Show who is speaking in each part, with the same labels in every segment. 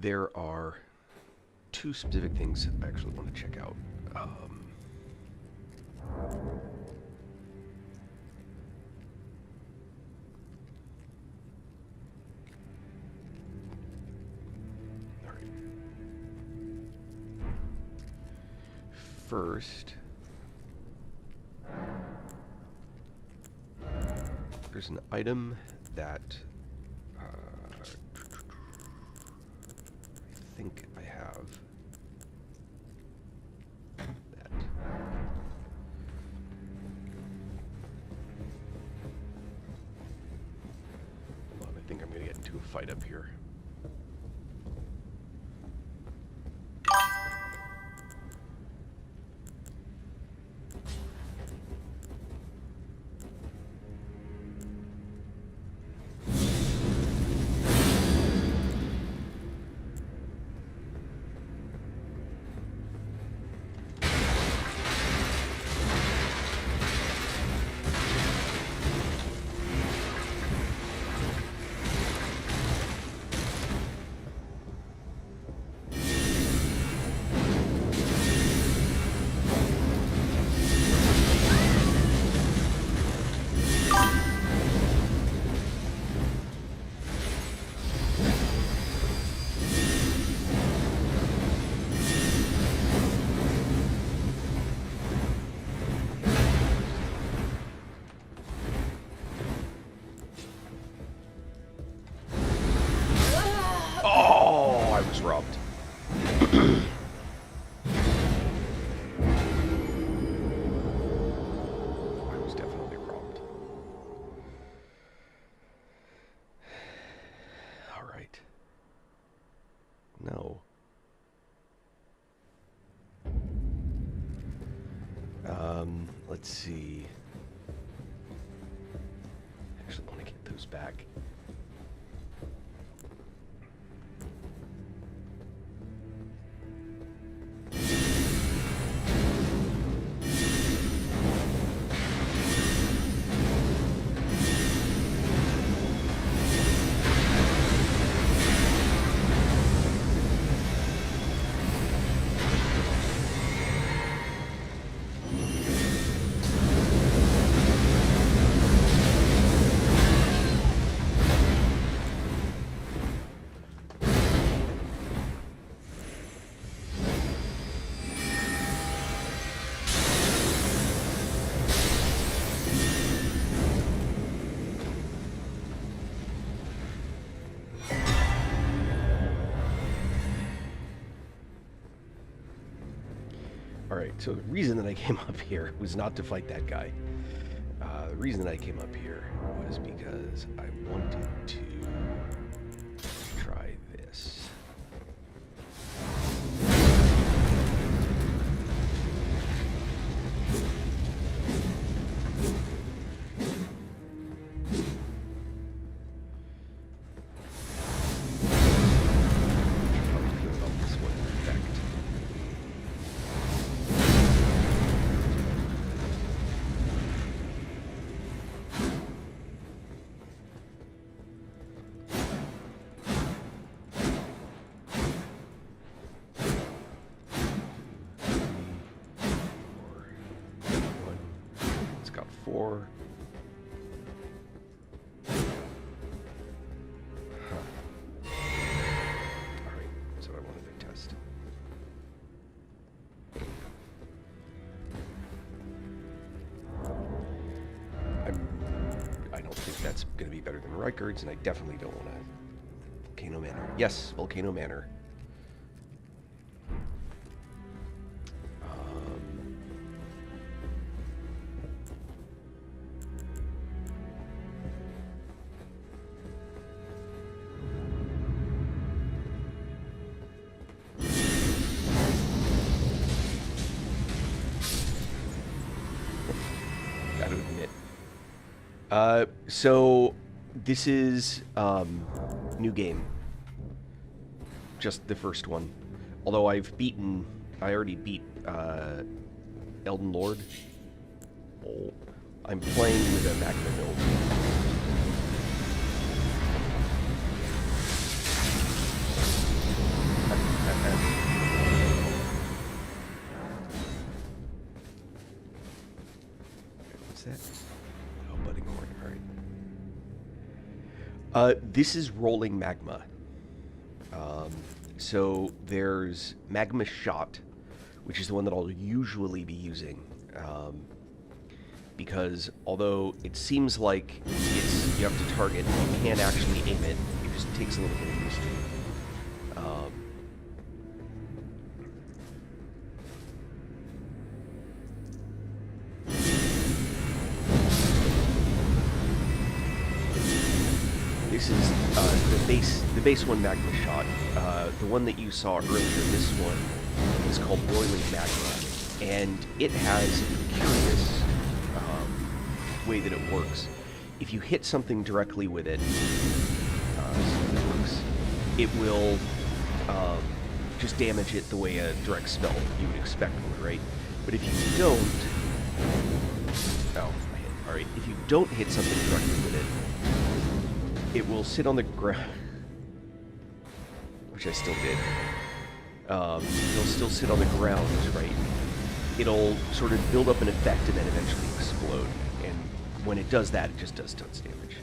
Speaker 1: there are two specific things I actually want to check out. All right. First, there's an item that I think I have that. Hold on, I think I'm going to get into a fight up here. I was robbed. I was definitely robbed. All right. No. Let's see. I actually want to get those back. Alright, so the reason that I came up here was not to fight that guy. The reason that I came up here was because I wanted to try this. Four. Huh. Alright, so I wanted to test. I don't think that's going to be better than Reichard's, and I definitely don't want to... Volcano Manor. Yes, Volcano Manor. So this is new game. Just the first one. Although I already beat Elden Lord. Oh, I'm playing with a Magma build. This is rolling magma. So there's magma shot, which is the one that I'll usually be using. Because although it seems like you have to target, you can't actually aim it. It just takes a little bit of used to. This is the base one magma shot. The one that you saw earlier, this one, is called boiling magma, and it has a curious way that it works. If you hit something directly with it, it will just damage it the way a direct spell you would expect would, right? But if you don't, all right. If you don't hit something directly with it, it will sit on the ground, which I still did. It'll still sit on the ground, right? It'll sort of build up an effect and then eventually explode. And when it does that, it just does tons of damage.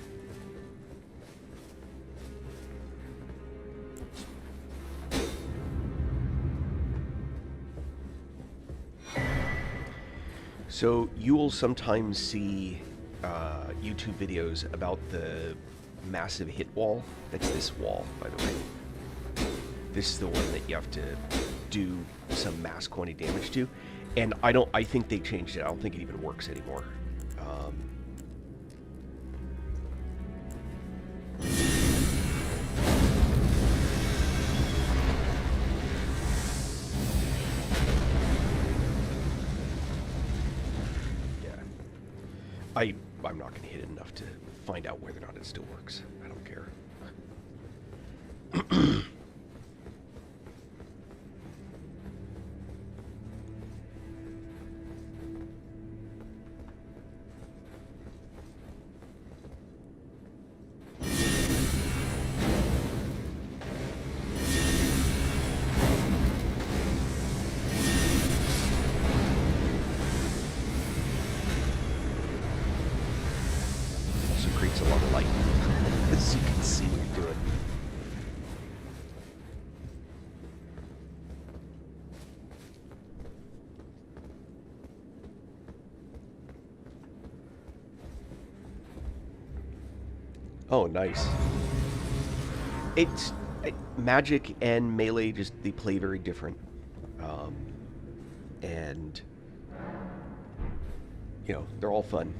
Speaker 1: So you will sometimes see YouTube videos about the massive hit wall. That's this wall, by the way. This is the one that you have to do some mass quantity damage to. And I think they changed it. I don't think it even works anymore. I'm not going to hit it enough to find out whether or not it still works. I don't care. Creates a lot of light, as you can see what you're doing. Oh, nice. Magic and melee they play very different, and they're all fun.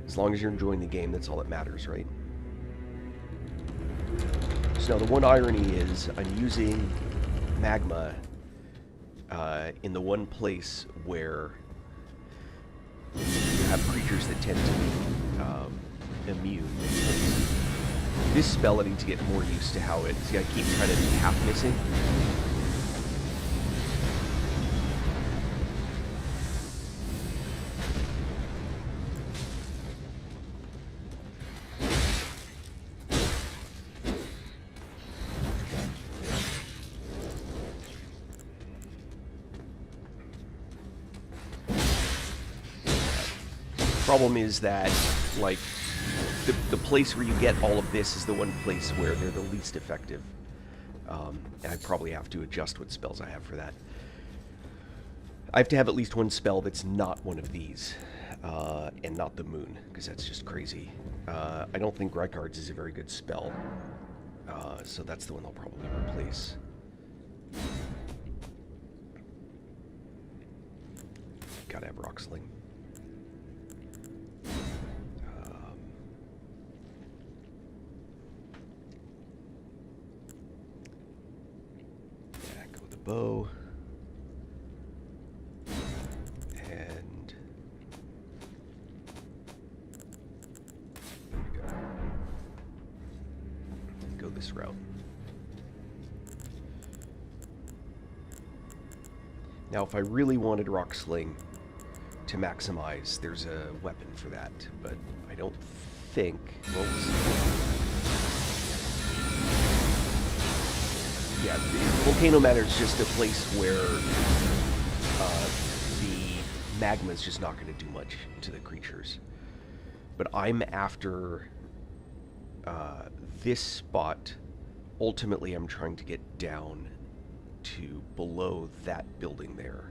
Speaker 1: As long as you're enjoying the game, that's all that matters, right? So now the one irony is I'm using magma in the one place where you have creatures that tend to be immune. This spell I need to get more used to how see, I keep kind of half missing. Problem is that, like, the place where you get all of this is the one place where they're the least effective. And I probably have to adjust what spells I have for that. I have to have at least one spell that's not one of these, and not the moon, because that's just crazy. I don't think Rykard's is a very good spell, so that's the one I'll probably replace. Gotta have Rock Sling. Bow, and there we go. Go this route. Now, if I really wanted Rock Sling to maximize, there's a weapon for that, but I don't think. Well, yeah, Volcano Manor is just a place where the magma is just not going to do much to the creatures. But I'm after this spot, ultimately I'm trying to get down to below that building there.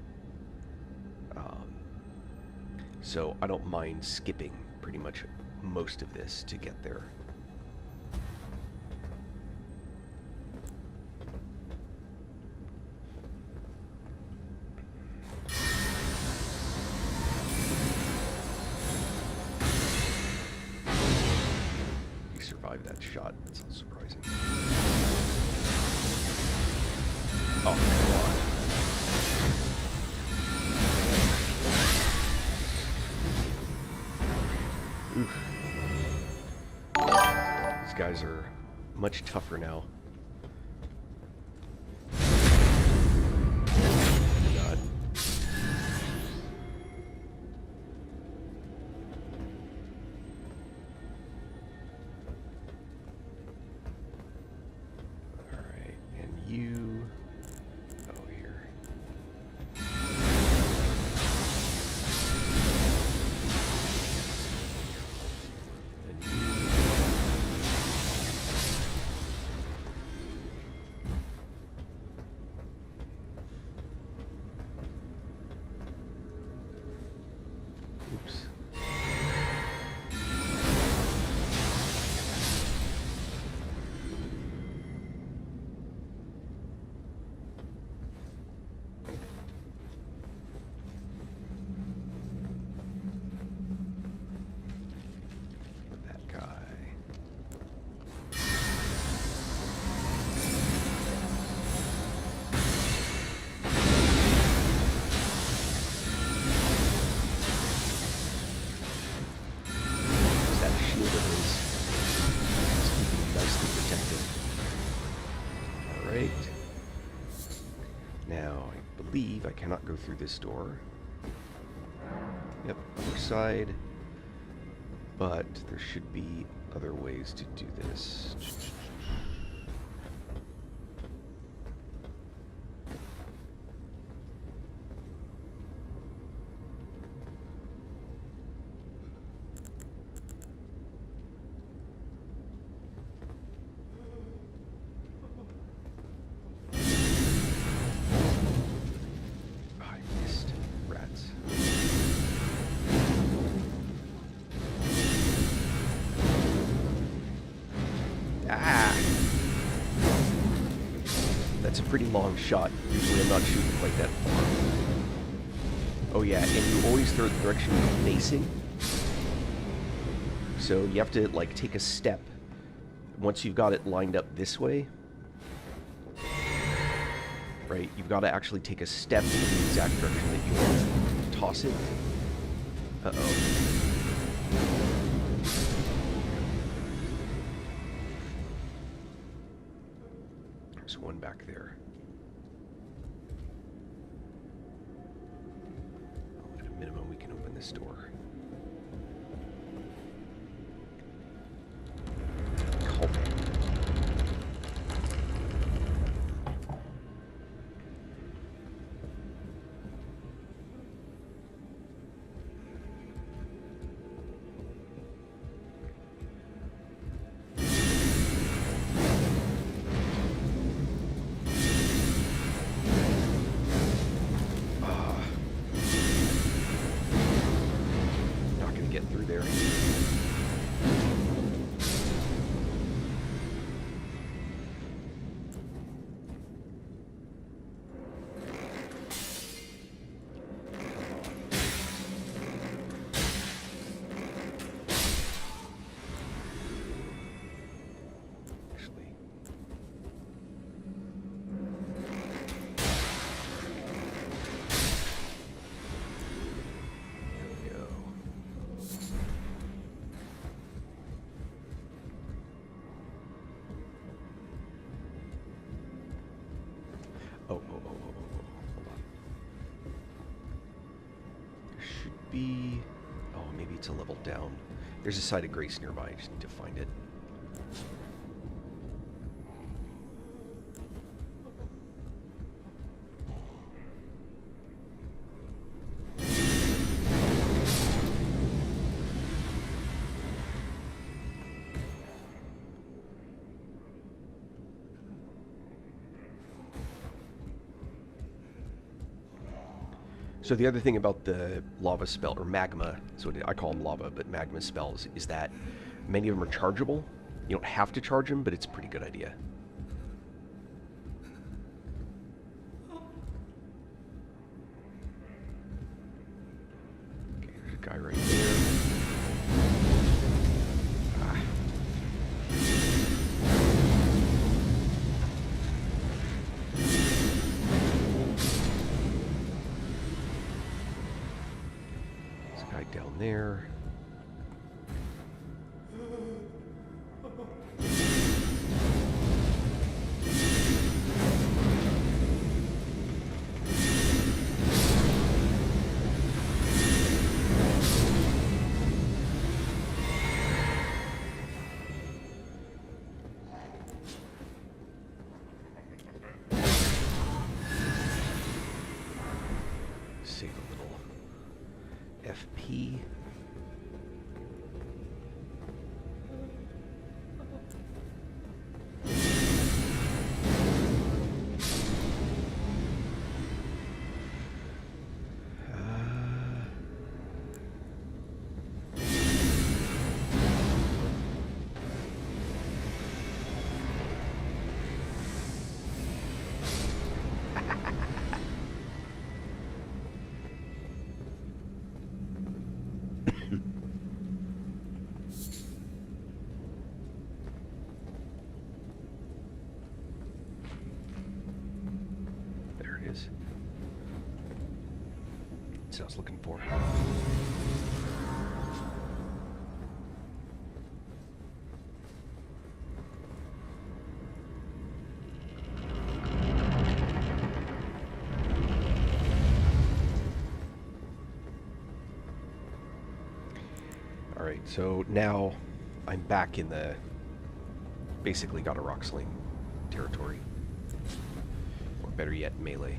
Speaker 1: So I don't mind skipping pretty much most of this to get there. You survived that shot. That's not surprising. Oh, God. Oof. These guys are much tougher now. God. Alright, and you... Oh, here. Oops. That guy. That shield of his is keeping him nicely protected. Alright. Now, I believe I cannot go through this door. Yep, other side. But there should be other ways to do this. I missed. Rats. Ah! That's a pretty long shot. Usually I'm not shooting quite that far. Oh yeah, and you always throw it the direction you're facing. So you have to, like, take a step. Once you've got it lined up this way, right, you've got to actually take a step in the exact direction that you want to toss it. Uh-oh. There's one back there. At a minimum, we can open this door. Oh. Not gonna get through there. Actually. There we go. Oh, hold on. There should be... Oh, maybe it's a level down. There's a site of grace nearby. I just need to find it. So the other thing about the lava spell, or magma, so I call them lava, but magma spells, is that many of them are chargeable. You don't have to charge them, but it's a pretty good idea. Okay, there's a guy right there. Ah. There's a guy down there. Save a little FP. There it is. That's what I was looking for. Alright, so now I'm back in the basically got a rock sling territory. Or better yet, melee.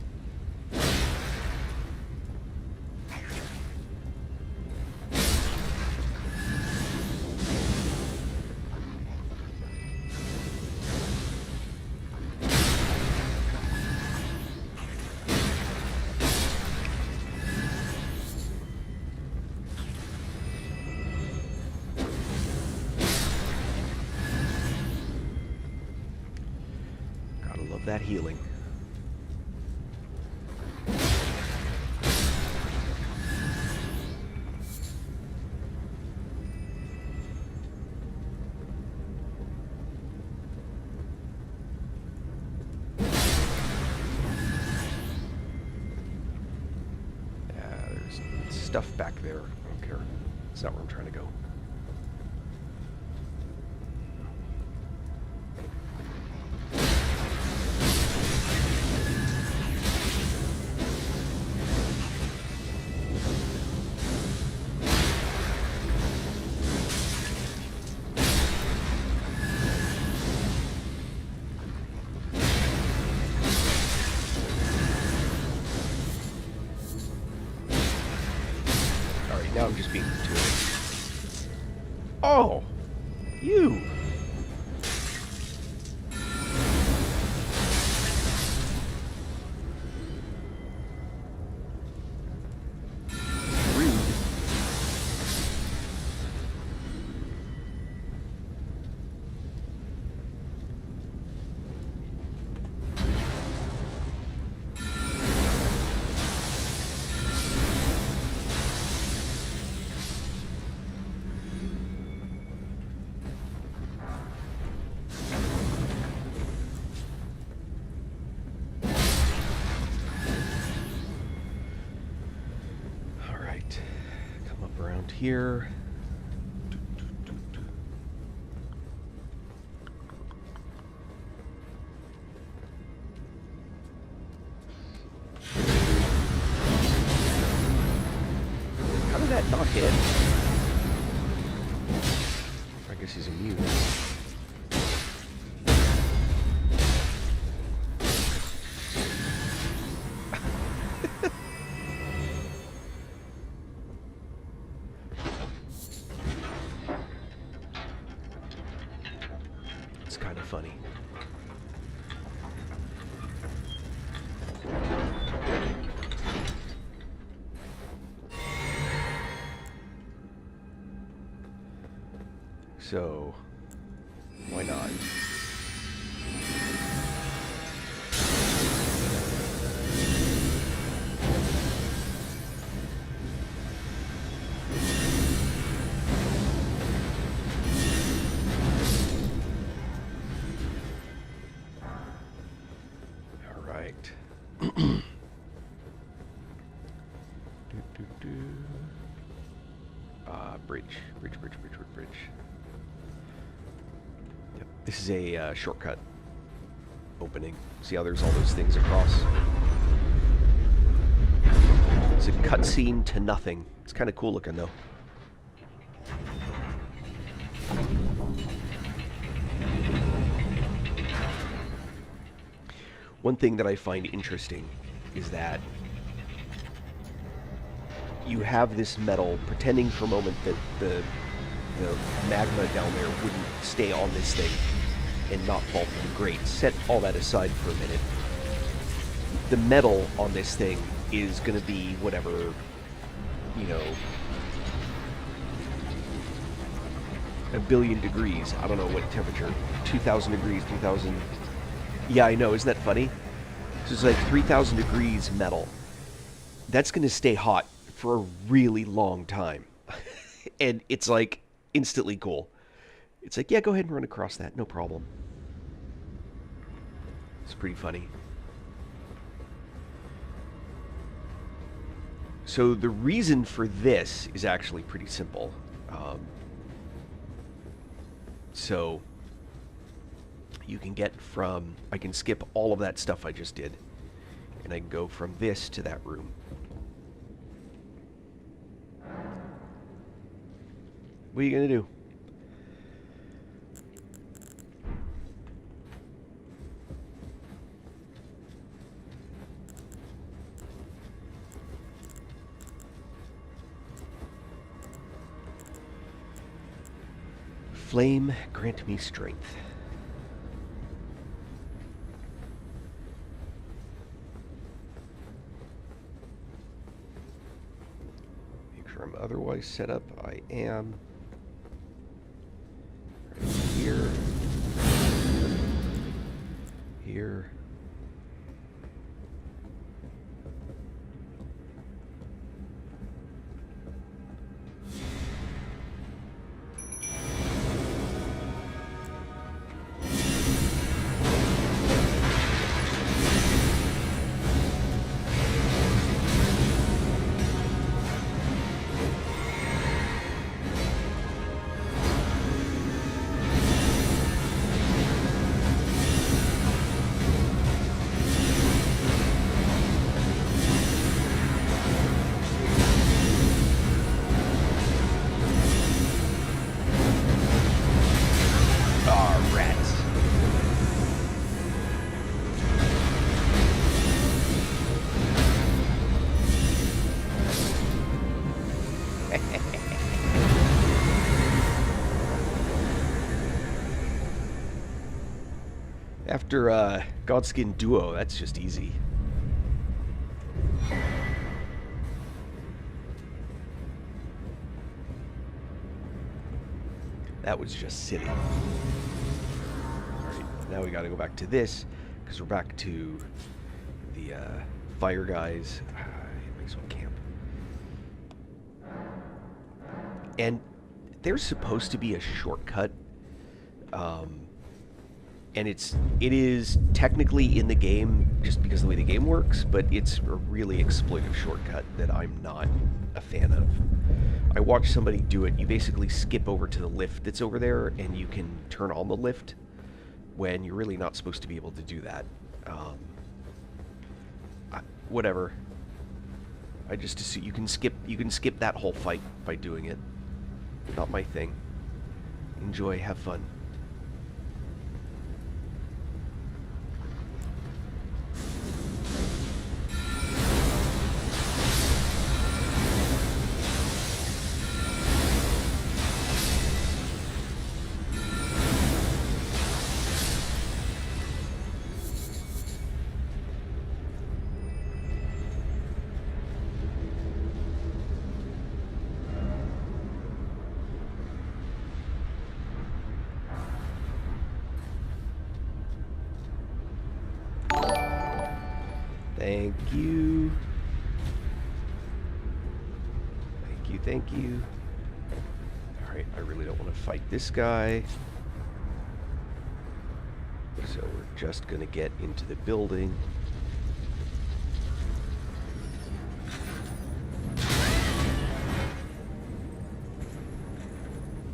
Speaker 1: Love that healing. There's stuff back there. I don't care. It's not where I'm trying to go. Now I'm just being gratuitous. Oh! You! Rude. Around here. How did that not hit? I guess he's immune. It's kind of funny. So, why not? All right. Bridge. Yep. This is a shortcut opening. See how there's all those things across? It's a cutscene to nothing. It's kind of cool looking, though. One thing that I find interesting is that you have this metal pretending for a moment that the magma down there wouldn't stay on this thing and not fall from the grate. Set all that aside for a minute. The metal on this thing is going to be whatever, you know, 1,000,000,000 degrees. I don't know what temperature. 2,000 degrees, 3,000. Yeah, I know. Isn't that funny? So it's like 3,000 degrees metal. That's going to stay hot for a really long time. And it's like instantly cool. It's like, yeah, go ahead and run across that. No problem. It's pretty funny. So the reason for this is actually pretty simple. So you can get from... I can skip all of that stuff I just did. And I can go from this to that room. What are you going to do? Flame, grant me strength. Make sure I'm otherwise set up. I am. Right here. Here. After Godskin Duo, that's just easy. That was just silly. Alright, now we gotta go back to this, because we're back to the fire guys. Might as well camp. And there's supposed to be a shortcut. And it is technically in the game just because of the way the game works, but it's a really exploitive shortcut that I'm not a fan of. I watched somebody do it. You basically skip over to the lift that's over there, and you can turn on the lift when you're really not supposed to be able to do that. Whatever. I just assume you can skip that whole fight by doing it. Not my thing. Enjoy, have fun. Thank you. Thank you, thank you. Alright, I really don't want to fight this guy. So we're just going to get into the building.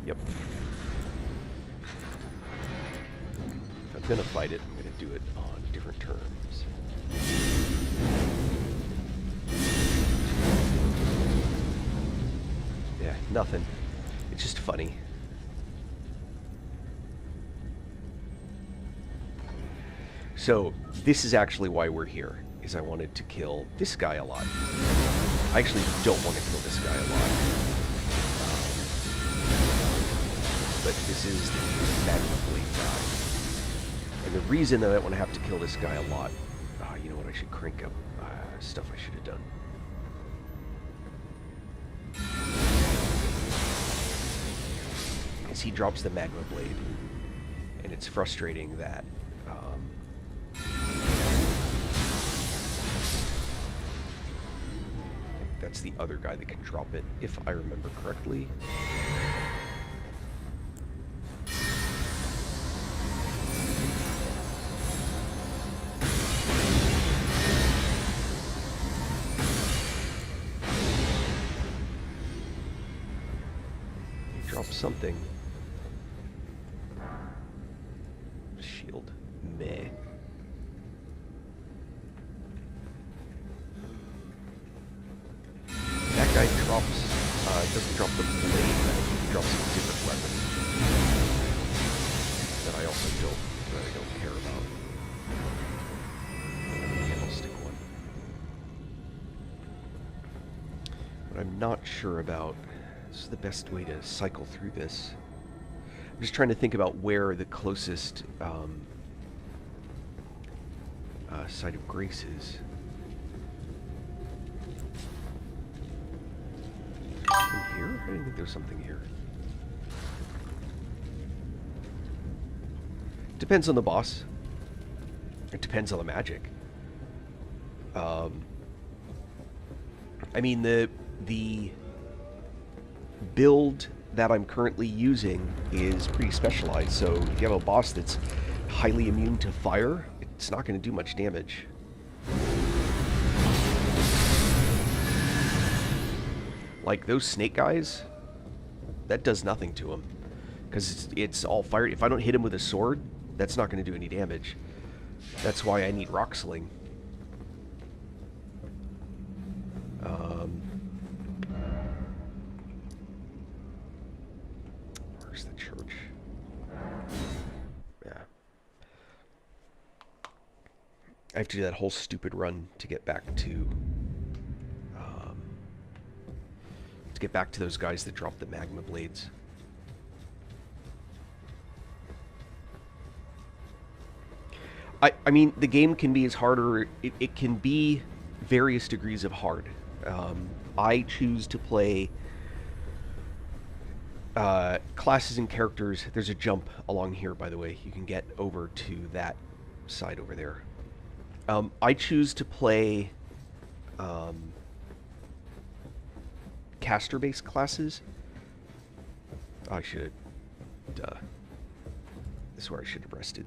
Speaker 1: Yep. If I'm going to fight it, I'm going to do it on different terms. Yeah, nothing. It's just funny. So, this is actually why we're here, is I wanted to kill this guy a lot. I actually don't want to kill this guy a lot. But this is the magma blade guy. And the reason that I want to have to kill this guy a lot... you know what, I should crank up stuff I should have done. Is he drops the magma blade. And it's frustrating that... that's the other guy that can drop it, if I remember correctly. He drops something. Shield. Meh. That guy drops, doesn't drop the blade, he drops a different weapon that I also don't care about. The candlestick one. What I'm not sure about, this is the best way to cycle through this. I'm just trying to think about where the closest site of grace is. Here? I didn't think there was something here. Depends on the boss. It depends on the magic. I mean, the build that I'm currently using is pretty specialized, so if you have a boss that's highly immune to fire, it's not going to do much damage. Like, those snake guys, that does nothing to him. Because it's all fire. If I don't hit him with a sword, that's not going to do any damage. That's why I need rock sling. Where's the church? Yeah. I have to do that whole stupid run to get back to... get back to those guys that drop the magma blades. I mean, the game can be as hard, or it can be various degrees of hard. I choose to play classes and characters. There's a jump along here, by the way. You can get over to that side over there. I choose to play caster-based classes. Oh, I should have... Duh. This is where I should have rested.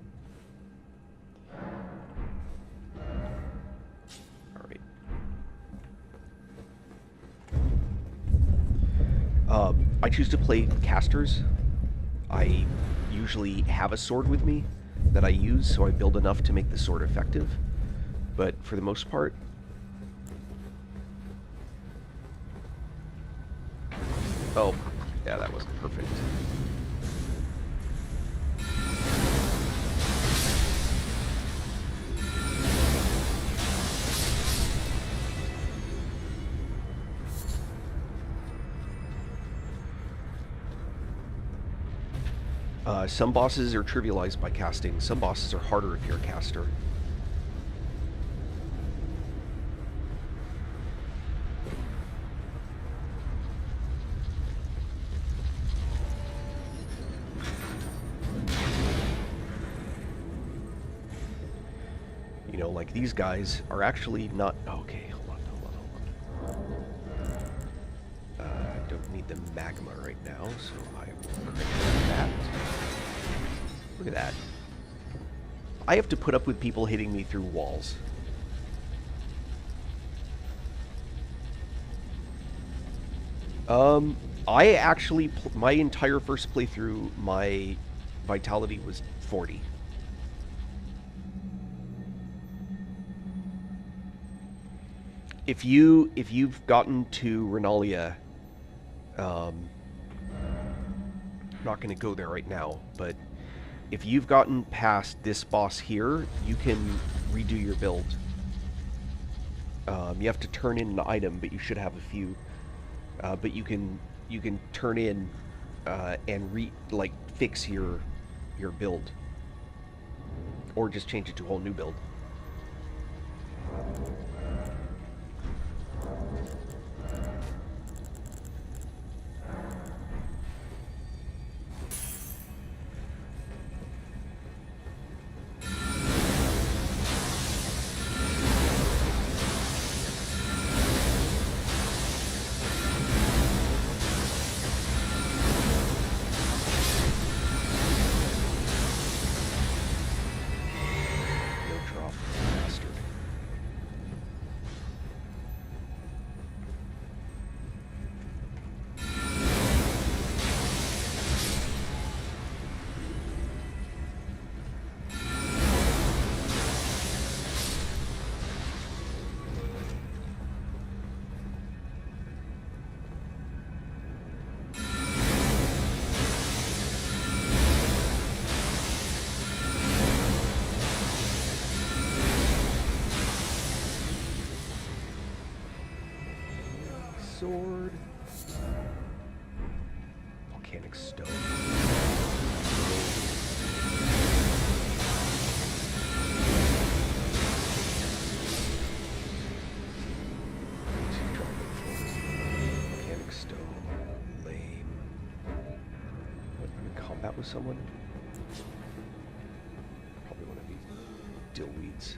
Speaker 1: Alright. I choose to play casters. I usually have a sword with me that I use, so I build enough to make the sword effective. But for the most part... Oh, yeah, that wasn't perfect. Some bosses are trivialized by casting. Some bosses are harder if you're a caster. You know, like these guys are actually not... Okay, hold on. I don't need the magma right now, so I will crank that. Look at that. I have to put up with people hitting me through walls. I actually... my entire first playthrough, my vitality was 40. If you've gotten to Renalia, I'm not going to go there right now, but if you've gotten past this boss here, you can redo your build. You have to turn in an item, but you should have a few. But you can turn in and fix your build, or just change it to a whole new build. Sword. Volcanic stone. Volcanic stone. Lame. What, I'm in combat with someone? Probably one of these dillweeds.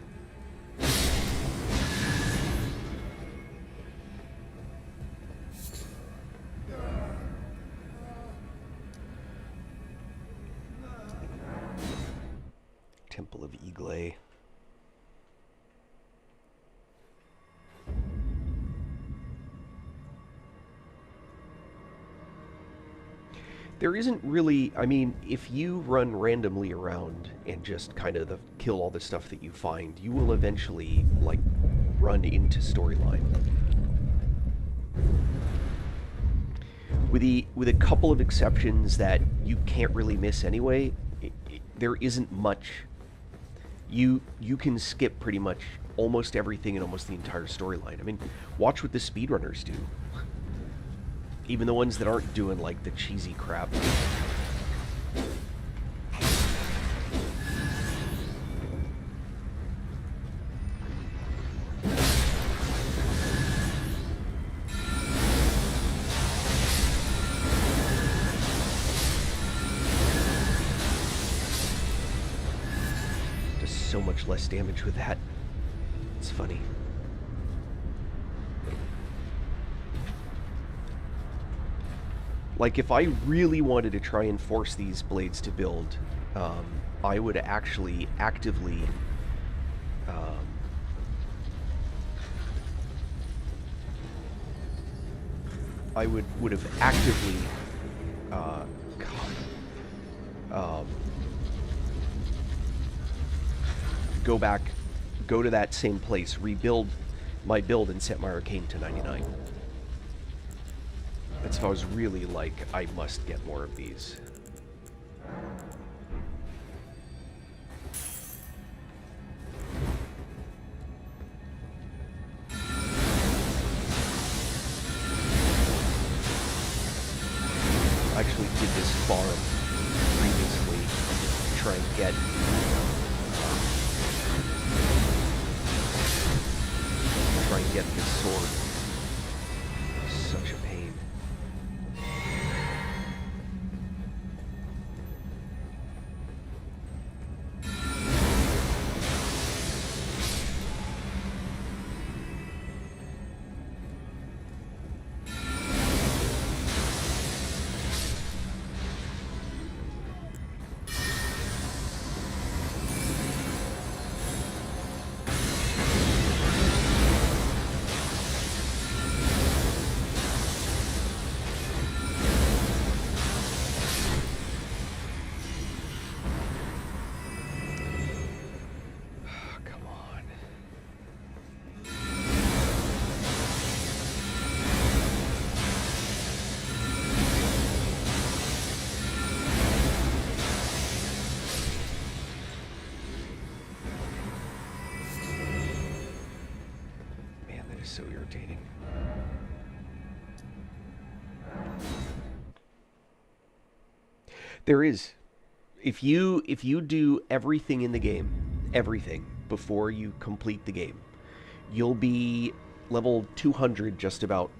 Speaker 1: Temple of Eagle. There isn't really, I mean, if you run randomly around and just kind of kill all the stuff that you find, you will eventually, like, run into storyline. With a couple of exceptions that you can't really miss anyway, there isn't much. You can skip pretty much almost everything in almost the entire storyline. I mean, watch what the speedrunners do. Even the ones that aren't doing, like, the cheesy crap. So much less damage with that. It's funny. Like, if I really wanted to try and force these blades to build, I would actually actively I would have actively go to that same place, rebuild my build, and set my arcane to 99. That's if I was really like, I must get more of these. I actually did this farm previously to try and get this sword. Such a pain. is so irritating. There is. If you do everything in the game, everything before you complete the game, you'll be level 200 just about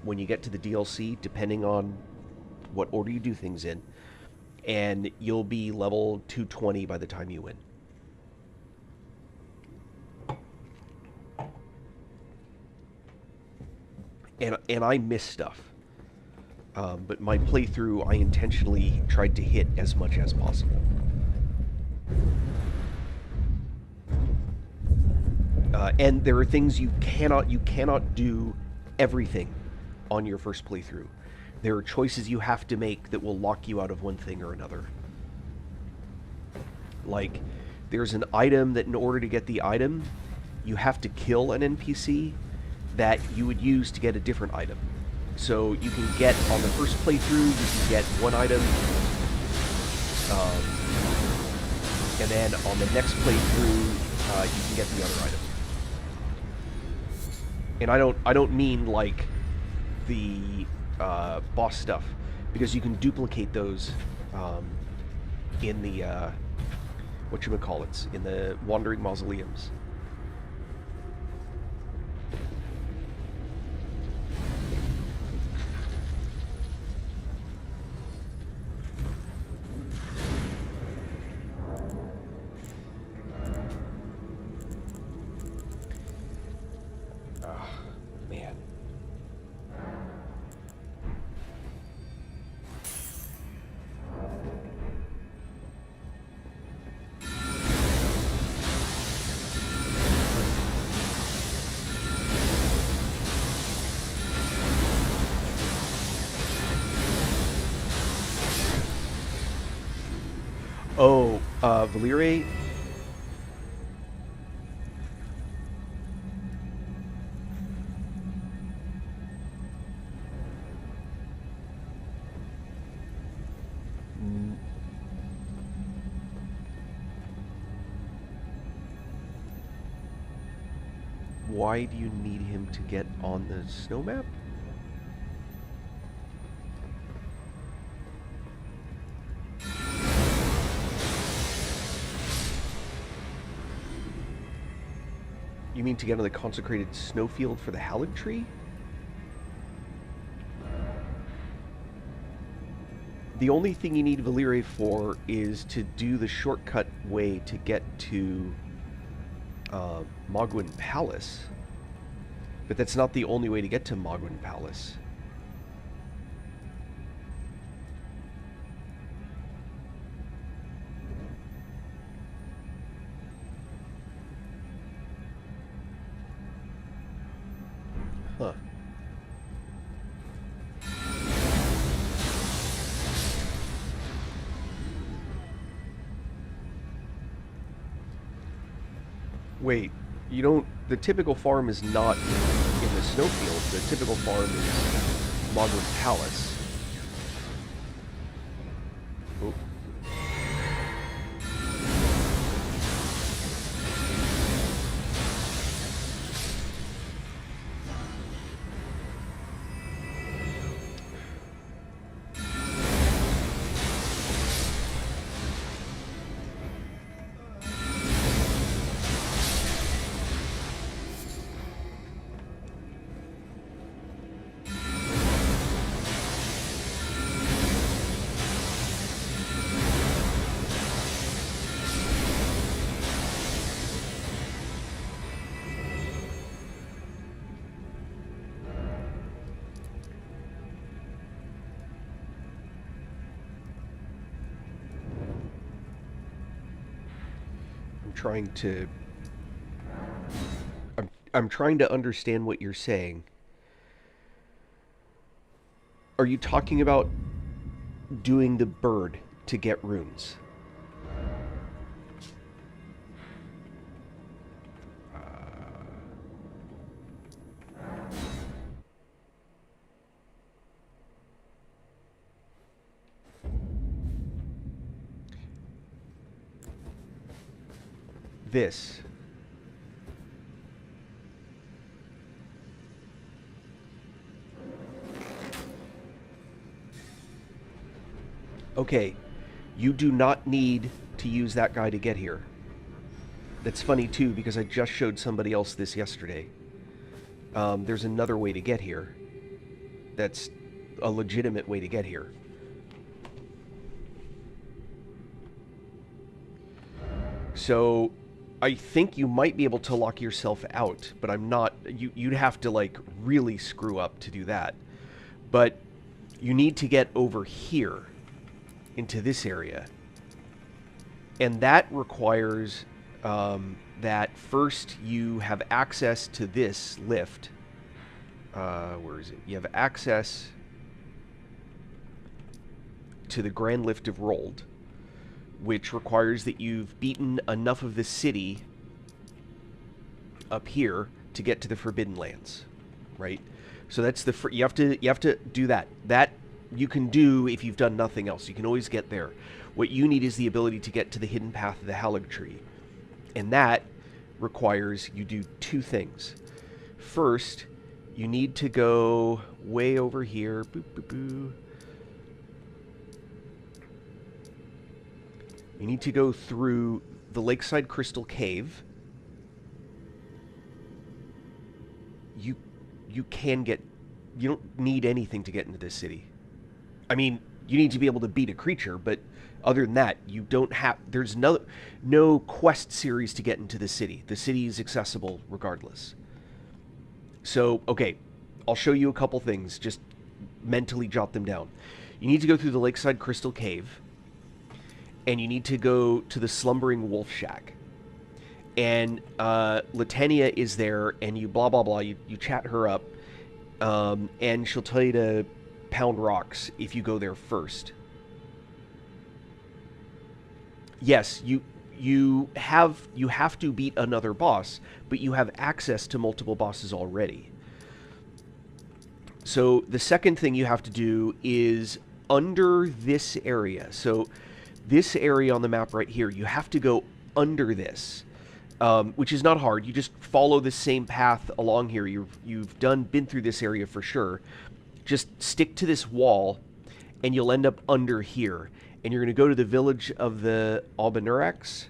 Speaker 1: when you get to the DLC, depending on what order you do things in, and you'll be level 220 by the time you win. And I miss stuff. But my playthrough, I intentionally tried to hit as much as possible. And there are things you cannot do everything on your first playthrough. There are choices you have to make that will lock you out of one thing or another. Like, there's an item that in order to get the item, you have to kill an NPC that you would use to get a different item. So you can get, on the first playthrough, you can get one item, and then on the next playthrough, you can get the other item. And I don't mean like the boss stuff, because you can duplicate those in the whatchamacallits, in the Wandering Mausoleums. Man. Oh, Valyria. Why do you need him to get on the snow map? You mean to get on the consecrated snowfield for the Hallowed Tree? The only thing you need Valyria for is to do the shortcut way to get to Mogwyn Palace. But that's not the only way to get to Mogwyn Palace. Huh. Wait, you don't... The typical farm is not in the snowfield. The typical farm is Mogwyn Palace. Oh. I'm trying to understand what you're saying. Are you talking about doing the bird to get runes? This. Okay, you do not need to use that guy to get here. That's funny, too, because I just showed somebody else this yesterday. There's another way to get here. That's a legitimate way to get here. So, I think you might be able to lock yourself out, but I'm not... You'd have to, like, really screw up to do that. But you need to get over here into this area. And that requires that first you have access to this lift. Where is it? You have access to the Grand Lift of Rold, which requires that you've beaten enough of the city up here to get to the Forbidden Lands, right? So that's the you have to do that. That you can do if you've done nothing else. You can always get there. What you need is the ability to get to the hidden path of the Halig Tree, and that requires you do two things. First, you need to go way over here. Boop, boop, boop. You need to go through the Lakeside Crystal Cave. You can get... You don't need anything to get into this city. I mean, you need to be able to beat a creature, but other than that, you don't have... There's no quest series to get into the city. The city is accessible regardless. So, okay, I'll show you a couple things. Just mentally jot them down. You need to go through the Lakeside Crystal Cave, and you need to go to the Slumbering Wolf Shack. And Latenia is there, and you blah, blah, blah. You chat her up, and she'll tell you to pound rocks if you go there first. Yes, you have to beat another boss, but you have access to multiple bosses already. So the second thing you have to do is under this area. So this area on the map right here, you have to go under this, which is not hard. You just follow the same path along here. You've been through this area for sure. Just stick to this wall, and you'll end up under here. And you're going to go to the village of the Albinarex.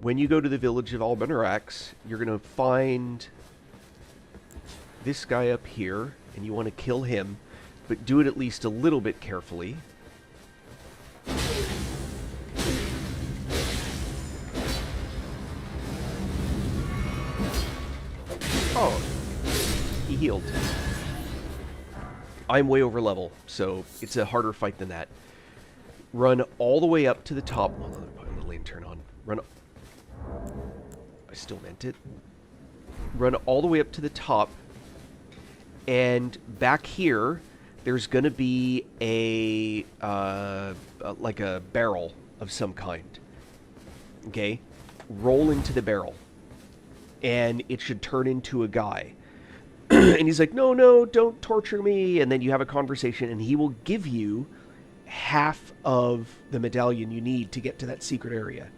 Speaker 1: When you go to the village of Albinarex, you're going to find this guy up here, and you want to kill him, but do it at least a little bit carefully. Oh, he healed. I'm way over level, so it's a harder fight than that. Run all the way up to the top. Hold on, put the lantern on. Run. I still meant it. Run all the way up to the top, and back here, there's going to be a like a barrel of some kind. Okay, roll into the barrel, and it should turn into a guy. And he's like, no, don't torture me. And then you have a conversation, and he will give you half of the medallion you need to get to that secret area.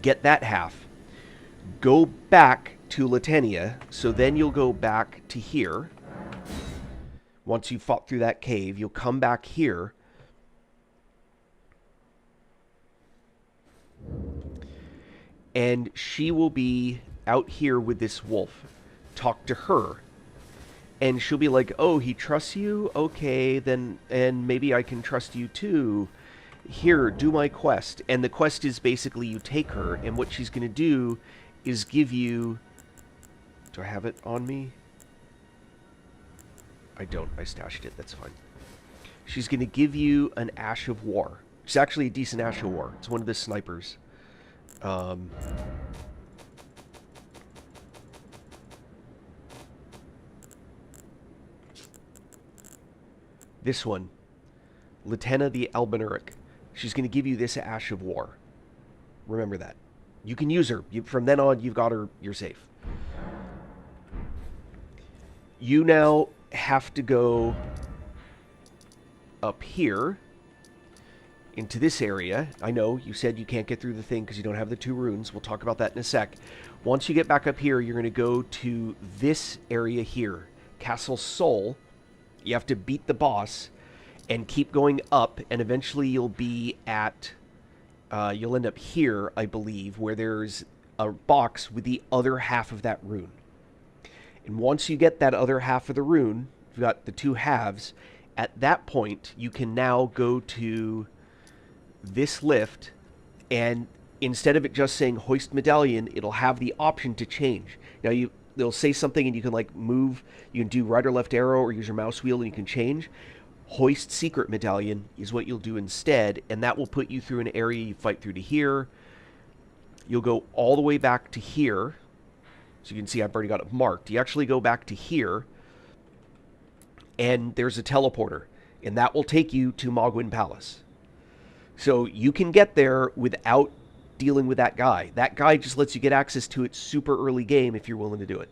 Speaker 1: Get that half. Go back to Latenia, so then you'll go back to here. Once you've fought through that cave, you'll come back here. And she will be out here with this wolf. Talk to her. And she'll be like, oh, he trusts you? Okay, then, and maybe I can trust you too. Here, do my quest. And the quest is basically you take her, and what she's going to do is give you... Do I have it on me? I don't. I stashed it. That's fine. She's going to give you an Ash of War. It's actually a decent Ash of War. It's one of the snipers. This one. Latenna the Albinauric. She's going to give you this Ash of War. Remember that. You can use her. From then on, you've got her. You're safe. You now have to go up here into this area. I know you said you can't get through the thing because you don't have the 2 runes. We'll talk about that in a sec. Once you get back up here, you're going to go to this area here, Castle Soul. You have to beat the boss and keep going up, and eventually you'll be at, you'll end up here, I believe, where there's a box with the other half of that rune. And once you get that other half of the rune, you've got the 2 halves, at that point, you can now go to this lift, and instead of it just saying hoist medallion, it'll have the option to change. Now, they'll say something and you can like move, you can do right or left arrow or use your mouse wheel and you can change. Hoist secret medallion is what you'll do instead, and that will put you through an area you fight through to here. You'll go all the way back to here. So you can see I've already got it marked. You actually go back to here, and there's a teleporter, and that will take you to Mogwin Palace. So you can get there without dealing with that guy. That guy just lets you get access to it super early game if you're willing to do it.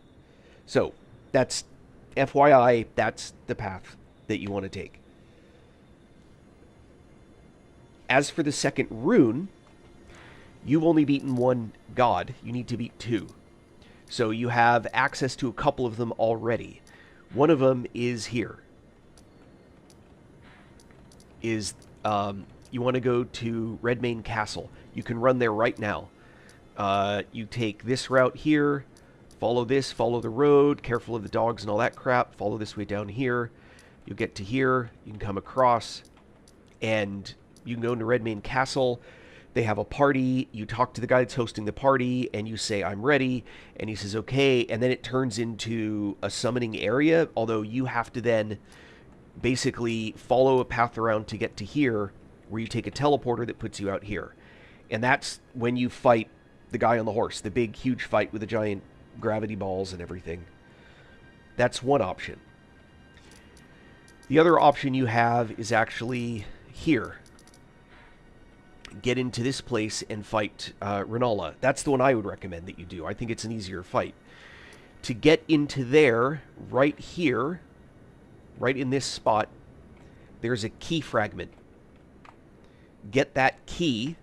Speaker 1: So that's FYI, that's the path that you want to take. As for the second rune, you've only beaten 1 god. You need to beat 2. So you have access to a couple of them already. One of them is here. You want to go to Redmane Castle. You can run there right now. You take this route here, follow this, follow the road, careful of the dogs and all that crap, follow this way down here. You'll get to here, you can come across, and you can go into Redmane Castle. They have a party, you talk to the guy that's hosting the party, and you say, I'm ready, and he says, okay, and then it turns into a summoning area, although you have to then basically follow a path around to get to here, where you take a teleporter that puts you out here. And that's when you fight the guy on the horse, the big, huge fight with the giant gravity balls and everything. That's one option. The other option you have is actually here. Get into this place and fight Renala. That's the one I would recommend that you do. I think it's an easier fight. To get into there, right here, right in this spot, there's a key fragment. Get that key.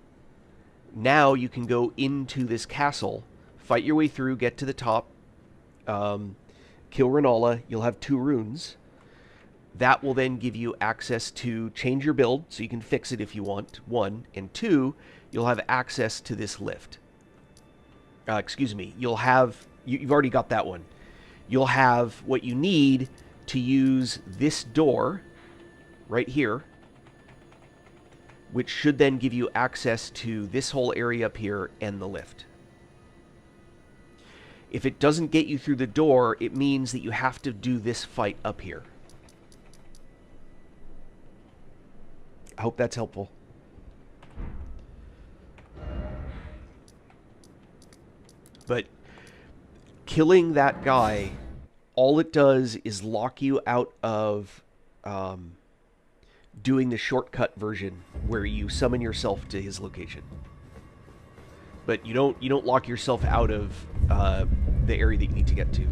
Speaker 1: Now you can go into this castle, fight your way through, get to the top, kill Renala. You'll have 2 runes. That will then give you access to change your build, so you can fix it if you want, 1. And 2, you'll have access to this lift. Excuse me, you'll have, you've already got that one. You'll have what you need to use this door right here, which should then give you access to this whole area up here and the lift. If it doesn't get you through the door, it means that you have to do this fight up here. I hope that's helpful. But killing that guy, all it does is lock you out of doing the shortcut version where you summon yourself to his location. But you don't lock yourself out of the area that you need to get to.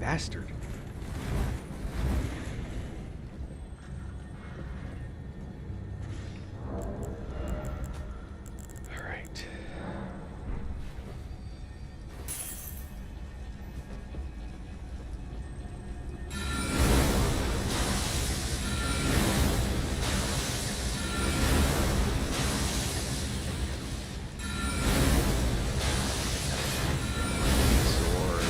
Speaker 1: Bastard. All right. Sword.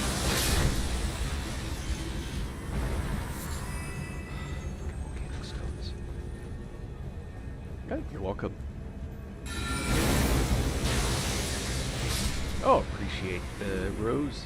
Speaker 1: You're welcome. Oh, appreciate the rose.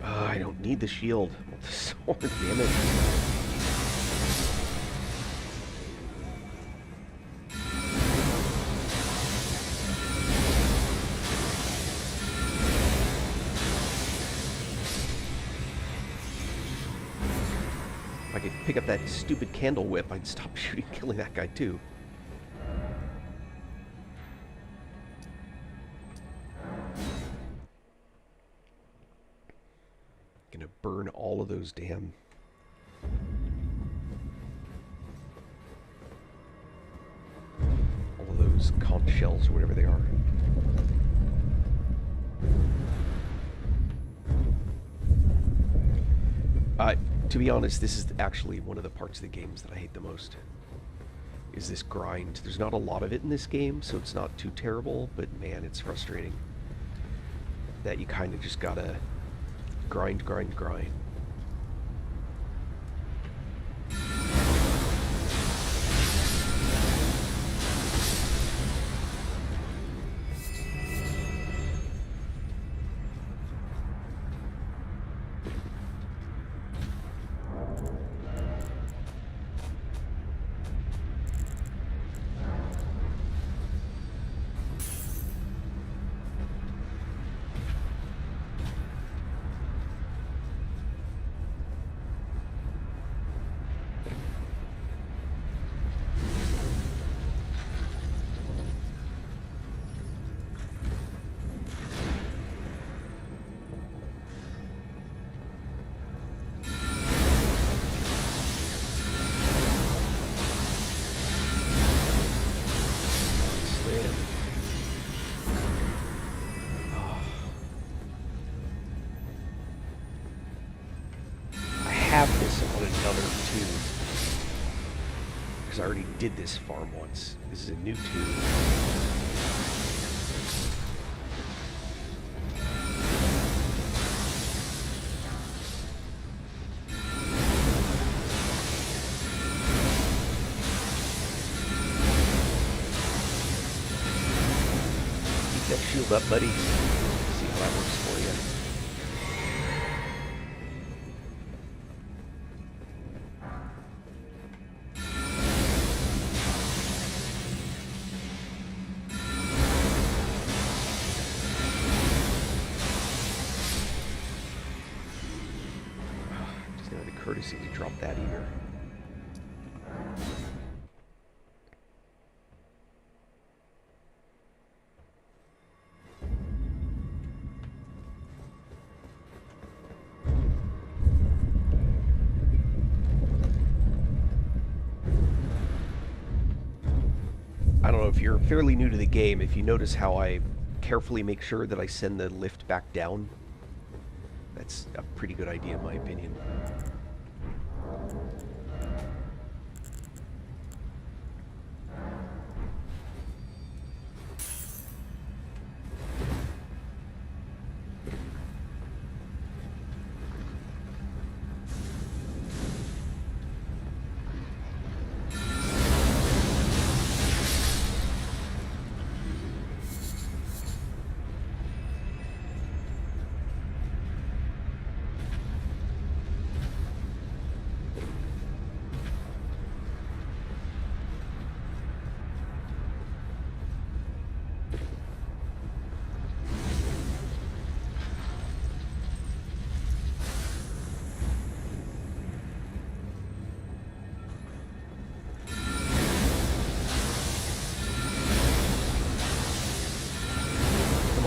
Speaker 1: I don't need the shield. The sword, damn it. If I could pick up that stupid candle whip, I'd stop killing that guy too. Gonna burn all of those damn... all of those conch shells or whatever they are. To be honest, this is actually one of the parts of the games that I hate the most. Is this grind. There's not a lot of it in this game, so it's not too terrible, but man, it's frustrating. That you kind of just gotta grind, grind, grind. Have this on another tube because I already did this farm once. This is a new tube. Keep that shield up, buddy. See how that works for you. Courtesy to drop that either. I don't know if you're fairly new to the game, if you notice how I carefully make sure that I send the lift back down. That's a pretty good idea in my opinion.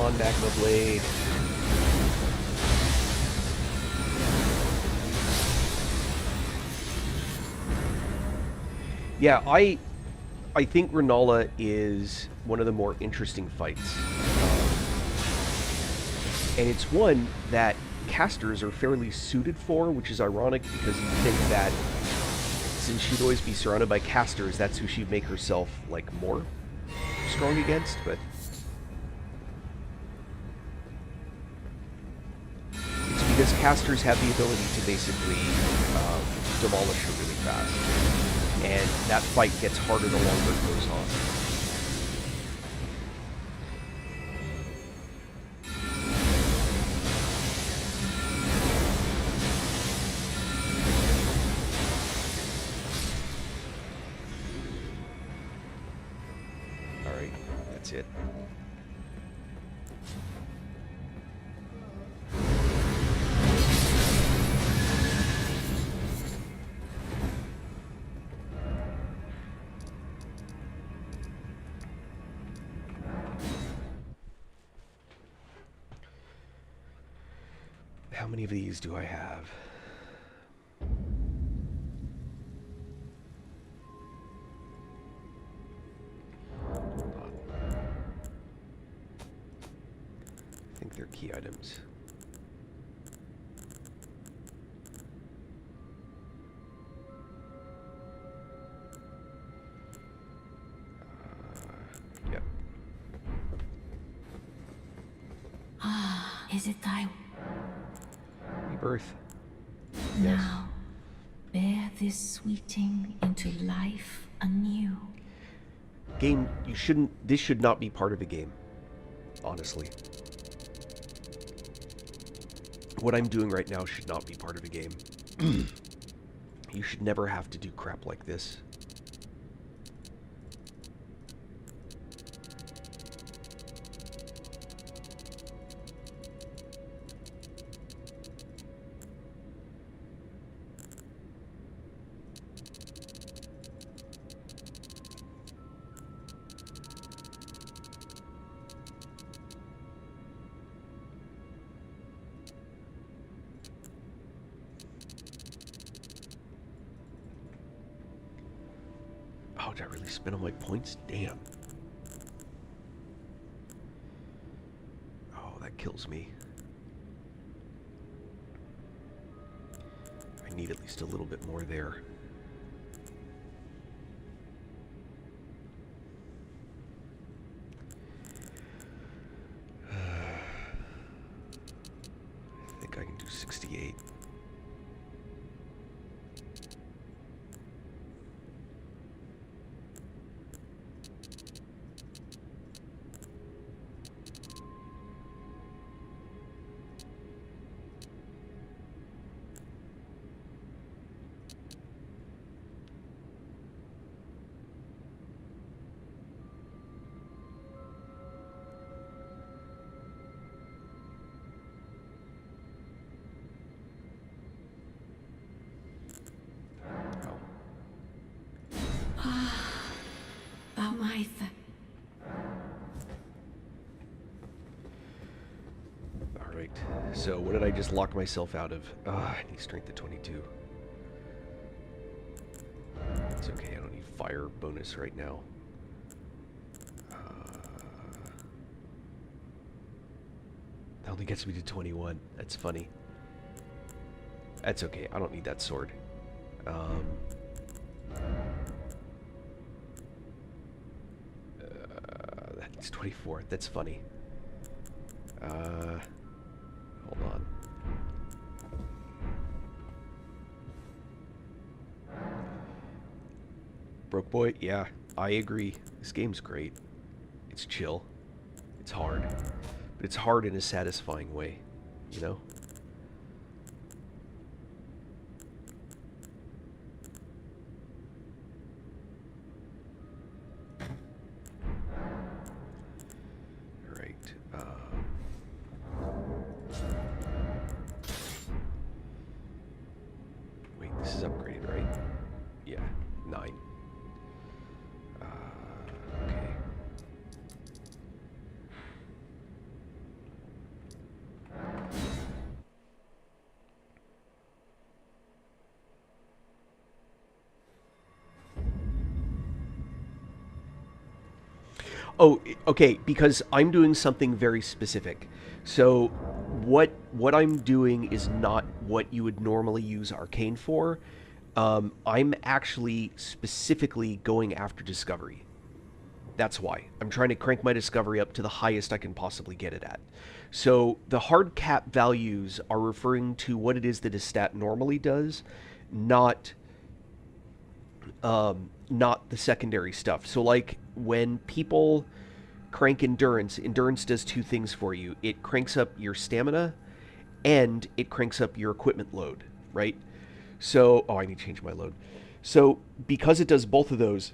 Speaker 1: on, Magma Blade. Yeah, I think Renala is one of the more interesting fights. And it's one that casters are fairly suited for, which is ironic because you think that since she'd always be surrounded by casters, that's who she'd make herself, like, more strong against, but it's because casters have the ability to basically demolish her really fast. And that fight gets harder the longer it goes on. Alright, that's it. How many of these do I have? Hold on. I think they're key items. Yep.
Speaker 2: Ah, is it thy
Speaker 1: Rebirth. Yes.
Speaker 2: now? Bear this sweeting into life anew.
Speaker 1: Game, you shouldn't... This should not be part of the game. Honestly. What I'm doing right now should not be part of the game. You should never have to do crap like this. Oh, did I really spend all my points? Damn. Oh, that kills me. I need at least a little bit more there. I think I can do 68.
Speaker 2: Balmaitha.
Speaker 1: Alright, so what did I just lock myself out of? I need strength at 22. It's okay, I don't need fire bonus right now. That only gets me to 21. That's funny. That's okay, I don't need that sword. That's 24. That's funny. Hold on. Broke Boy? Yeah, I agree. This game's great. It's chill. It's hard. But it's hard in a satisfying way, you know? Alright, wait, this is upgraded, right? Yeah, 9. Okay. Oh, okay, because I'm doing something very specific. So what I'm doing is not what you would normally use arcane for. I'm actually specifically going after discovery. That's why. I'm trying to crank my discovery up to the highest I can possibly get it at. So the hard cap values are referring to what it is that a stat normally does, not not the secondary stuff. So like when people crank endurance, endurance does two things for you. It cranks up your stamina and it cranks up your equipment load, right? So, oh, I need to change my load. So, because it does both of those,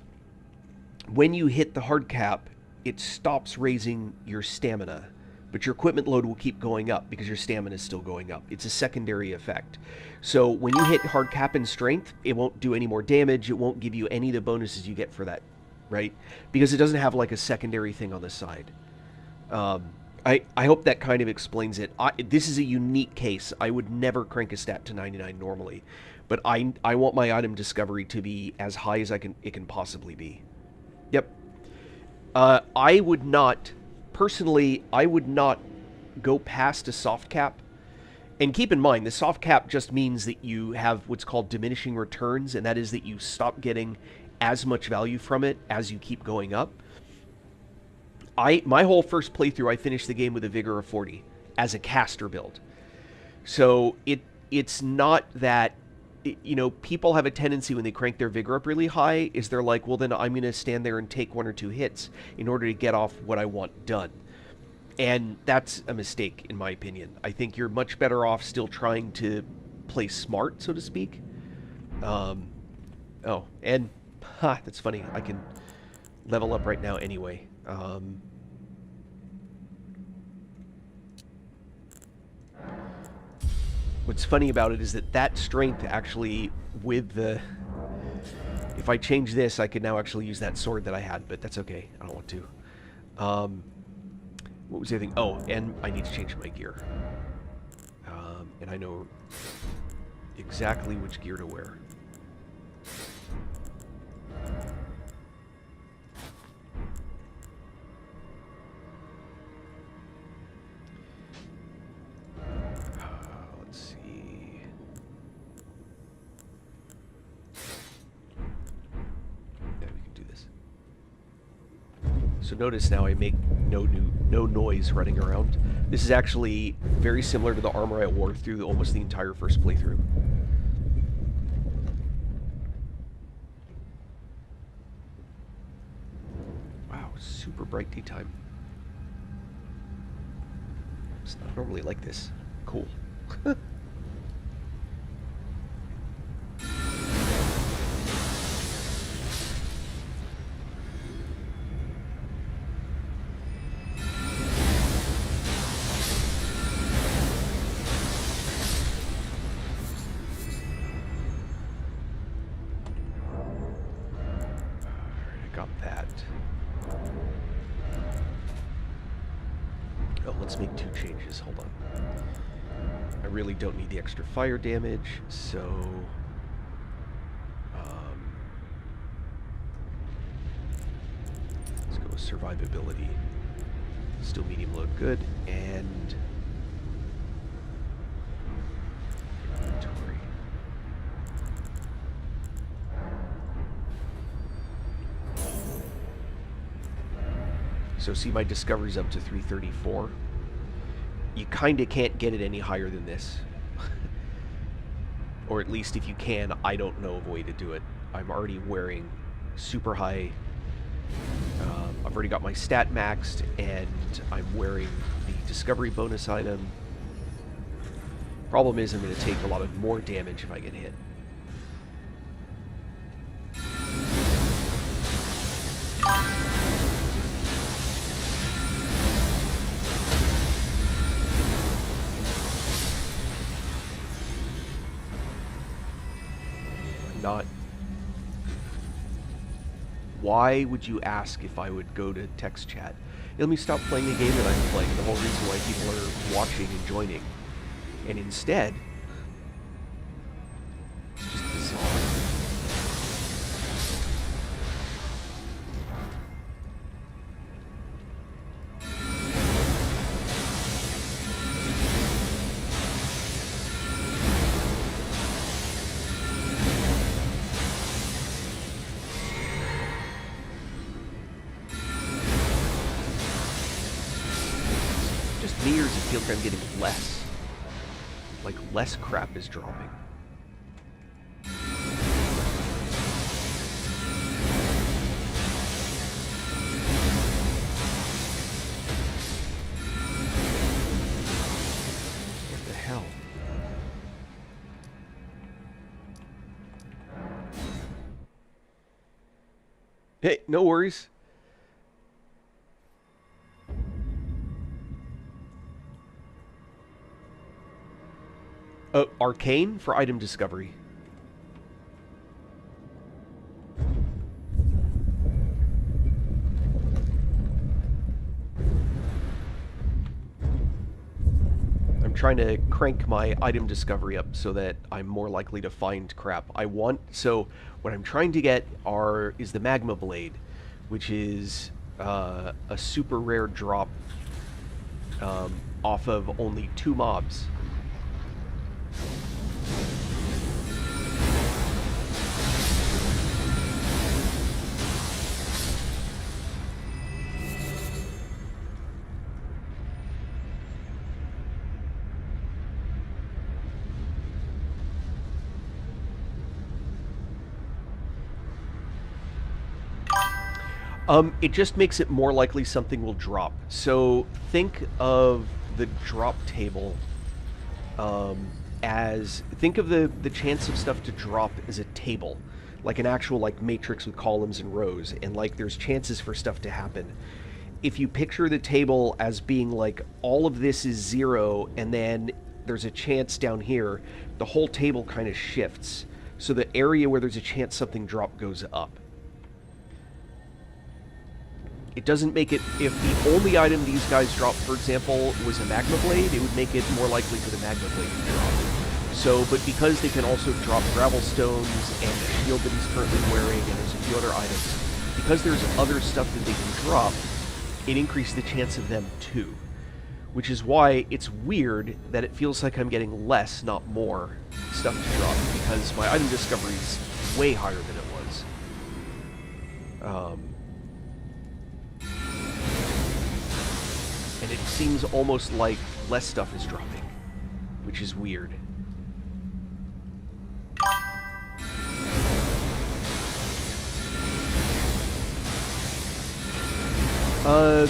Speaker 1: when you hit the hard cap, it stops raising your stamina, but your equipment load will keep going up because your stamina is still going up. It's a secondary effect. So when you hit hard cap in strength, it won't do any more damage. It won't give you any of the bonuses you get for that, right? Because it doesn't have like a secondary thing on the side. I hope that kind of explains it. This is a unique case. I would never crank a stat to 99 normally, but I want my item discovery to be as high as it can possibly be. Yep. I would not, personally, I would not go past a soft cap. And keep in mind, the soft cap just means that you have what's called diminishing returns, and that is that you stop getting as much value from it as you keep going up. My whole first playthrough, I finished the game with a vigor of 40 as a caster build. So it's not that, you know, people have a tendency when they crank their vigor up really high is they're like, well, then I'm going to stand there and take one or two hits in order to get off what I want done. And that's a mistake, in my opinion. I think you're much better off still trying to play smart, so to speak. Oh, and that's funny. I can level up right now anyway. What's funny about it is that strength actually, with the... If I change this, I could now actually use that sword that I had, but that's okay. I don't want to. What was the other thing? Oh, and I need to change my gear. And I know exactly which gear to wear. Let's see. Yeah, we can do this. So notice now I make no noise running around. This is actually very similar to the armor I wore through almost the entire first playthrough. Wow, super bright daytime. It's not normally like this. Cool. Let's make two changes. Hold on. I really don't need the extra fire damage, so... let's go with survivability. Still medium load, good. And... inventory. So see, my discovery's up to 334. You kind of can't get it any higher than this. Or at least if you can, I don't know of a way to do it. I'm already wearing super high... I've already got my stat maxed, and I'm wearing the discovery bonus item. Problem is, I'm going to take a lot of more damage if I get hit. Not. Why would you ask if I would go to text chat? Let me stop playing the game that I'm playing, the whole reason why people are watching and joining. And instead, it's just bizarre. like I'm getting less. Like, less crap is dropping. What the hell? Hey, no worries. Arcane for item discovery. I'm trying to crank my item discovery up so that I'm more likely to find crap. So what I'm trying to get is the Magma Blade, which is a super rare drop off of only 2 mobs. It just makes it more likely something will drop. So think of the drop table think of the chance of stuff to drop as a table, like an actual like matrix with columns and rows, and like there's chances for stuff to happen. If you picture the table as being like all of this is 0 and then there's a chance down here, the whole table kind of shifts. So the area where there's a chance something drop goes up. It doesn't make it... If the only item these guys drop, for example, was a Magma Blade, it would make it more likely for the Magma Blade to drop. So, but because they can also drop gravel stones and the shield that he's currently wearing, and there's a few other items, because there's other stuff that they can drop, it increases the chance of them too. Which is why it's weird that it feels like I'm getting less, not more, stuff to drop, because my item discovery is way higher than it was. And it seems almost like less stuff is dropping, which is weird.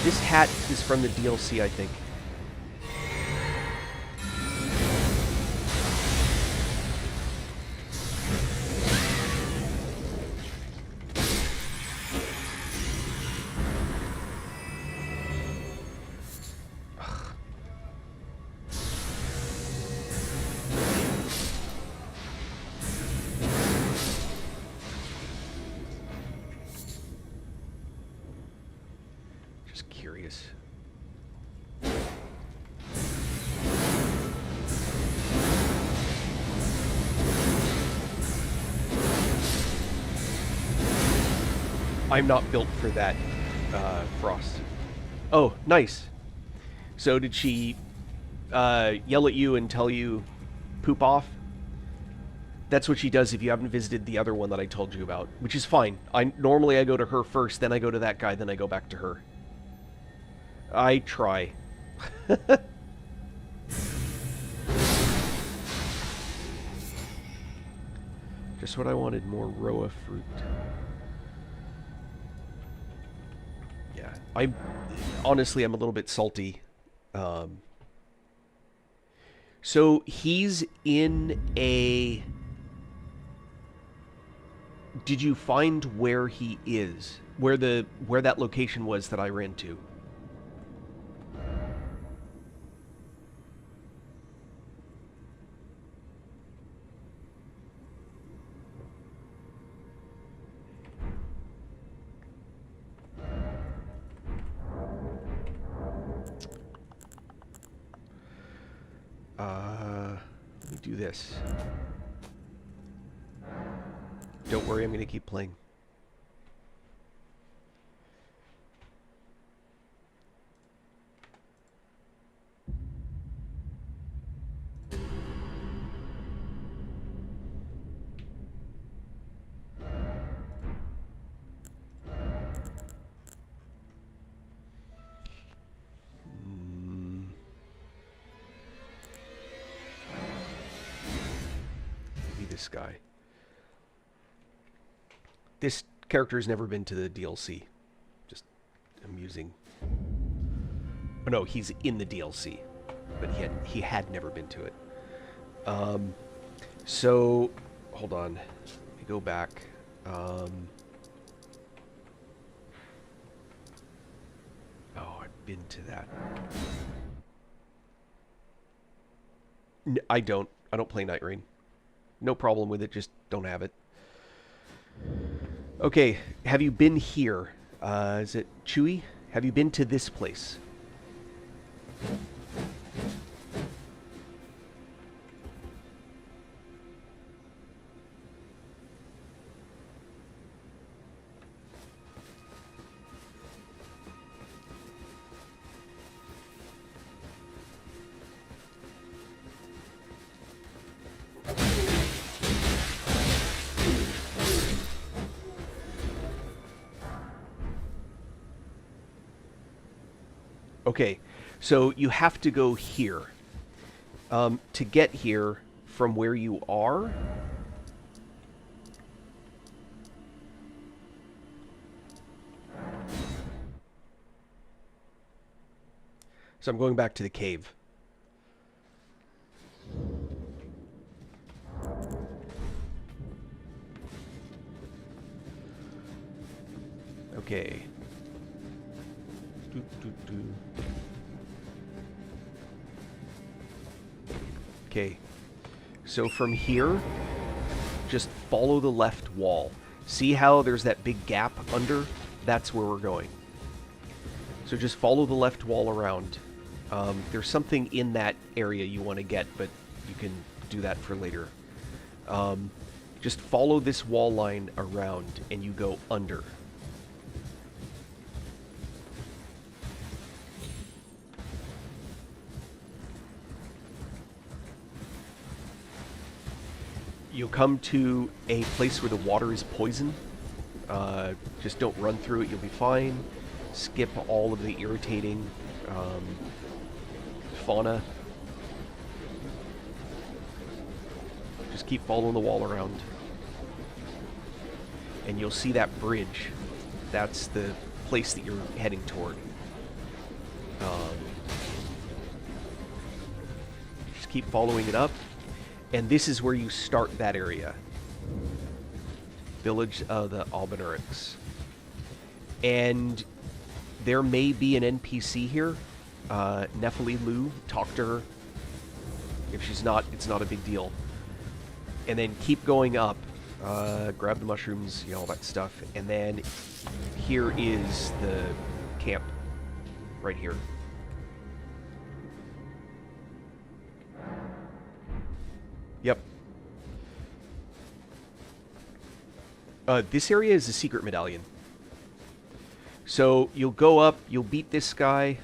Speaker 1: This hat is from the DLC, I think. Just curious. I'm not built for that, Frost. Oh, nice. So did she yell at you and tell you poop off? That's what she does if you haven't visited the other one that I told you about, which is fine. Normally I go to her first, then I go to that guy, then I go back to her. I try. Just what I wanted, more Roa fruit. Yeah, honestly, I'm a little bit salty. So he's in a... Did you find where he is? Where that location was that I ran to? Let me do this. Don't worry, I'm going to keep playing. this guy. This character has never been to the DLC. Just amusing. Oh, no, he's in the DLC, but he had never been to it. So, hold on. Let me go back. Oh, I've been to that. I don't play Night Rain. No problem with it, just don't have it. Okay, have you been here? Is it Chewy? Have you been to this place? Okay, so you have to go here. To get here from where you are... So I'm going back to the cave. Okay. Okay. So from here, just follow the left wall. See how there's that big gap under? That's where we're going. So just follow the left wall around. There's something in that area you want to get, but you can do that for later. Just follow this wall line around and you go under. You'll come to a place where the water is poison. Just don't run through it, you'll be fine. Skip all of the irritating fauna. Just keep following the wall around. And you'll see that bridge. That's the place that you're heading toward. Just keep following it up. And this is where you start that area. Village of the Albinurics. And there may be an NPC here. Nephili Lu, talk to her. If she's not, it's not a big deal. And then keep going up. Grab the mushrooms, you know, all that stuff. And then here is the camp. Right here. Yep. This area is a secret medallion. So you'll go up, you'll beat this guy.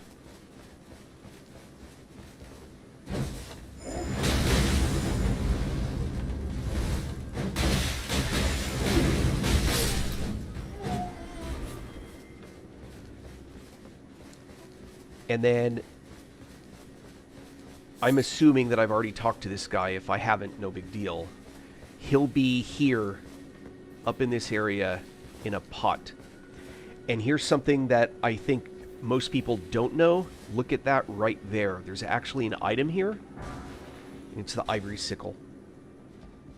Speaker 1: And then I'm assuming that I've already talked to this guy. If I haven't, no big deal. He'll be here, up in this area, in a pot. And here's something that I think most people don't know. Look at that right there. There's actually an item here. It's the ivory sickle.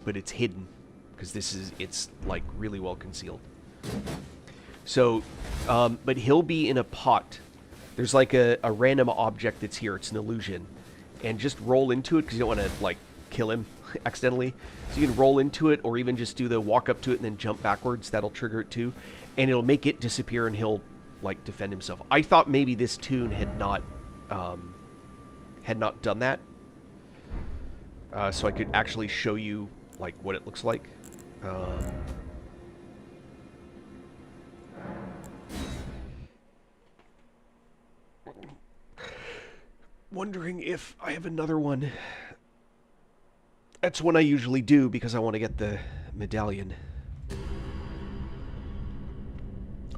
Speaker 1: But it's hidden. Because it's like really well concealed. So, but he'll be in a pot. There's like a random object that's here. It's an illusion. And just roll into it because you don't want to, like, kill him accidentally. So you can roll into it or even just do the walk up to it and then jump backwards. That'll trigger it too. And it'll make it disappear and he'll, like, defend himself. I thought maybe this tune had not done that. So I could actually show you, like, what it looks like. Wondering if I have another one. That's one I usually do because I want to get the medallion.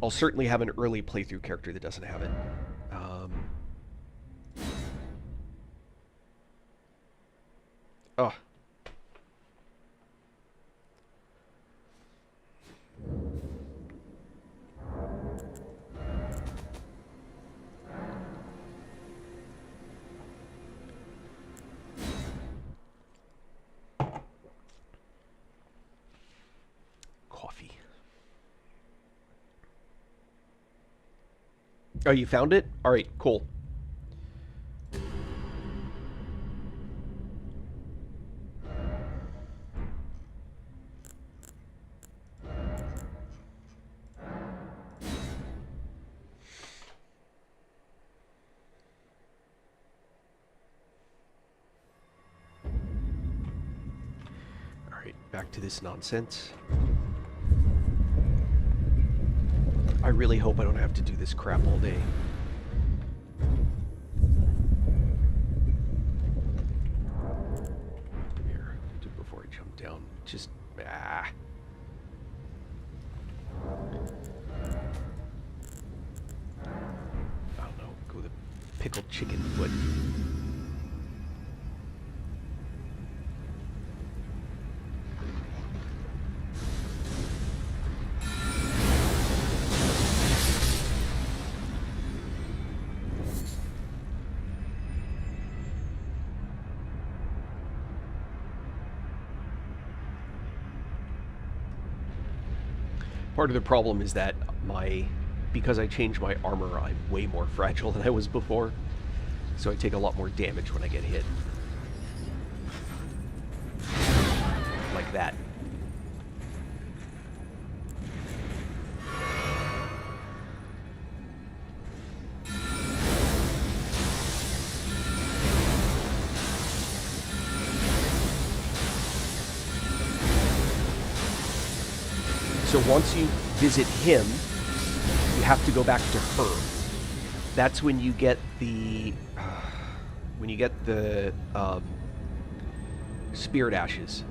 Speaker 1: I'll certainly have an early playthrough character that doesn't have it. Oh. Oh, you found it? Alright, cool. Alright, back to this nonsense. I really hope I don't have to do this crap all day. Here, do it before I jump down. Just, I don't know, go with a pickled chicken foot. Part of the problem is that because I changed my armor, I'm way more fragile than I was before. So I take a lot more damage when I get hit. Like that. So once you visit him, you have to go back to her. That's when you get the spirit ashes.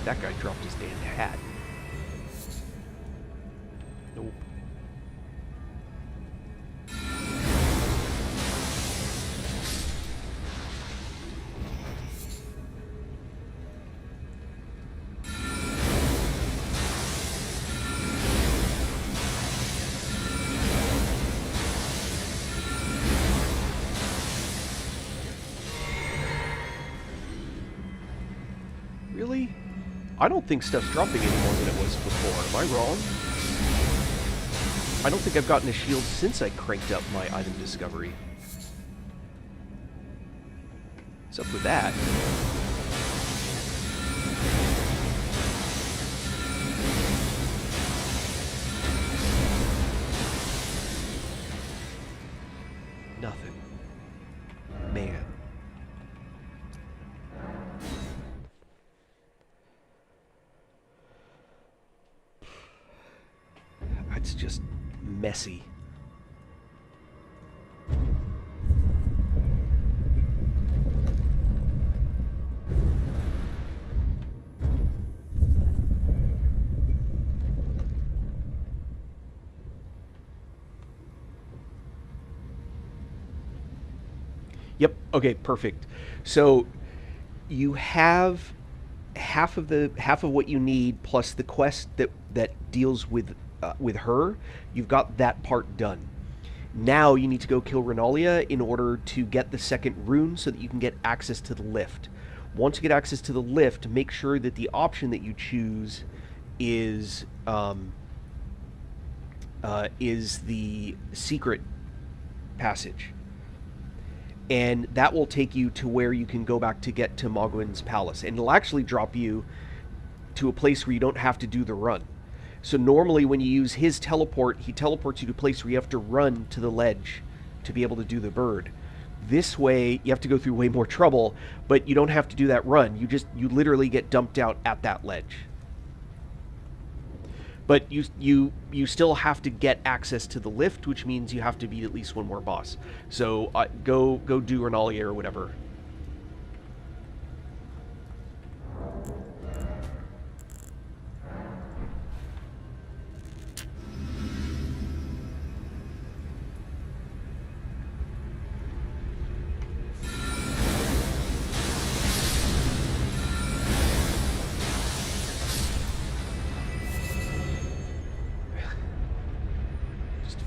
Speaker 1: That guy dropped his damn hat. Nope. Really? I don't think stuff's dropping any more than it was before. Am I wrong? I don't think I've gotten a shield since I cranked up my item discovery. What's up with that? Nothing. Man. It's just messy. Yep, okay, perfect. So you have half of what you need plus the quest that deals with her. You've got that part done. Now you need to go kill Renalia in order to get the second rune so that you can get access to the lift. Once you get access to the lift, make sure that the option that you choose is the secret passage. And that will take you to where you can go back to get to Mogwin's palace. And it'll actually drop you to a place where you don't have to do the run. So normally when you use his teleport, he teleports you to a place where you have to run to the ledge to be able to do the bird. This way, you have to go through way more trouble, but you don't have to do that run. You literally get dumped out at that ledge. But you still have to get access to the lift, which means you have to beat at least one more boss. So go do Renalia or whatever.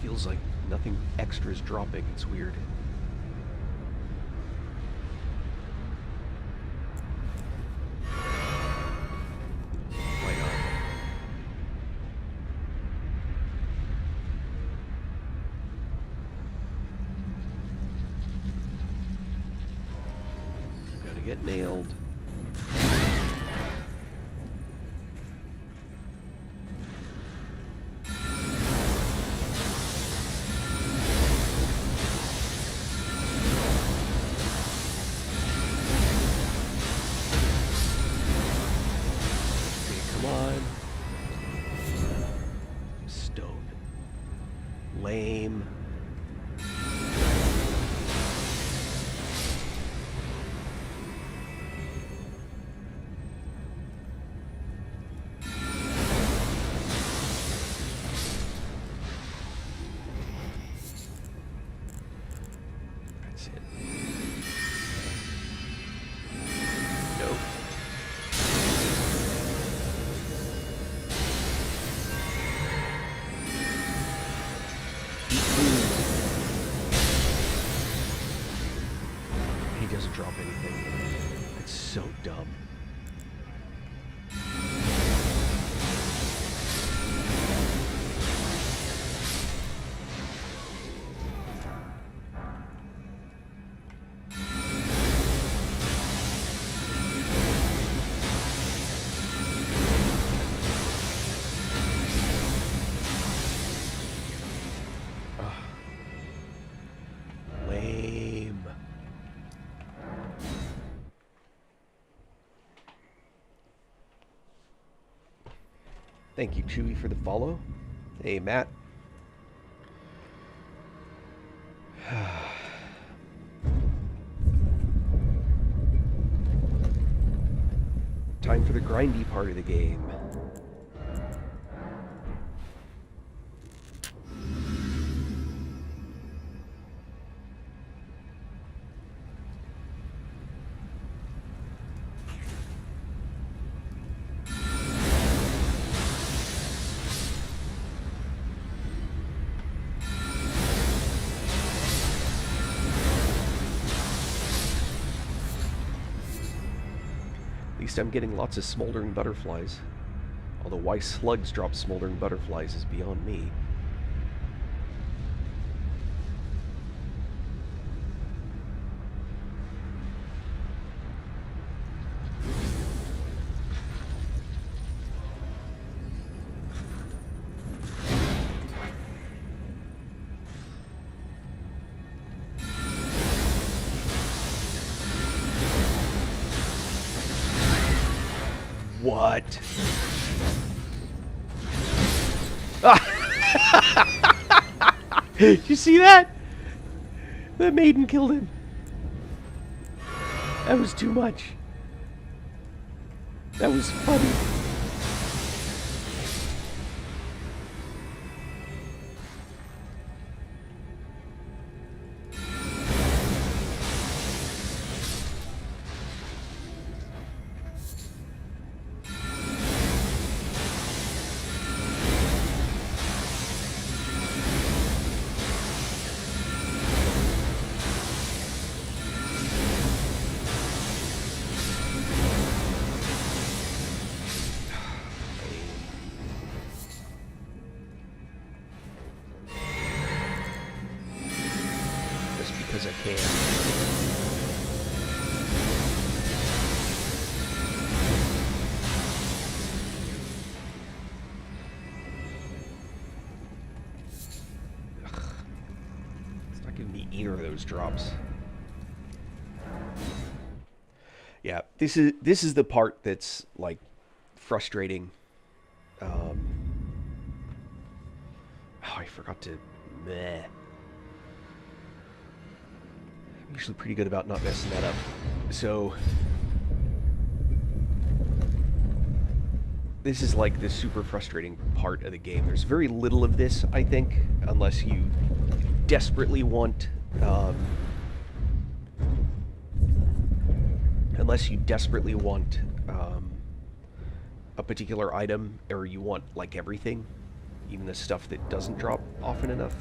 Speaker 1: Feels like nothing extra is dropping. It's weird. Why not? get nailed. Come on. Stone. Lame. That's it. Nope. He doesn't drop anything. It's so dumb. Lame. Thank you, Chewy, for the follow. Hey, Matt. Time for the grindy part of the game. At least I'm getting lots of smoldering butterflies. Although why slugs drop smoldering butterflies is beyond me. What? Did you see that? The maiden killed him. That was too much. That was funny. Because I can. It's not giving me either of those drops. Yeah, this is the part that's like frustrating. Oh, I forgot to. Meh. I'm usually pretty good about not messing that up. So this is like the super frustrating part of the game. There's very little of this, I think, unless you desperately want a particular item, or you want like everything, even the stuff that doesn't drop often enough.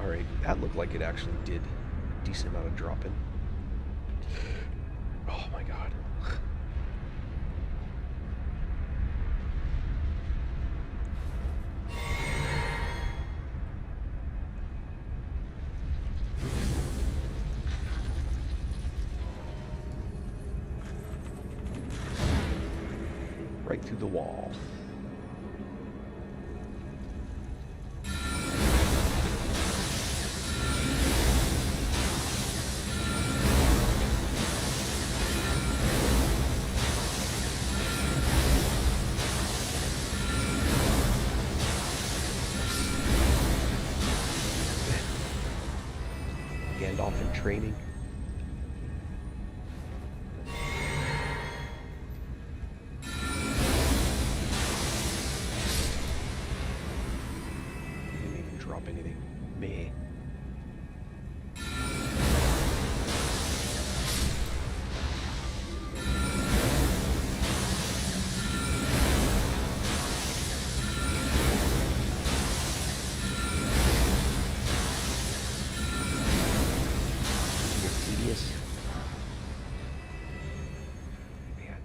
Speaker 1: Alright, that looked like it actually did a decent amount of dropping. Oh my god. Right through the wall. Gandalf in training. Didn't even drop anything. Meh. Man,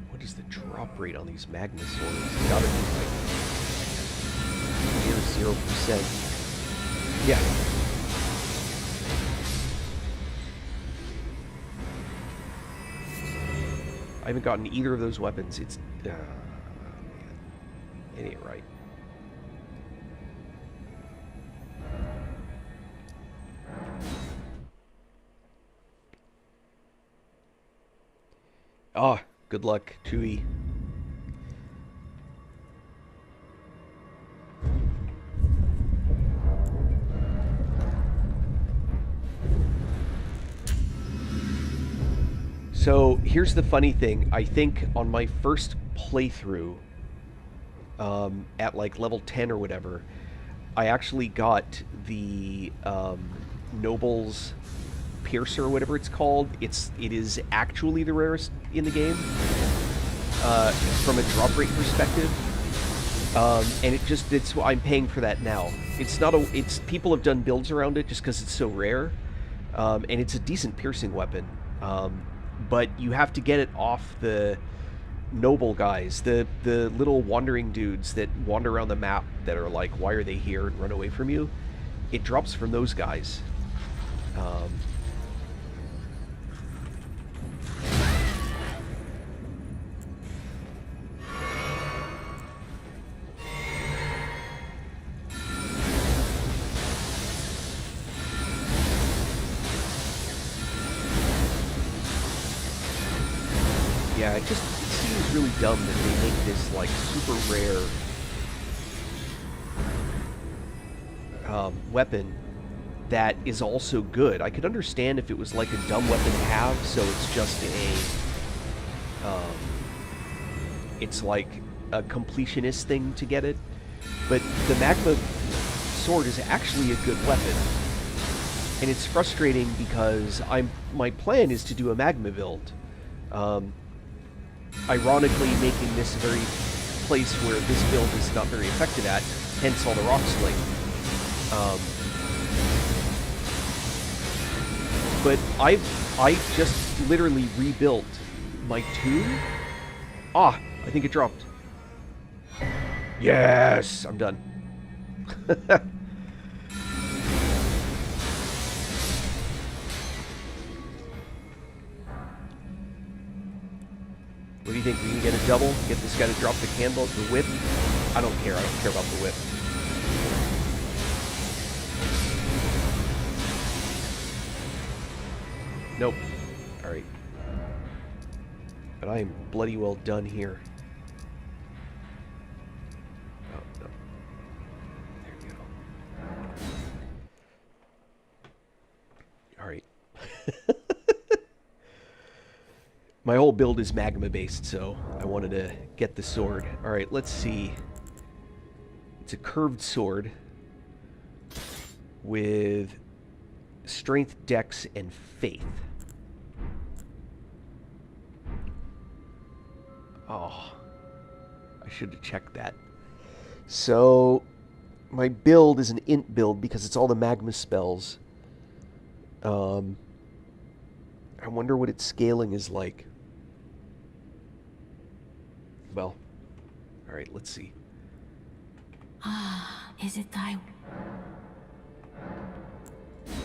Speaker 1: what is the drop rate on these magma swords? It's gotta be like near 0%. Yeah. I haven't gotten either of those weapons. It's man. It ain't right. Ah, good luck, Chewie. So here's the funny thing. I think on my first playthrough, at like level 10 or whatever, I actually got the Noble's Piercer or whatever it's called. It is actually the rarest in the game from a drop rate perspective, and it's I'm paying for that now. It's not a it's people have done builds around it just because it's so rare, and it's a decent piercing weapon, but you have to get it off the noble guys, the little wandering dudes that wander around the map that are like, why are they here, and run away from you. It drops from those guys. Yeah, it seems really dumb that they make this like super rare weapon that is also good. I could understand if it was like a dumb weapon to have, so it's just it's like a completionist thing to get it. But the magma sword is actually a good weapon, and it's frustrating because my plan is to do a magma build. Ironically, making this a very place where this build is not very effective at, hence all the rock sling. But I just literally rebuilt my tomb. Ah, I think it dropped. Yes, I'm done. What do you think? We can get a double? Get this guy to drop the candle, the whip? I don't care. I don't care about the whip. Nope. Alright. But I am bloody well done here. Oh, no. There we go. Alright. My whole build is magma based, so I wanted to get the sword. Alright, let's see. It's a curved sword with strength, dex, and faith. Oh, I should have checked that. So, My build is an int build because it's all the magma spells. Um, I wonder what its scaling is like. Well, all right, let's see.
Speaker 2: Ah, is it thy...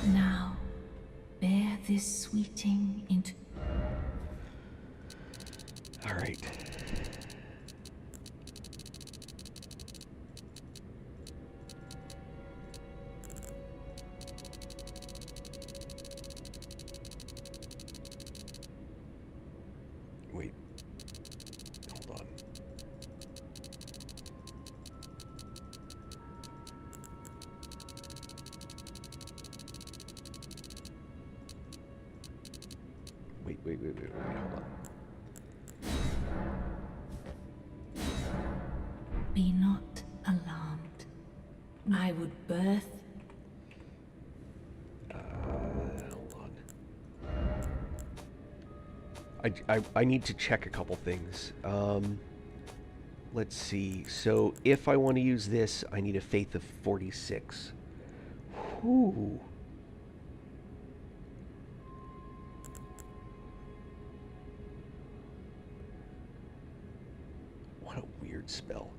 Speaker 2: Now, bear this sweeting into...
Speaker 1: All right. Wait. Hold on. Wait, hold on.
Speaker 2: Be not alarmed. I would birth...
Speaker 1: Hold on. I need to check a couple things. Let's see. So if I want to use this, I need a faith of 46. Whew. What a weird spell.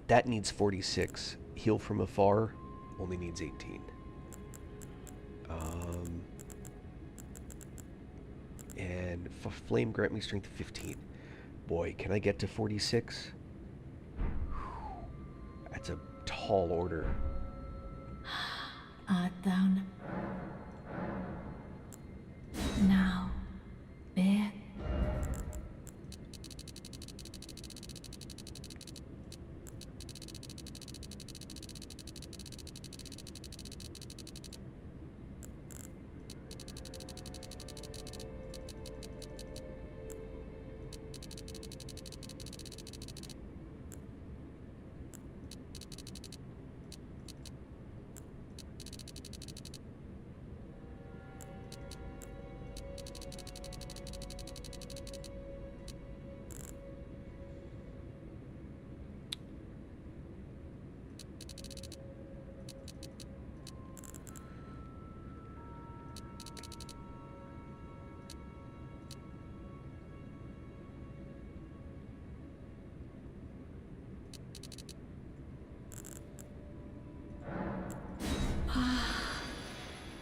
Speaker 1: That needs 46. Heal from afar only needs 18. And flame grant me strength 15. Boy, can I get to 46? That's a tall order.
Speaker 2: Art thou... Now, bear...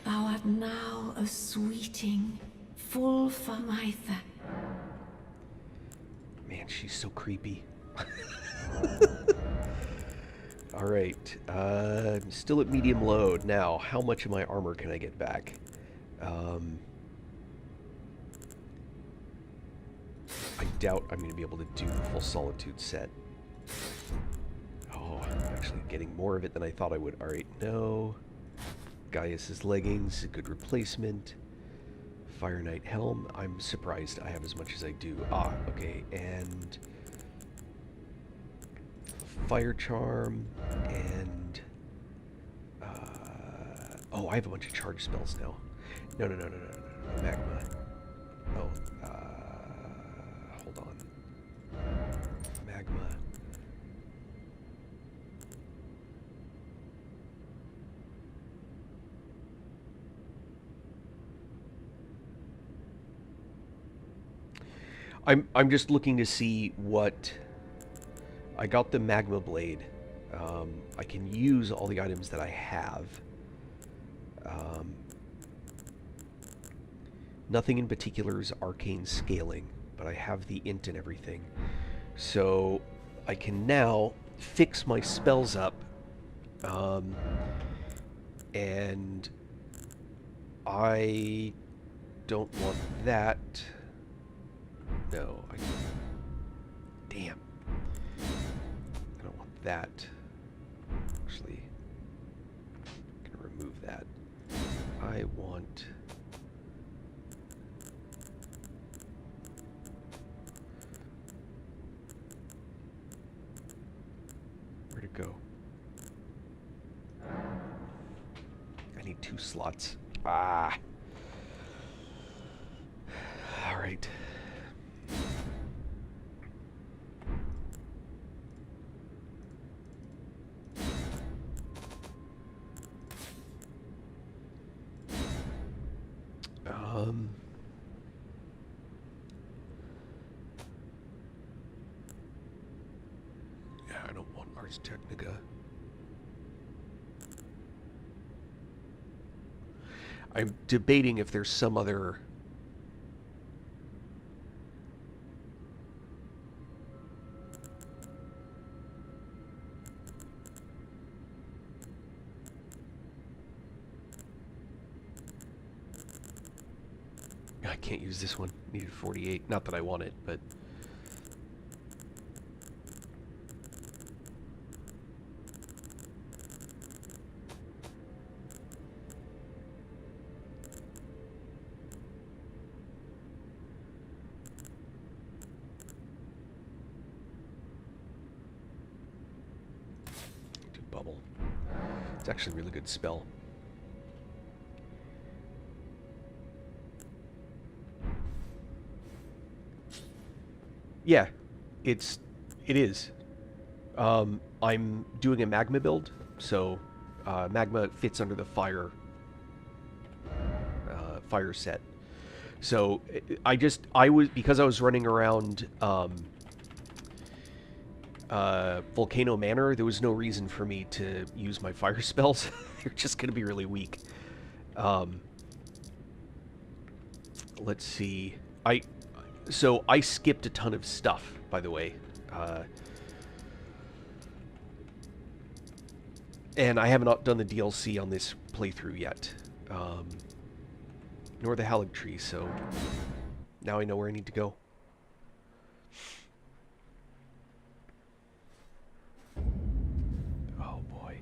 Speaker 2: Thou art now a sweeting, full for my
Speaker 1: Man, she's so creepy. All right, I'm still at medium load. Now, how much of my armor can I get back? I doubt I'm going to be able to do the full Solitude set. Oh, I'm actually getting more of it than I thought I would. All right, no. Gaius's leggings, a good replacement. Fire Knight helm. I'm surprised I have as much as I do. Ah, okay, and Fire Charm, and oh, I have a bunch of charge spells now. No, Magma. Oh, hold on. Magma. I'm just looking to see what... I got the Magma Blade. I can use all the items that I have. Nothing in particular is arcane scaling, but I have the int and everything. So I can now fix my spells up, and I don't want that. No, damn. I don't want that. Actually, I'm gonna remove that. I want... Where'd it go? I need 2 slots. Ah. All right. Yeah, I don't want Ars Technica. I'm debating if there's some other... I can't use this one. Needed 48. Not that I want it, but... do bubble. It's actually a really good spell. Yeah, it is. I'm doing a magma build, so magma fits under the fire set. So because I was running around Volcano Manor, there was no reason for me to use my fire spells. They're just going to be really weak. Let's see. So I skipped a ton of stuff, by the way. And I haven't done the DLC on this playthrough yet. Nor the Halig Tree, so now I know where I need to go. Oh boy.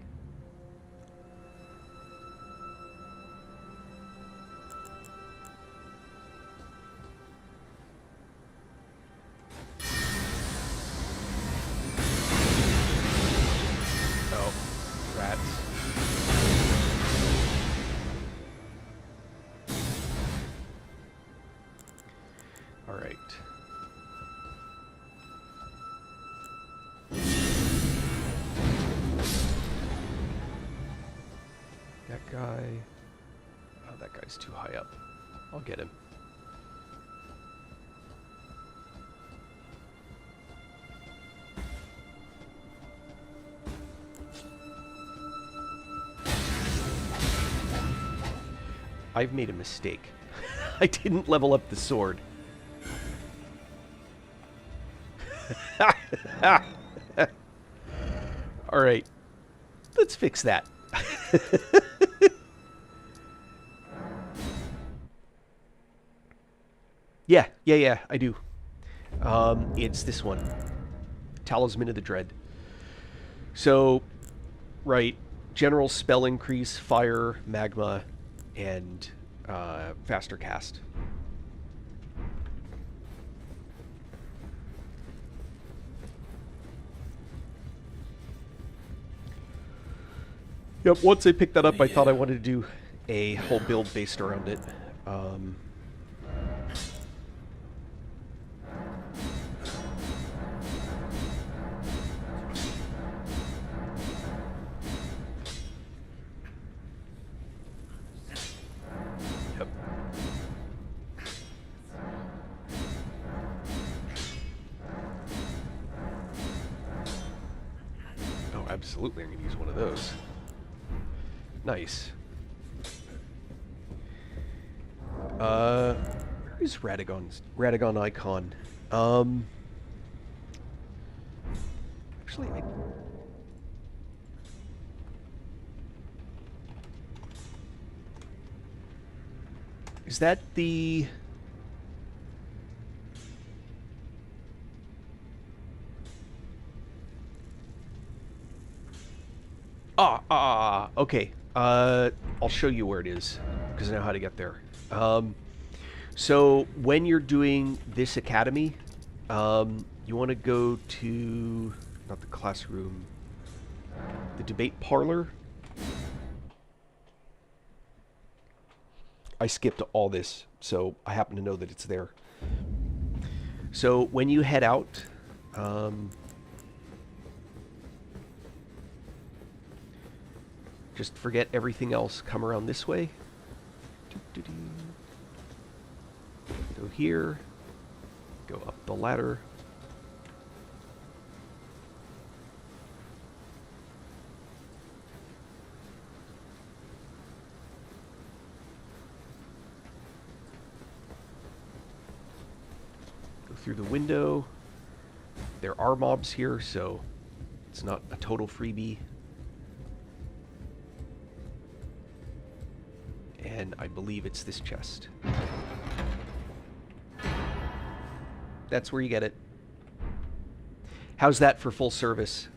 Speaker 1: Oh, rats. All right. That guy... Oh, that guy's too high up. I'll get him. I've made a mistake. I didn't level up the sword. Alright. Let's fix that. Yeah, I do. It's this one. Talisman of the Dread. So, right. General spell increase, fire, magma, and faster cast. Yep, once I picked that up, I thought I wanted to do a whole build based around it. Yep. Oh, absolutely, I'm going to use one of those. Nice. Where is Radagon icon? Actually, is that the... Okay. I'll show you where it is, because I know how to get there. So, when you're doing this academy, you want to go to... Not the classroom. The debate parlor. I skipped all this, so I happen to know that it's there. So, when you head out... just forget everything else. Come around this way. here. Go up the ladder. Go through the window. There are mobs here, so it's not a total freebie. And I believe it's this chest. That's where you get it. How's that for full service?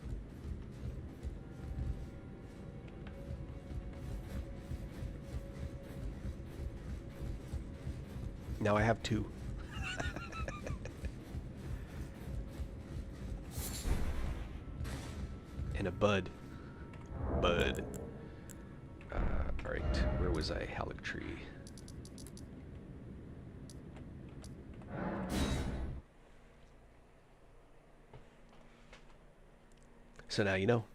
Speaker 1: Now I have 2. And a bud. Bud. Alright, where was I? Halictree. So now you know.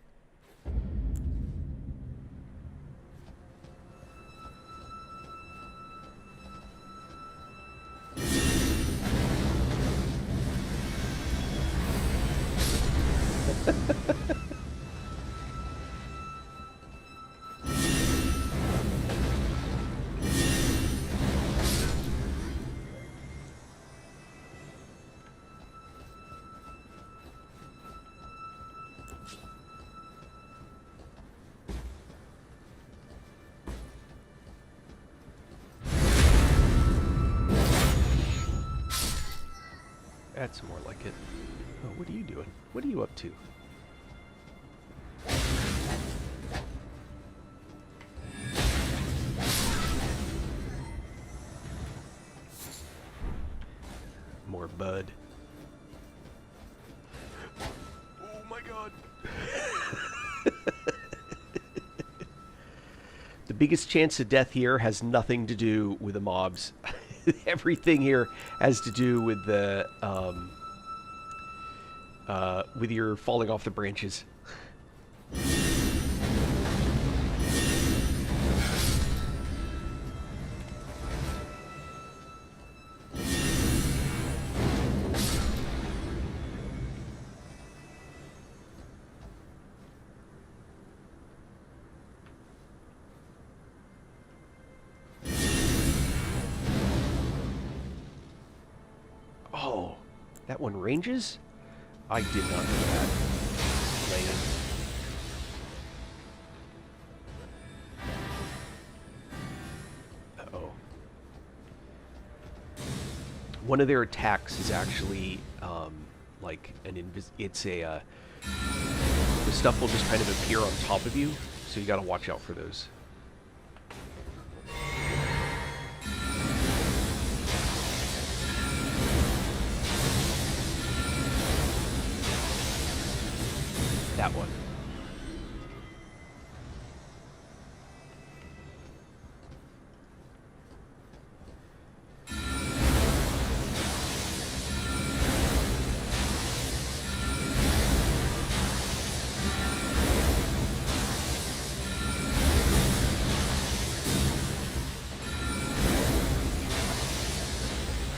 Speaker 1: That's more like it. Oh, what are you doing? What are you up to? More bud. Oh my god. The biggest chance of death here has nothing to do with the mobs. Everything here has to do with the with your falling off the branches. Oh, that one ranges? I did not know that. Lame. Uh-oh. One of their attacks is actually, like an it's a, the stuff will just kind of appear on top of you, so you gotta watch out for those. That one.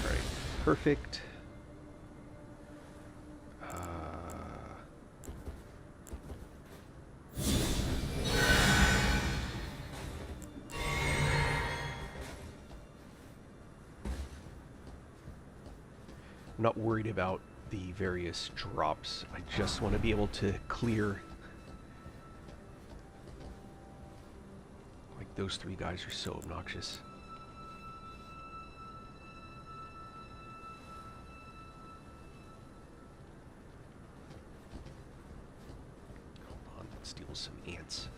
Speaker 1: All right, perfect. I'm not worried about the various drops. I just want to be able to clear. Like, those 3 guys are so obnoxious. Hold on, let's steal some ants.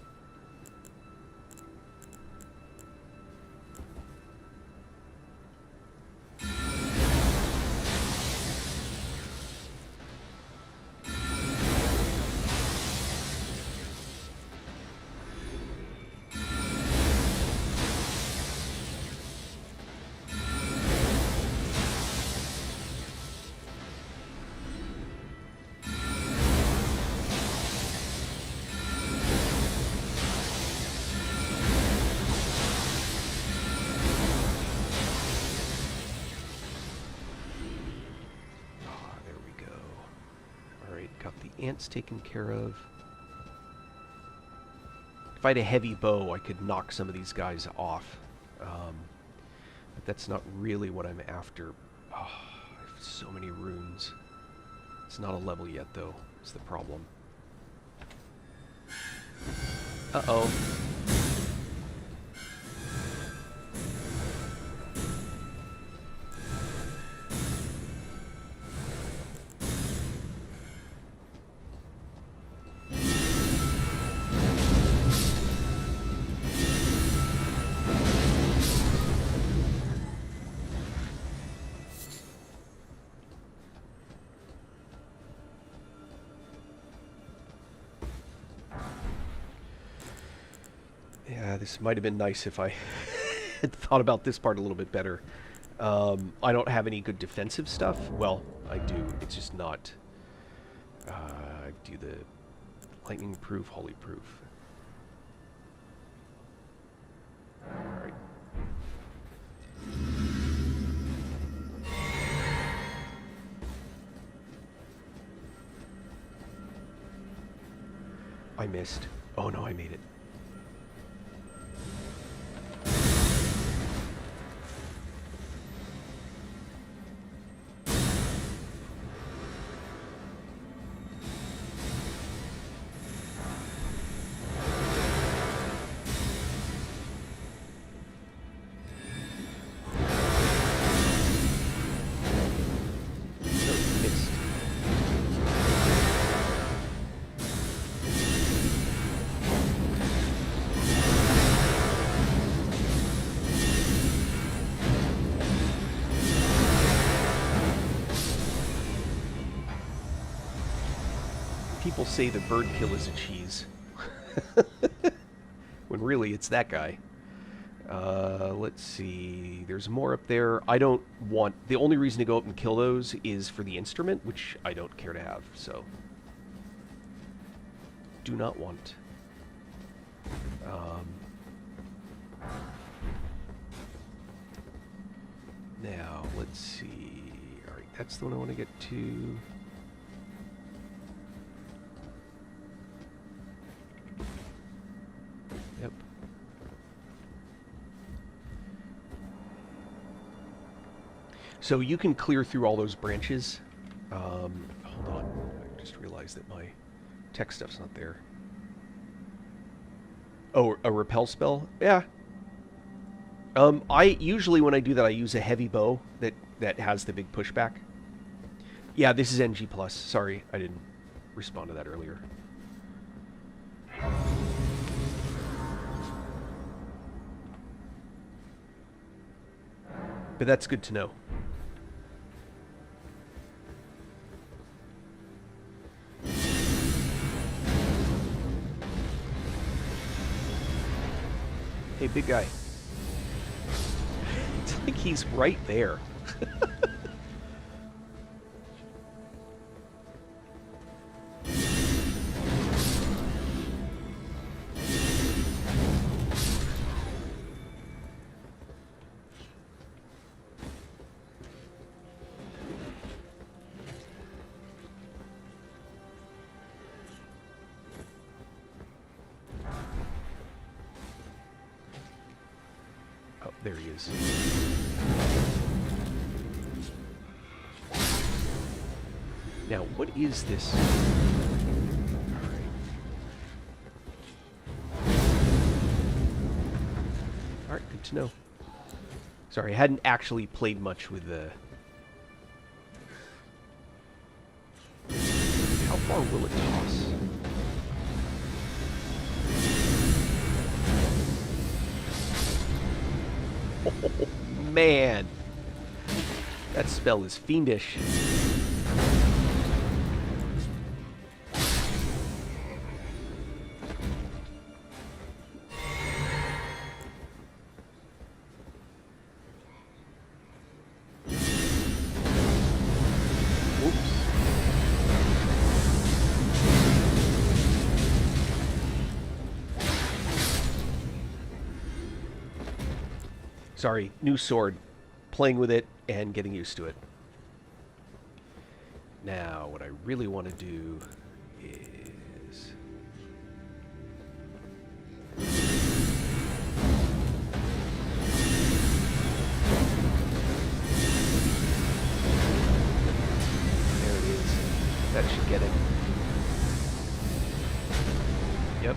Speaker 1: ants taken care of. If I had a heavy bow, I could knock some of these guys off. But that's not really what I'm after. Oh, I have so many runes. It's not a level yet, though. It's the problem. Uh-oh. Yeah, this might have been nice if I had thought about this part a little bit better. I don't have any good defensive stuff. Well, I do. It's just not... I do the lightning proof, holy proof. Alright. I missed. Oh no, I made it. People say the bird kill is a cheese. When really it's that guy. Let's see. There's more up there. I don't want... The only reason to go up and kill those is for the instrument, which I don't care to have, so... Do not want. Now, let's see... Alright, that's the one I want to get to... Yep. So you can clear through all those branches. Hold on. I just realized that my tech stuff's not there. Oh, a repel spell? Yeah. I usually when I do that, I use a heavy bow that has the big pushback. Yeah, this is NG+. Sorry, I didn't respond to that earlier. But that's good to know. Hey, big guy. It's like he's right there. Oh, there he is. Now, what is this? Alright, good to know. Sorry, I hadn't actually played much with the... How far will it toss? Oh, man. That spell is fiendish. Sorry, new sword. Playing with it and getting used to it. Now, what I really want to do is... There it is. That should get it. Yep.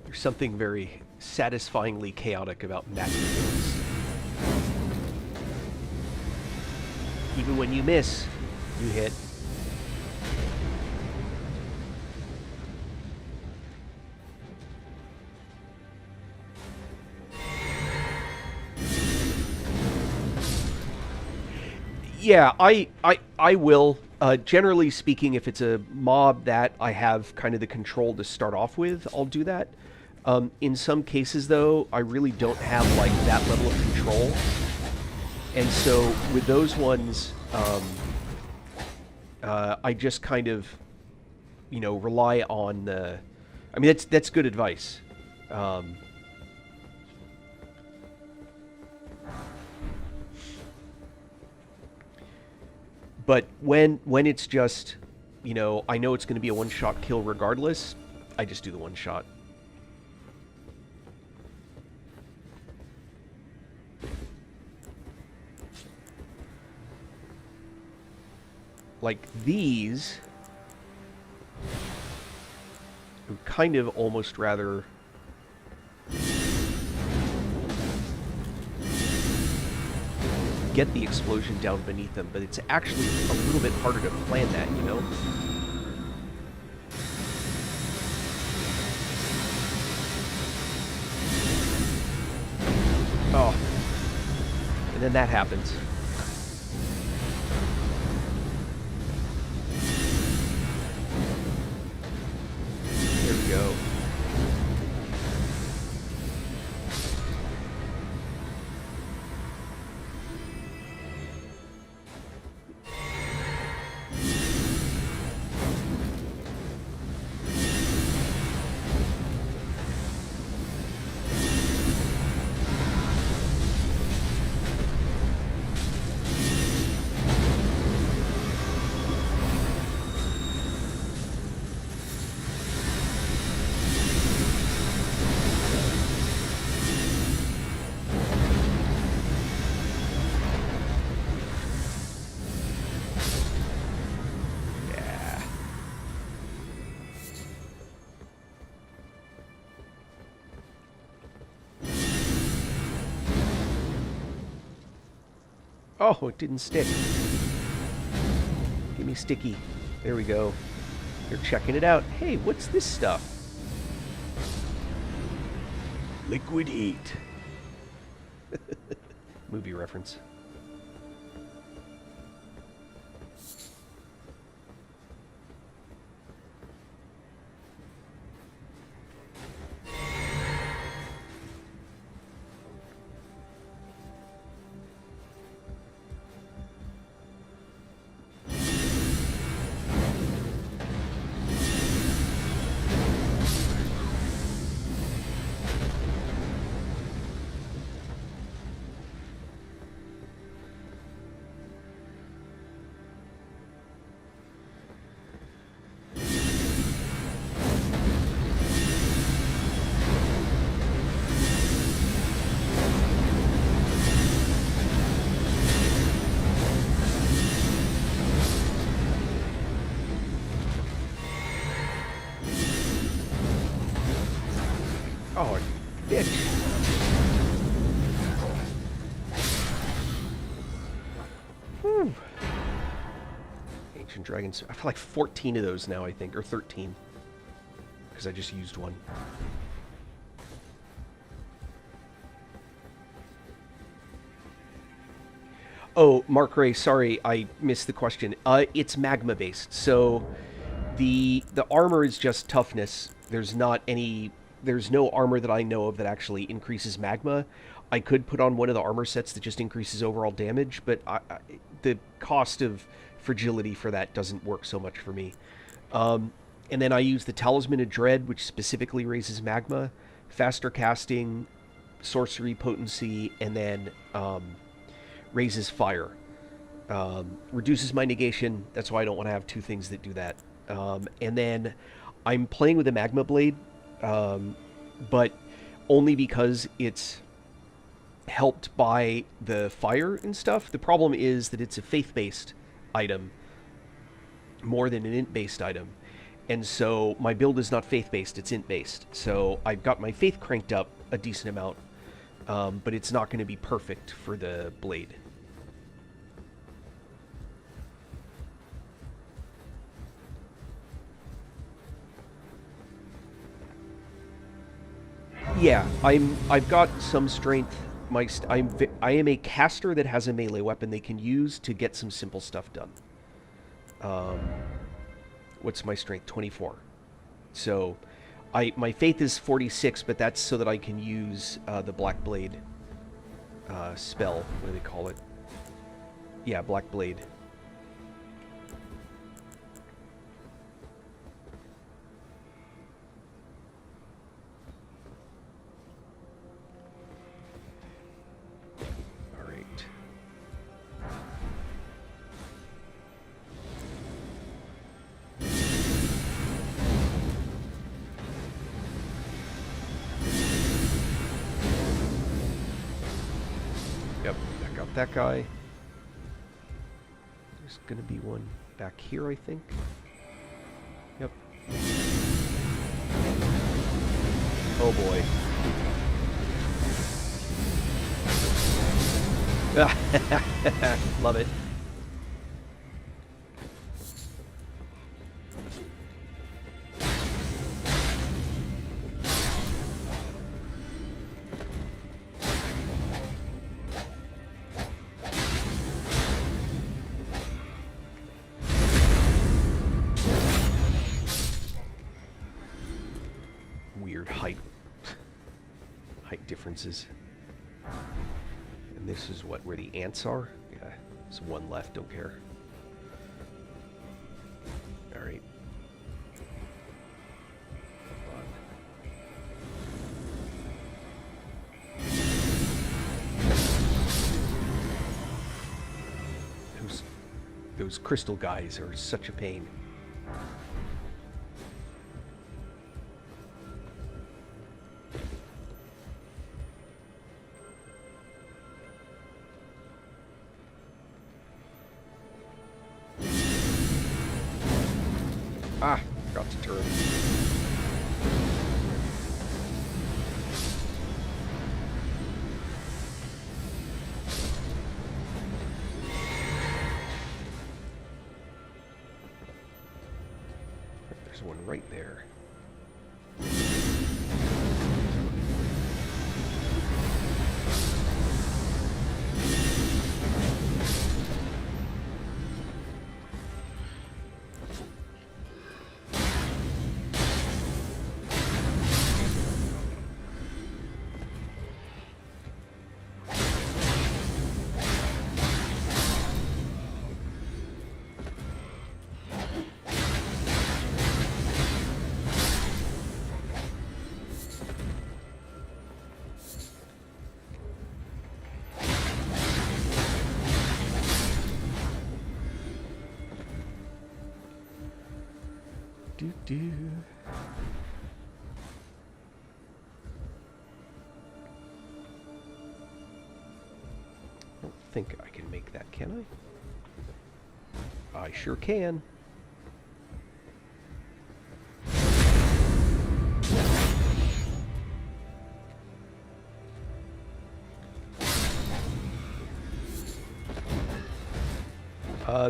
Speaker 1: There's something very satisfyingly chaotic about magma builds. Even when you miss, you hit. Yeah, I will. Generally speaking, if it's a mob that I have kind of the control to start off with, I'll do that. In some cases, though, I really don't have, like, that level of control. And so, with those ones, I just kind of, you know, rely on the... I mean, that's good advice. But when it's just, you know, I know it's going to be a one-shot kill regardless, I just do the one-shot. Like these, I would kind of almost rather... get the explosion down beneath them, but it's actually a little bit harder to plan that, you know? Oh. And then that happens. There we go. Oh, it didn't stick. Give me sticky. There we go. They're checking it out. Hey, what's this stuff? Liquid heat. Movie reference. Oh, bitch. Whew. Ancient Dragons. I feel like 14 of those now, I think. Or 13. Because I just used one. Oh, Mark Ray, sorry, I missed the question. It's magma based, so the armor is just toughness. There's no armor that I know of that actually increases magma. I could put on one of the armor sets that just increases overall damage, but the cost of fragility for that doesn't work so much for me. And then I use the Talisman of Dread, which specifically raises magma faster casting, sorcery potency, and then raises fire. Reduces my negation. That's why I don't want to have two things that do that. And then I'm playing with a magma blade, but only because it's helped by the fire and stuff. The problem is that it's a faith-based item more than an int-based item. And so my build is not faith-based, it's int-based. So I've got my faith cranked up a decent amount, but it's not going to be perfect for the blade. Yeah, I've got some strength. I am a caster that has a melee weapon they can use to get some simple stuff done. What's my strength? 24. So, my faith is 46, but that's so that I can use the Black Blade spell. What do they call it? Yeah, Black Blade. That guy. There's gonna be one back here, I think. Yep. Oh boy. Love it. Differences. And this is what, where the ants are? Yeah, there's one left, don't care. Alright. Those crystal guys are such a pain. Ah, forgot to turn. There's one right there. I don't think I can make that, can I? I sure can.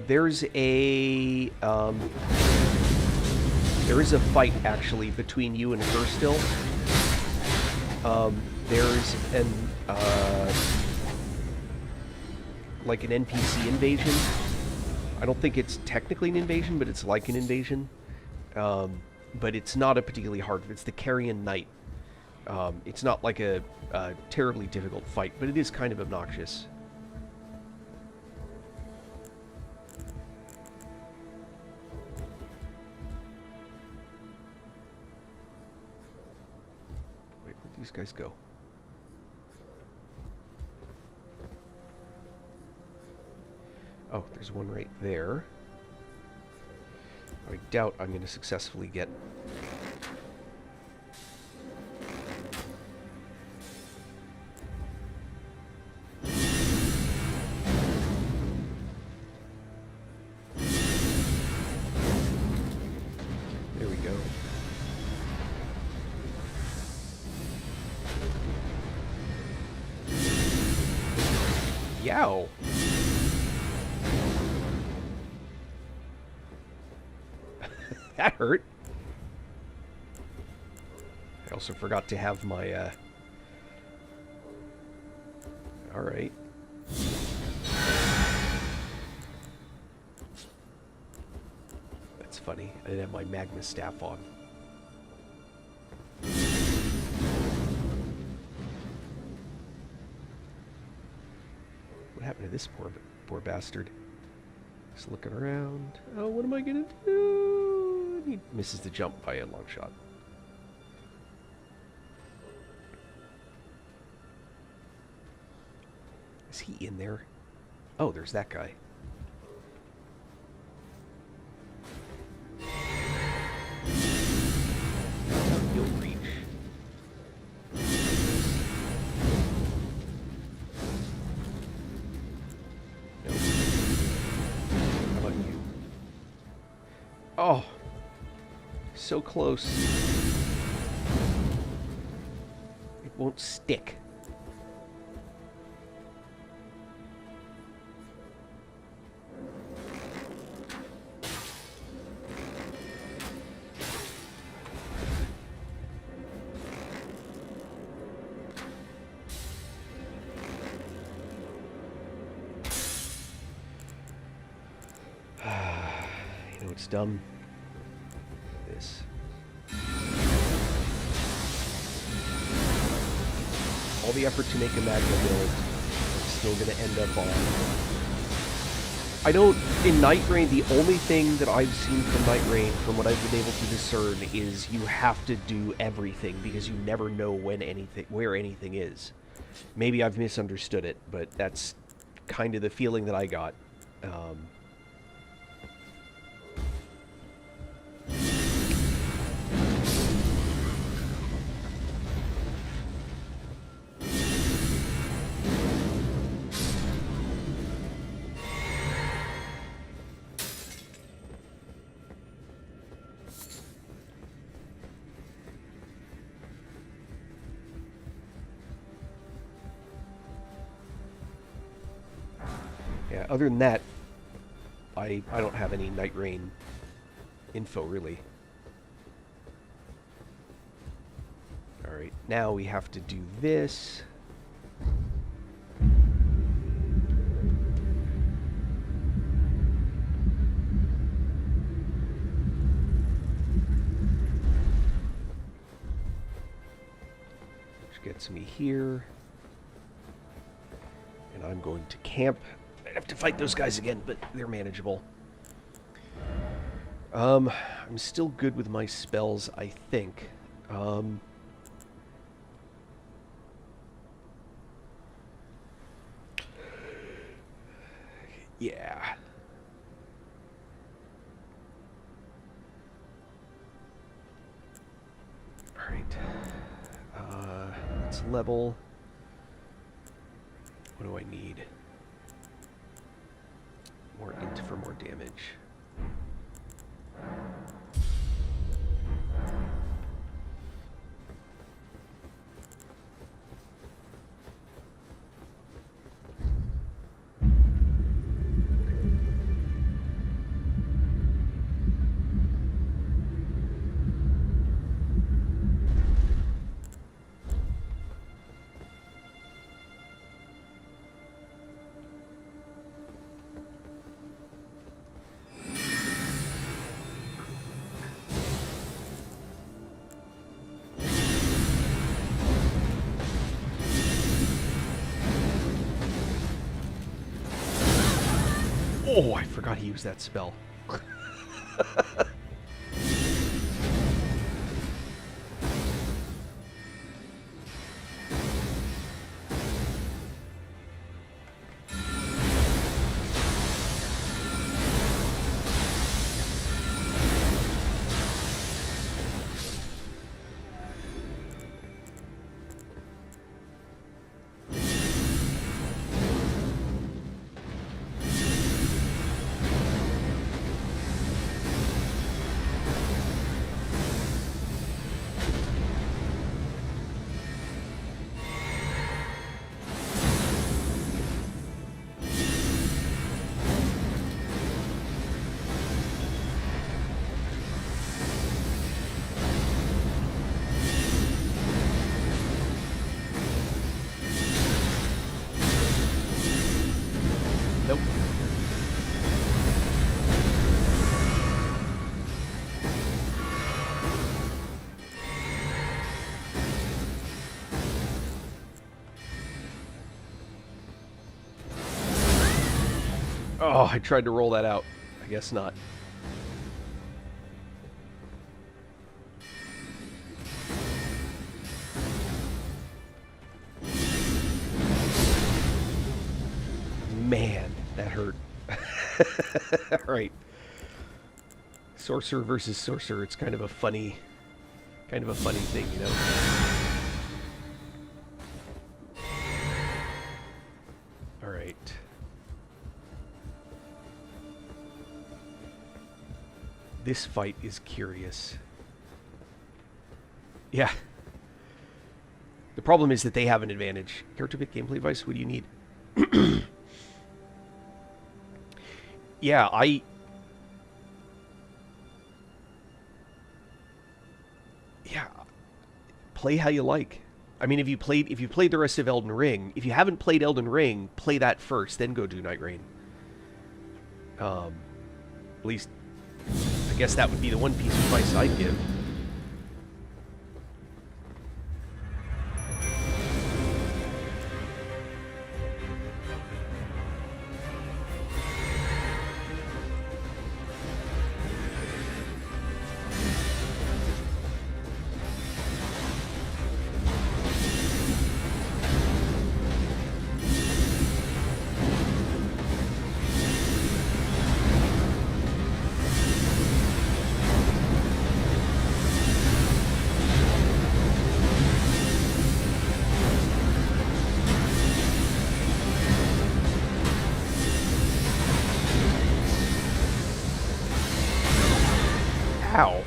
Speaker 1: There is a fight, actually, between you and her still. There's like an NPC invasion. I don't think it's technically an invasion, but it's like an invasion. But it's not a particularly hard. It's the Carrion Knight. It's not like a terribly difficult fight, but it is kind of obnoxious. these guys go? Oh, there's one right there. I doubt I'm going to successfully get... There we go. Yow! That hurt. I also forgot to have my, Alright. That's funny. I didn't have my magma staff on. What happened to this poor bastard? Just looking around. Oh, what am I gonna do? He misses the jump by a long shot. Is he in there? Oh, there's that guy. You'll reach. Nope. How about you? Oh! So close. It won't stick. You know what's dumb? This. All the effort to make a magma build is still going to end up on... I don't... In Night Rain, the only thing that I've seen from Night Rain, from what I've been able to discern, is you have to do everything because you never know where anything is. Maybe I've misunderstood it, but that's kind of the feeling that I got. Yeah, other than that, I don't have any Night Rain info, really. Alright, now we have to do this. Which gets me here. And I'm going to camp. I have to fight those guys again, but they're manageable. I'm still good with my spells, I think. Yeah. Alright. Let's level. What do I need? More int for more damage. Oh, I forgot he used that spell. Nope. Oh, I tried to roll that out. I guess not. Man, that hurt. Alright. Sorcerer versus sorcerer. It's kind of a funny thing, you know? Alright. This fight is curious. Yeah. The problem is that they have an advantage. Character pick gameplay advice? What do you need? Yeah, yeah, play how you like. I mean, if you played the rest of Elden Ring, if you haven't played Elden Ring, play that first, then go do Night Rain. At least, I guess that would be the one piece of advice I'd give. Ow.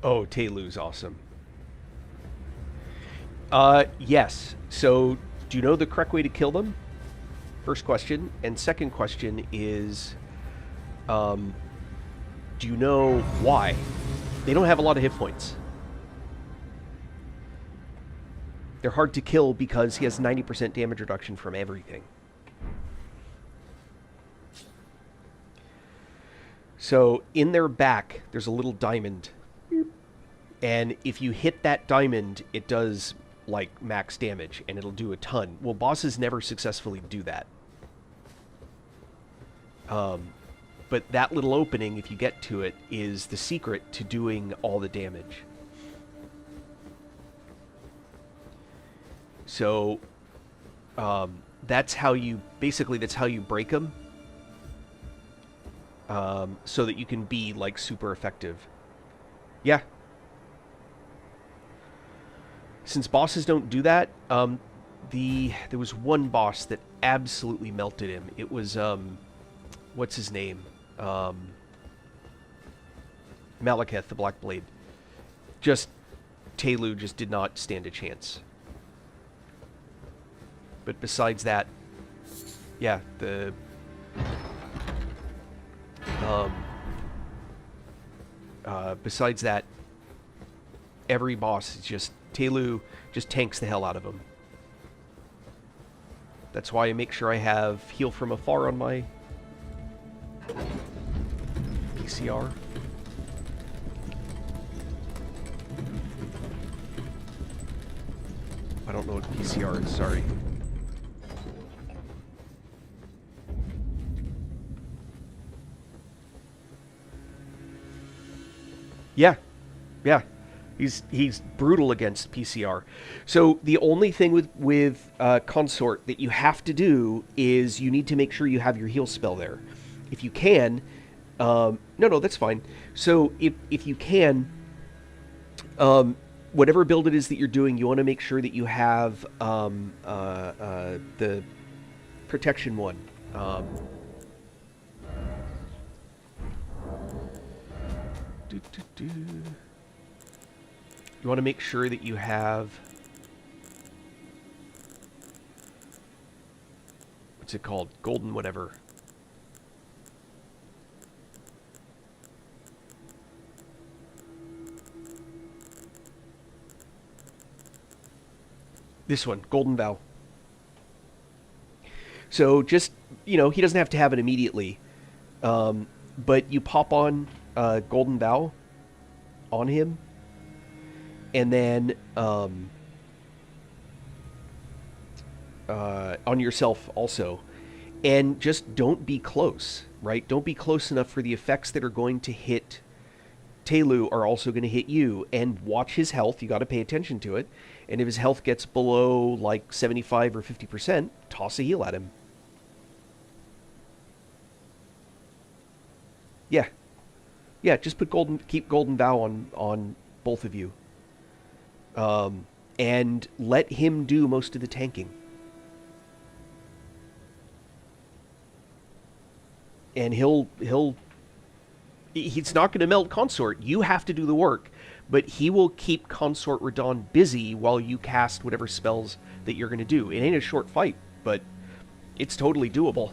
Speaker 1: Oh, Teilu's awesome. Yes. So, do you know the correct way to kill them? First question. And second question is, do you know why? They don't have a lot of hit points. They're hard to kill because he has 90% damage reduction from everything. So, in their back, there's a little diamond. And if you hit that diamond, it does, like, max damage, and it'll do a ton. Well, bosses never successfully do that. But that little opening, if you get to it, is the secret to doing all the damage. So, that's how you break them. So that you can be, like, super effective. Yeah. Since bosses don't do that, there was one boss that absolutely melted him. It was, what's his name? Malekith, the Black Blade. Teilu just did not stand a chance. But besides that, yeah, besides that, every boss is just... Teilu just tanks the hell out of him. That's why I make sure I have Heal from Afar on my PCR. I don't know what PCR is, sorry. Yeah. Yeah. He's brutal against PCR. So the only thing with Consort that you have to do is you need to make sure you have your heal spell there. If you can, no, that's fine. So if you can, whatever build it is that you're doing, you want to make sure that you have the protection one. You want to make sure that you have... What's it called? Golden whatever. This one, Golden Vow. So just, he doesn't have to have it immediately. But you pop on Golden Vow on him. And then on yourself also. And just don't be close, right? Don't be close enough for the effects that are going to hit Telu are also going to hit you. And watch his health. You got to pay attention to it. And if his health gets below like 75 or 50%, toss a heal at him. Yeah. Yeah, just keep Golden Vow on both of you. And let him do most of the tanking. And he's not going to melt Consort. You have to do the work, but he will keep Consort Radon busy while you cast whatever spells that you're going to do. It ain't a short fight, but it's totally doable.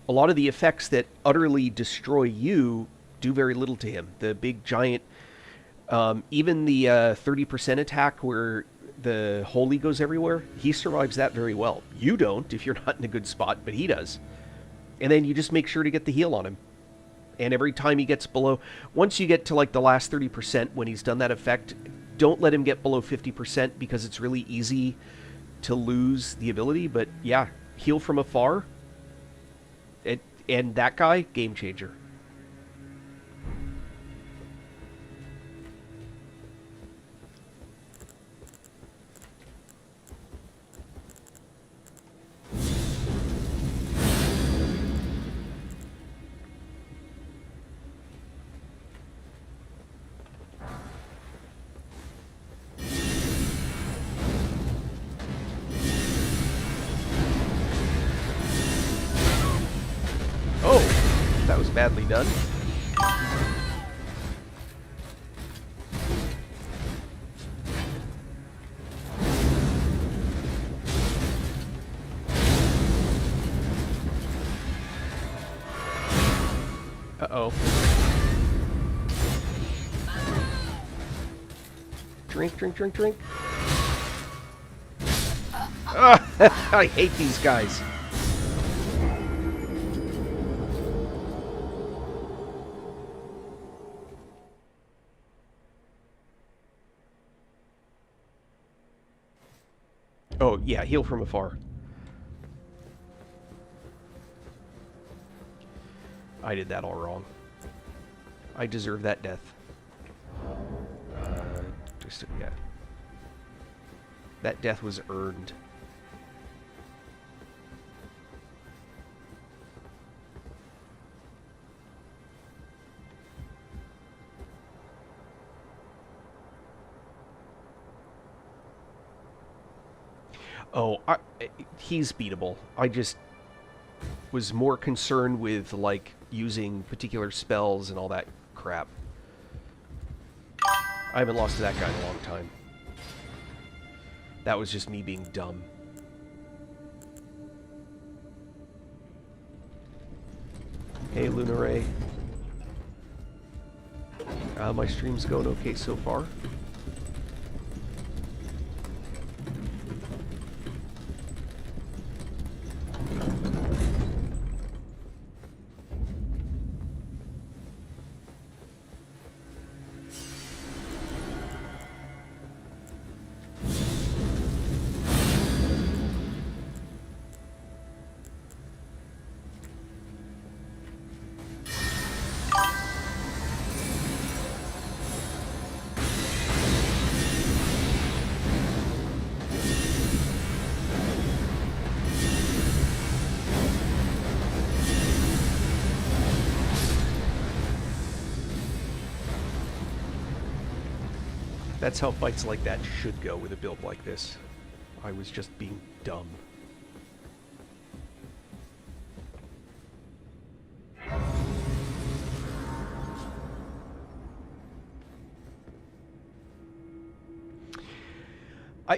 Speaker 1: A lot of the effects that utterly destroy you do very little to him. The big giant... even the 30% attack where the holy goes everywhere, he survives that very well. You don't if you're not in a good spot, but he does. And then you just make sure to get the heal on him. And every time he gets below... Once you get to like the last 30% when he's done that effect, don't let him get below 50% because it's really easy to lose the ability. But yeah, heal from afar. And that guy, game changer. That was badly done. Uh-oh. Drink, drink, drink, drink. I hate these guys. Oh, yeah, heal from afar. I did that all wrong. I deserve that death. Yeah. That death was earned. Oh, he's beatable. I just was more concerned with, like, using particular spells and all that crap. I haven't lost to that guy in a long time. That was just me being dumb. Hey, Lunaray. My stream's going okay so far. That's how fights like that should go with a build like this. I was just being dumb.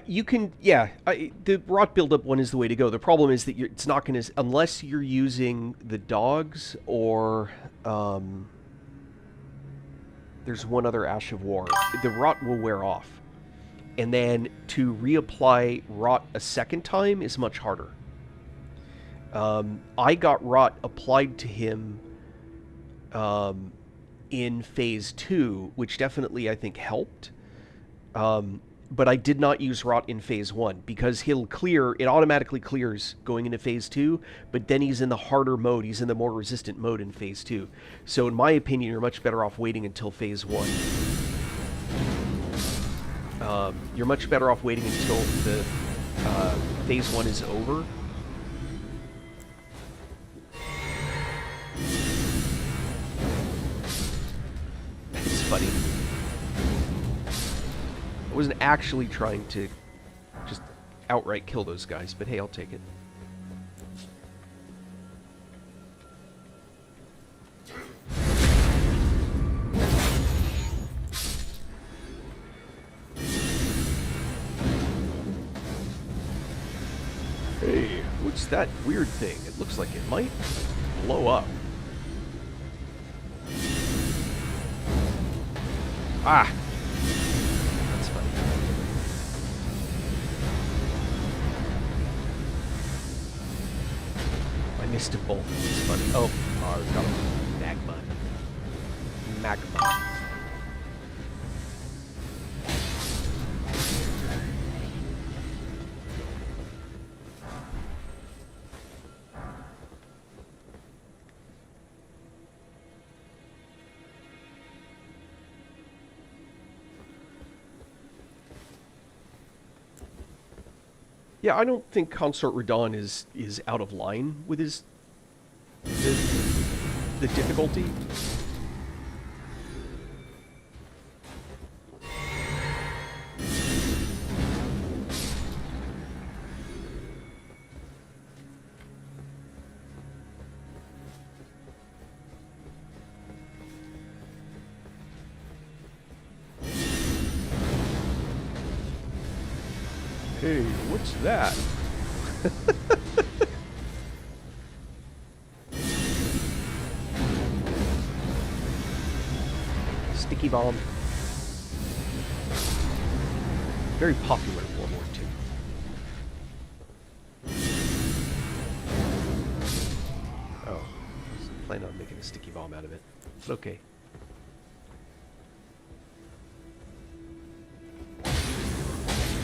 Speaker 1: You can, yeah, the rot buildup one is the way to go. The problem is that it's not going to, unless you're using the dogs or, there's one other Ash of War, the rot will wear off. And then to reapply rot a second time is much harder. I got rot applied to him in phase 2, which definitely I think helped. But I did not use rot in phase 1 because he'll clear, it automatically clears going into phase 2, but then he's in the harder mode, he's in the more resistant mode in phase 2. So in my opinion, you're much better off waiting until phase 1. You're much better off waiting until the phase 1 is over. It's funny. I wasn't actually trying to just outright kill those guys, but hey, I'll take it. Hey, what's that weird thing? It looks like it might blow up. Ah! That's funny. I missed them both. It's funny. Oh, we got a magma. Magma. Yeah, I don't think Consort Radon is out of line with his the difficulty. Hey, what's that? Sticky bomb. Very popular in World War II. Oh, I was planning on making a sticky bomb out of it. But okay.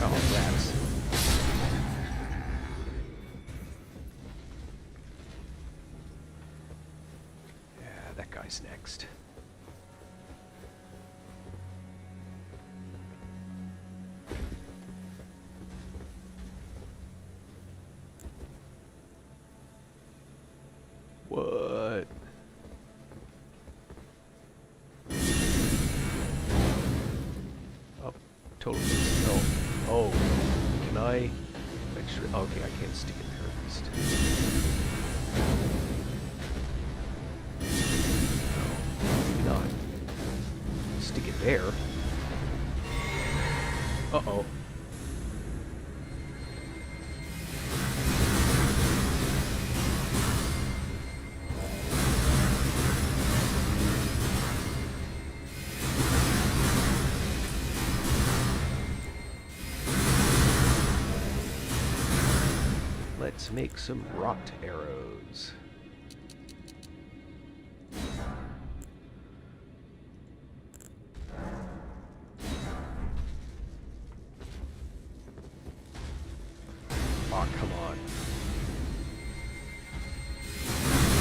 Speaker 1: Oh, rats. Yeah, that guy's next. What? Oh, totally. Oh. Oh, can I make sure? Okay, I can't stick it there at least. No, maybe not. Stick it there. Uh-oh. Let's make some rot arrows. Oh, come on.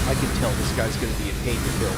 Speaker 1: I can tell this guy's going to be a pain to build.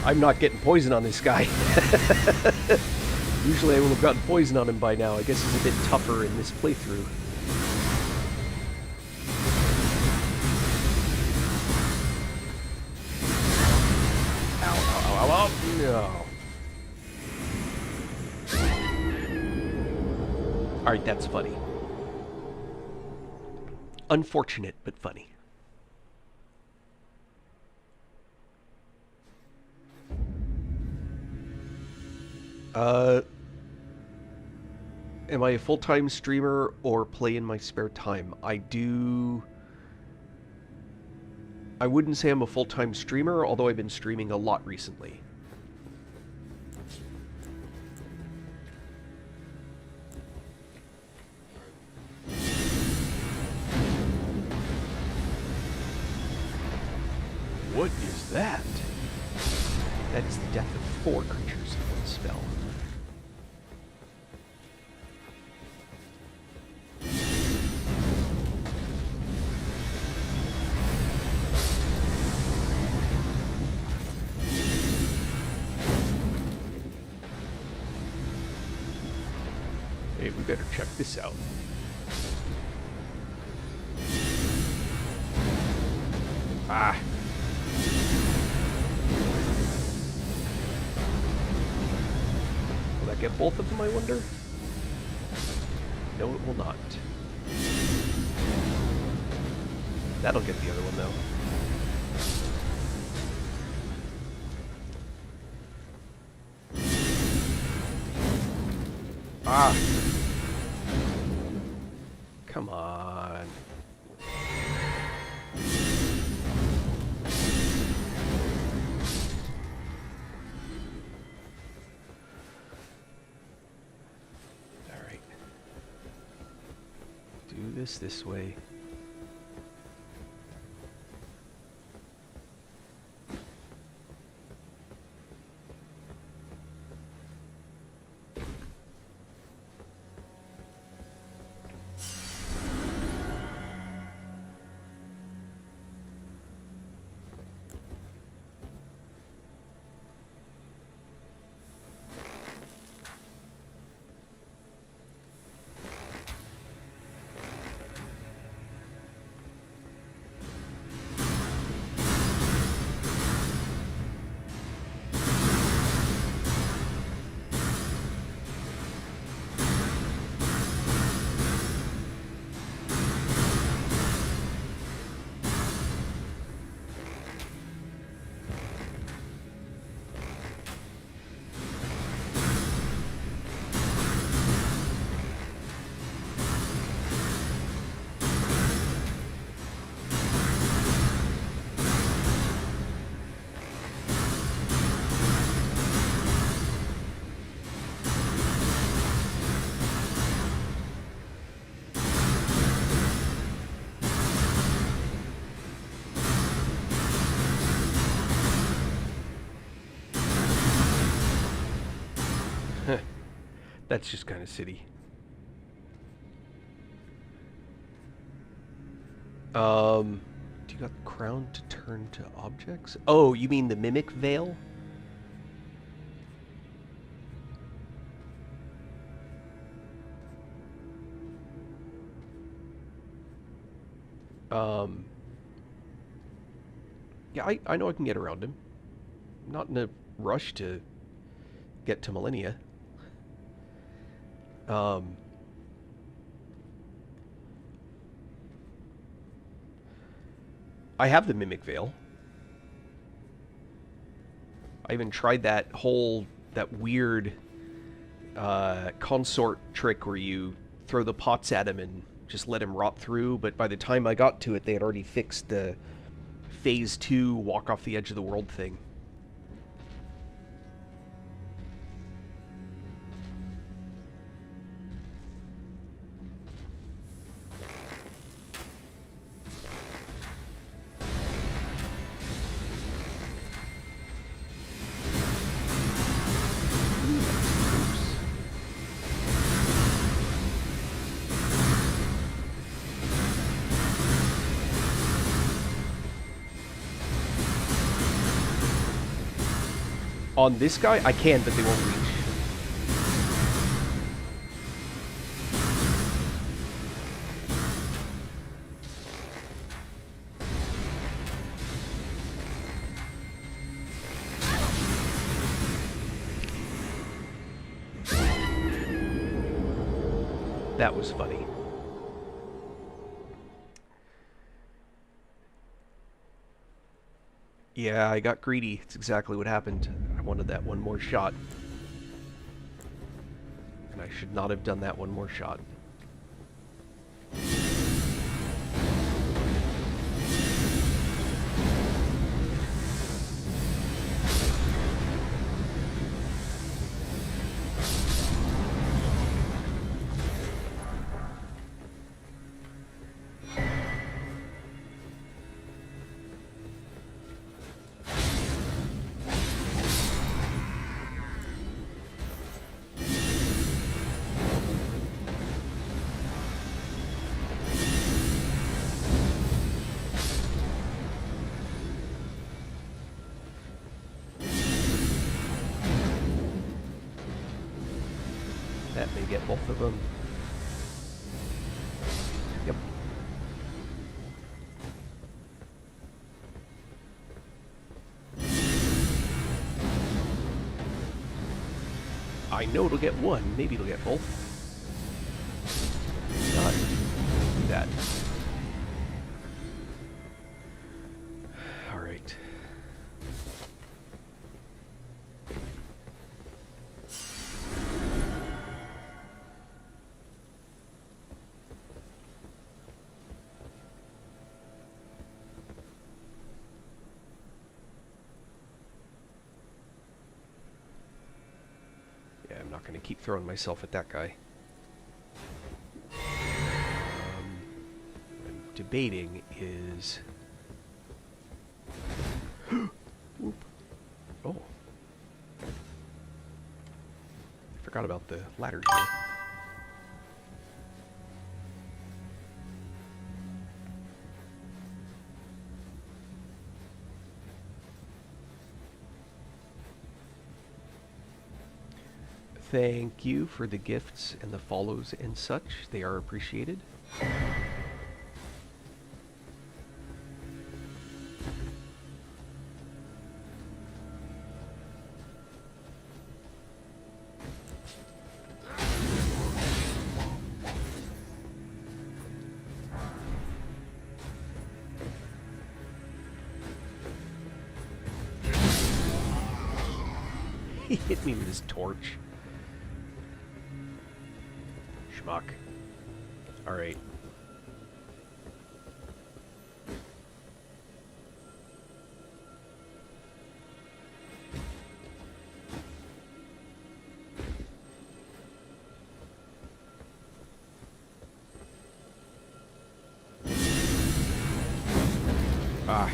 Speaker 1: I'm not getting poison on this guy. Usually I would have gotten poison on him by now. I guess he's a bit tougher in this playthrough. Ow, ow, ow, ow, ow. No. Alright, that's funny. Unfortunate, but funny. Am I a full-time streamer or play in my spare time? I wouldn't say I'm a full-time streamer, although I've been streaming a lot recently. What is that? That is the death of 4 creatures in one spell. Hey, we better check this out. Ah. Will that get both of them, I wonder? No, it will not. That'll get the other one, though. Ah! Come on. Alright. Do this way. That's just kind of silly. Do you got the crown to turn to objects? Oh, you mean the mimic veil? Yeah, I know I can get around him. I'm not in a rush to get to Millennia. I have the Mimic Veil. I even tried that weird consort trick where you throw the pots at him and just let him rot through, but by the time I got to it, they had already fixed the Phase 2 walk off the edge of the world thing. On this guy, I can, but they won't reach. That was funny. Yeah, I got greedy. It's exactly what happened. I wanted that one more shot. And I should not have done that one more shot. That may get both of them. Yep. I know it'll get one. Maybe it'll get both. Not do that. All right. Yeah, I'm not going to keep throwing myself at that guy. I'm debating is... Oop. Oh. I forgot about the ladder here. Thank you for the gifts and the follows and such. They are appreciated. He hit me with his torch. Schmuck. Alright. Ah.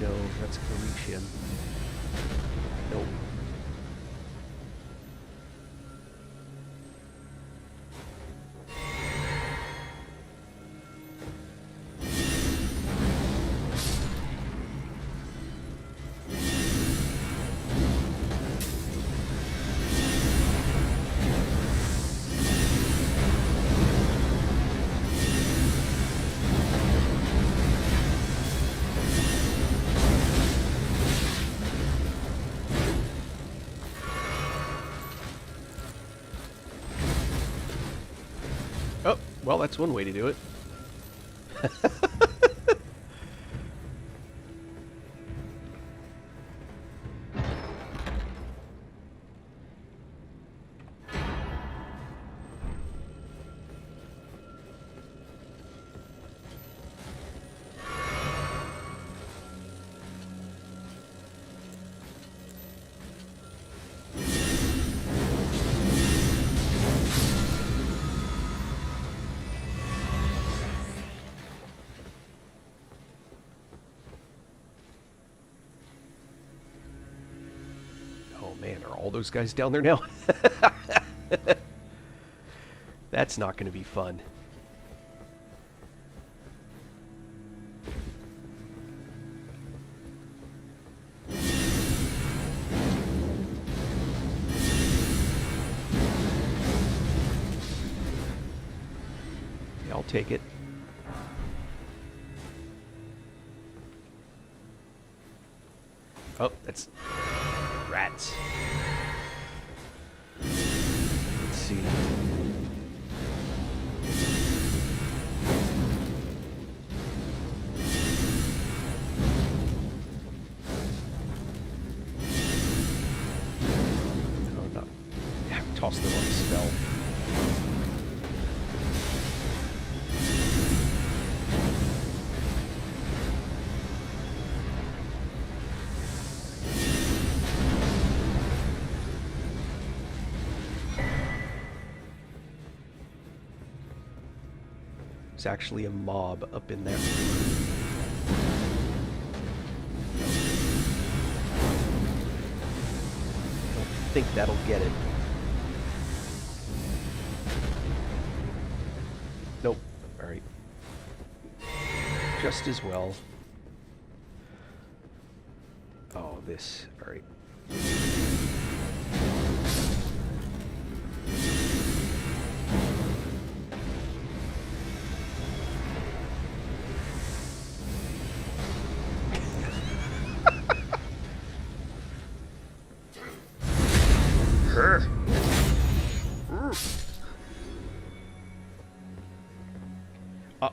Speaker 1: No, that's gonna reach him. Nope. Oh, well, that's one way to do it. Oh man, are all those guys down there now? That's not going to be fun. take it. Oh, that's rats. Let's see. Oh, no. Toss the wrong spell. There's actually a mob up in there. I think that'll get it. Nope. Alright. Just as well. Oh, this. Alright.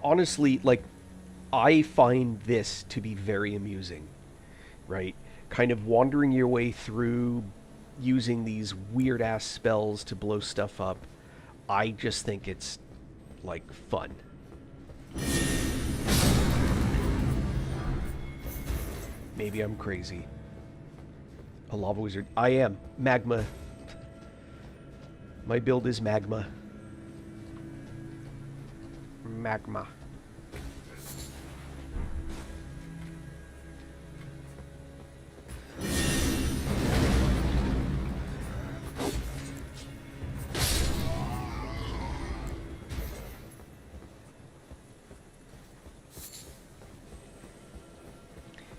Speaker 1: Honestly, like, I find this to be very amusing, right? Kind of wandering your way through using these weird-ass spells to blow stuff up. I just think it's, like, fun. Maybe I'm crazy. A lava wizard. I am. Magma. My build is magma. Magma.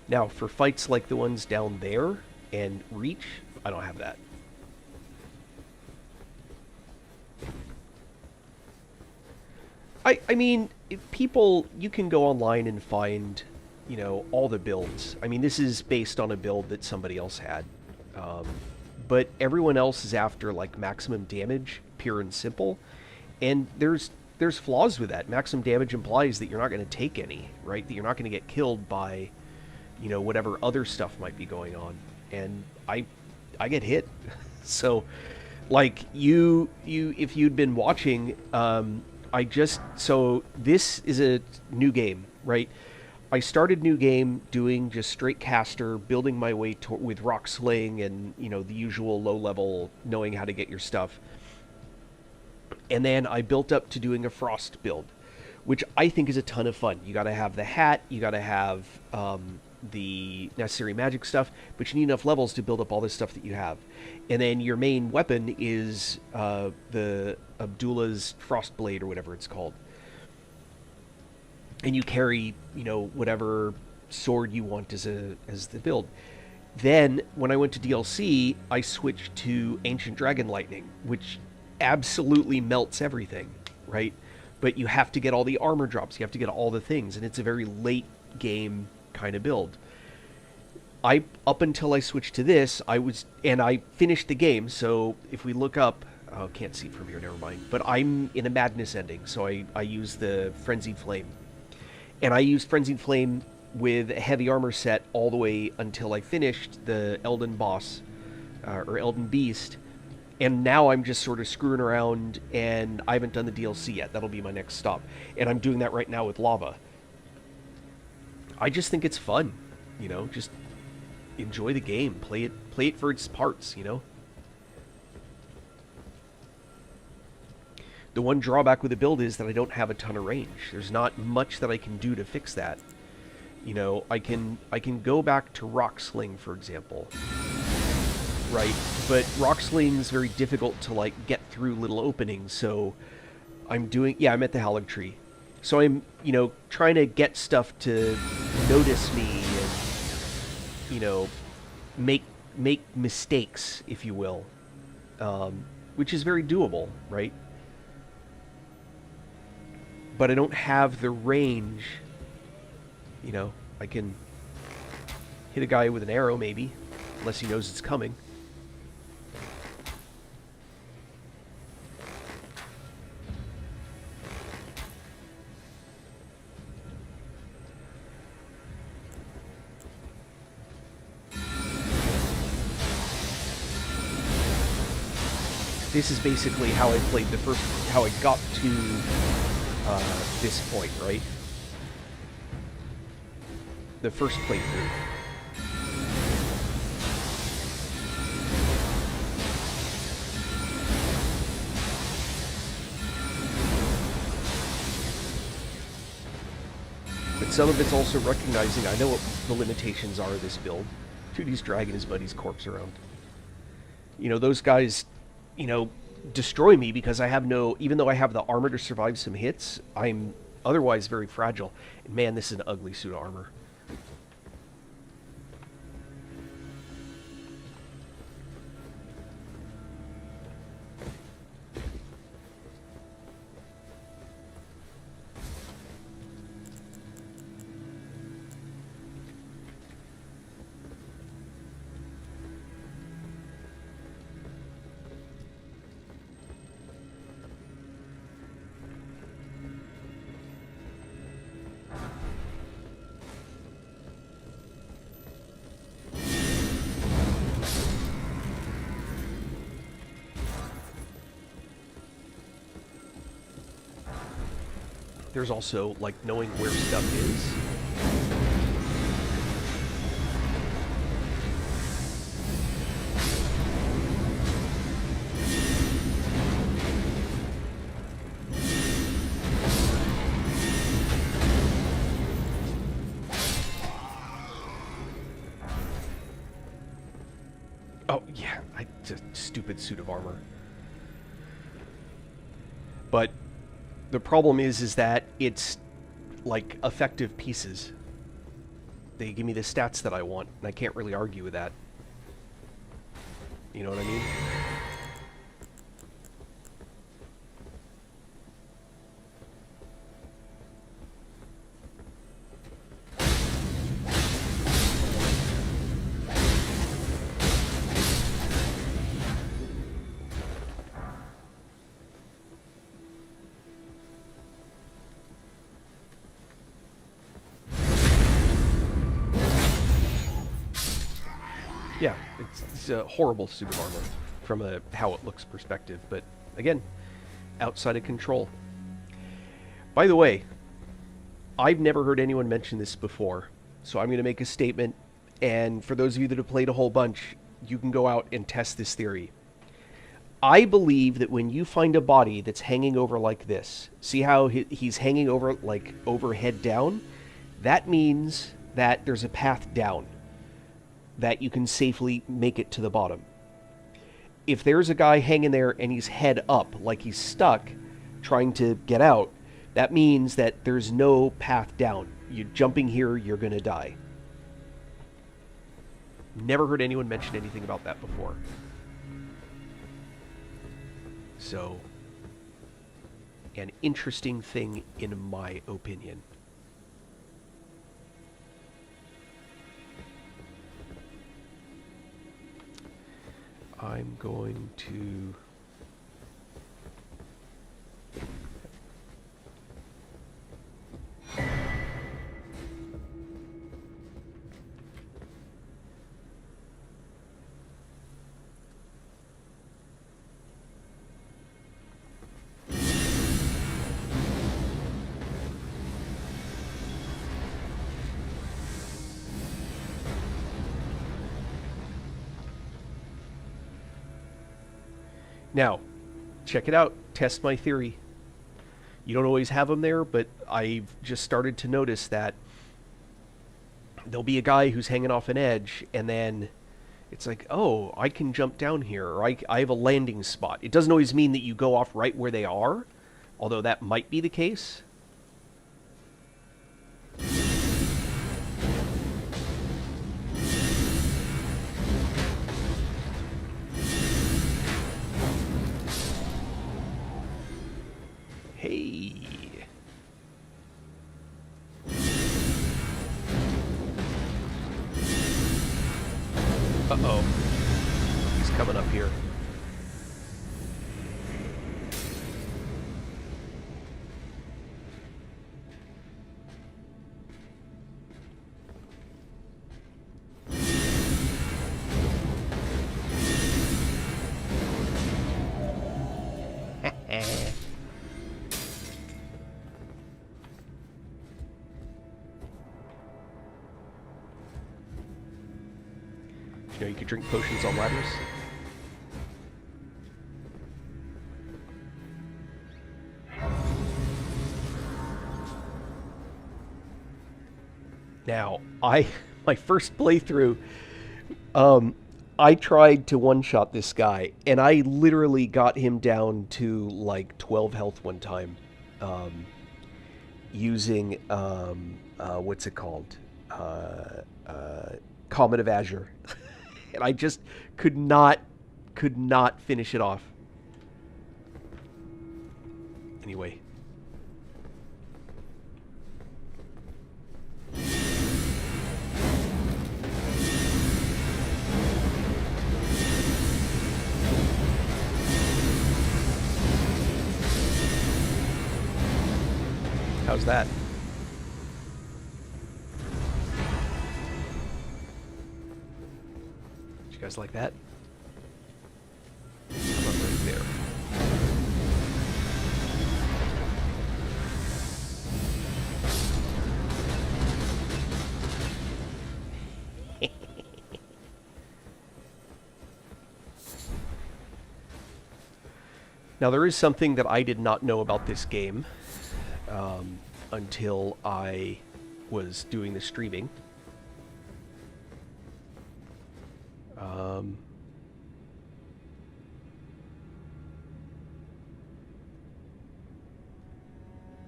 Speaker 1: Now, for fights like the ones down there and Reach, I don't have that. I mean, if people, you can go online and find, you know, all the builds. I mean, this is based on a build that somebody else had. But everyone else is after, like, maximum damage, pure and simple. And there's flaws with that. Maximum damage implies that you're not going to take any, right? That you're not going to get killed by, you know, whatever other stuff might be going on. And I get hit. So, like, if you'd been watching, so this is a new game, right? I started new game doing just straight caster, building my way with rock sling and, you know, the usual low level, knowing how to get your stuff. And then I built up to doing a frost build, which I think is a ton of fun. You got to have the hat, you got to have the necessary magic stuff, but you need enough levels to build up all this stuff that you have. And then your main weapon is the Abdullah's frost blade or whatever it's called. And you carry, you know, whatever sword you want as the build. Then, when I went to DLC, I switched to Ancient Dragon Lightning, which absolutely melts everything, right? But you have to get all the armor drops, you have to get all the things, and it's a very late game kind of build. Up until I switched to this, I finished the game, so if we look up, oh, can't see from here, never mind, but I'm in a Madness ending, so I use the Frenzied Flame. And I used Frenzied Flame with a heavy armor set all the way until I finished the Elden boss, or Elden Beast. And now I'm just sort of screwing around, and I haven't done the DLC yet. That'll be my next stop. And I'm doing that right now with Lava. I just think it's fun, you know? Just enjoy the game. Play it for its parts, you know? The one drawback with the build is that I don't have a ton of range. There's not much that I can do to fix that. You know, I can go back to Rock Sling, for example. Right? But Rock Sling's very difficult to, like, get through little openings, so I'm at the Halig Tree. So I'm, you know, trying to get stuff to notice me and, you know, make mistakes, if you will. Which is very doable, right? but I don't have the range. You know, I can hit a guy with an arrow, maybe, unless he knows it's coming. This is basically how I played how I got to this point, right? The first playthrough. But some of it's also recognizing I know what the limitations are of this build. Tootie's dragging his buddy's corpse around. You know, those guys, you know, destroy me because I have no... Even though I have the armor to survive some hits, I'm otherwise very fragile. And man, this is an ugly suit of armor. There's also, like, knowing where stuff is. Oh, yeah, it's a stupid suit of armor. But the problem is that it's like effective pieces. They give me the stats that I want, and I can't really argue with that. You know what I mean? Yeah, it's a horrible suit of armor from a how it looks perspective, but again, outside of control. By the way, I've never heard anyone mention this before, so I'm going to make a statement, and for those of you that have played a whole bunch, you can go out and test this theory. I believe that when you find a body that's hanging over like this, see how he's hanging over, like, overhead down? That means that there's a path down, that you can safely make it to the bottom. If there's a guy hanging there and he's head up, like he's stuck, trying to get out, that means that there's no path down. You're jumping here, you're gonna die. Never heard anyone mention anything about that before. So, an interesting thing in my opinion. I'm going to... Now, check it out. Test my theory. You don't always have them there, but I've just started to notice that there'll be a guy who's hanging off an edge, and then it's like, oh, I can jump down here, or I have a landing spot. It doesn't always mean that you go off right where they are, although that might be the case. Hey. Uh-oh. He's coming up here. You know, you could drink potions on ladders. Now, my first playthrough, I tried to one-shot this guy, and I literally got him down to like 12 health one time, using what's it called, Comet of Azure, and I just could not finish it off. Anyway. How's that? Did you guys like that? How about right there? Now, there is something that I did not know about this game until I was doing the streaming.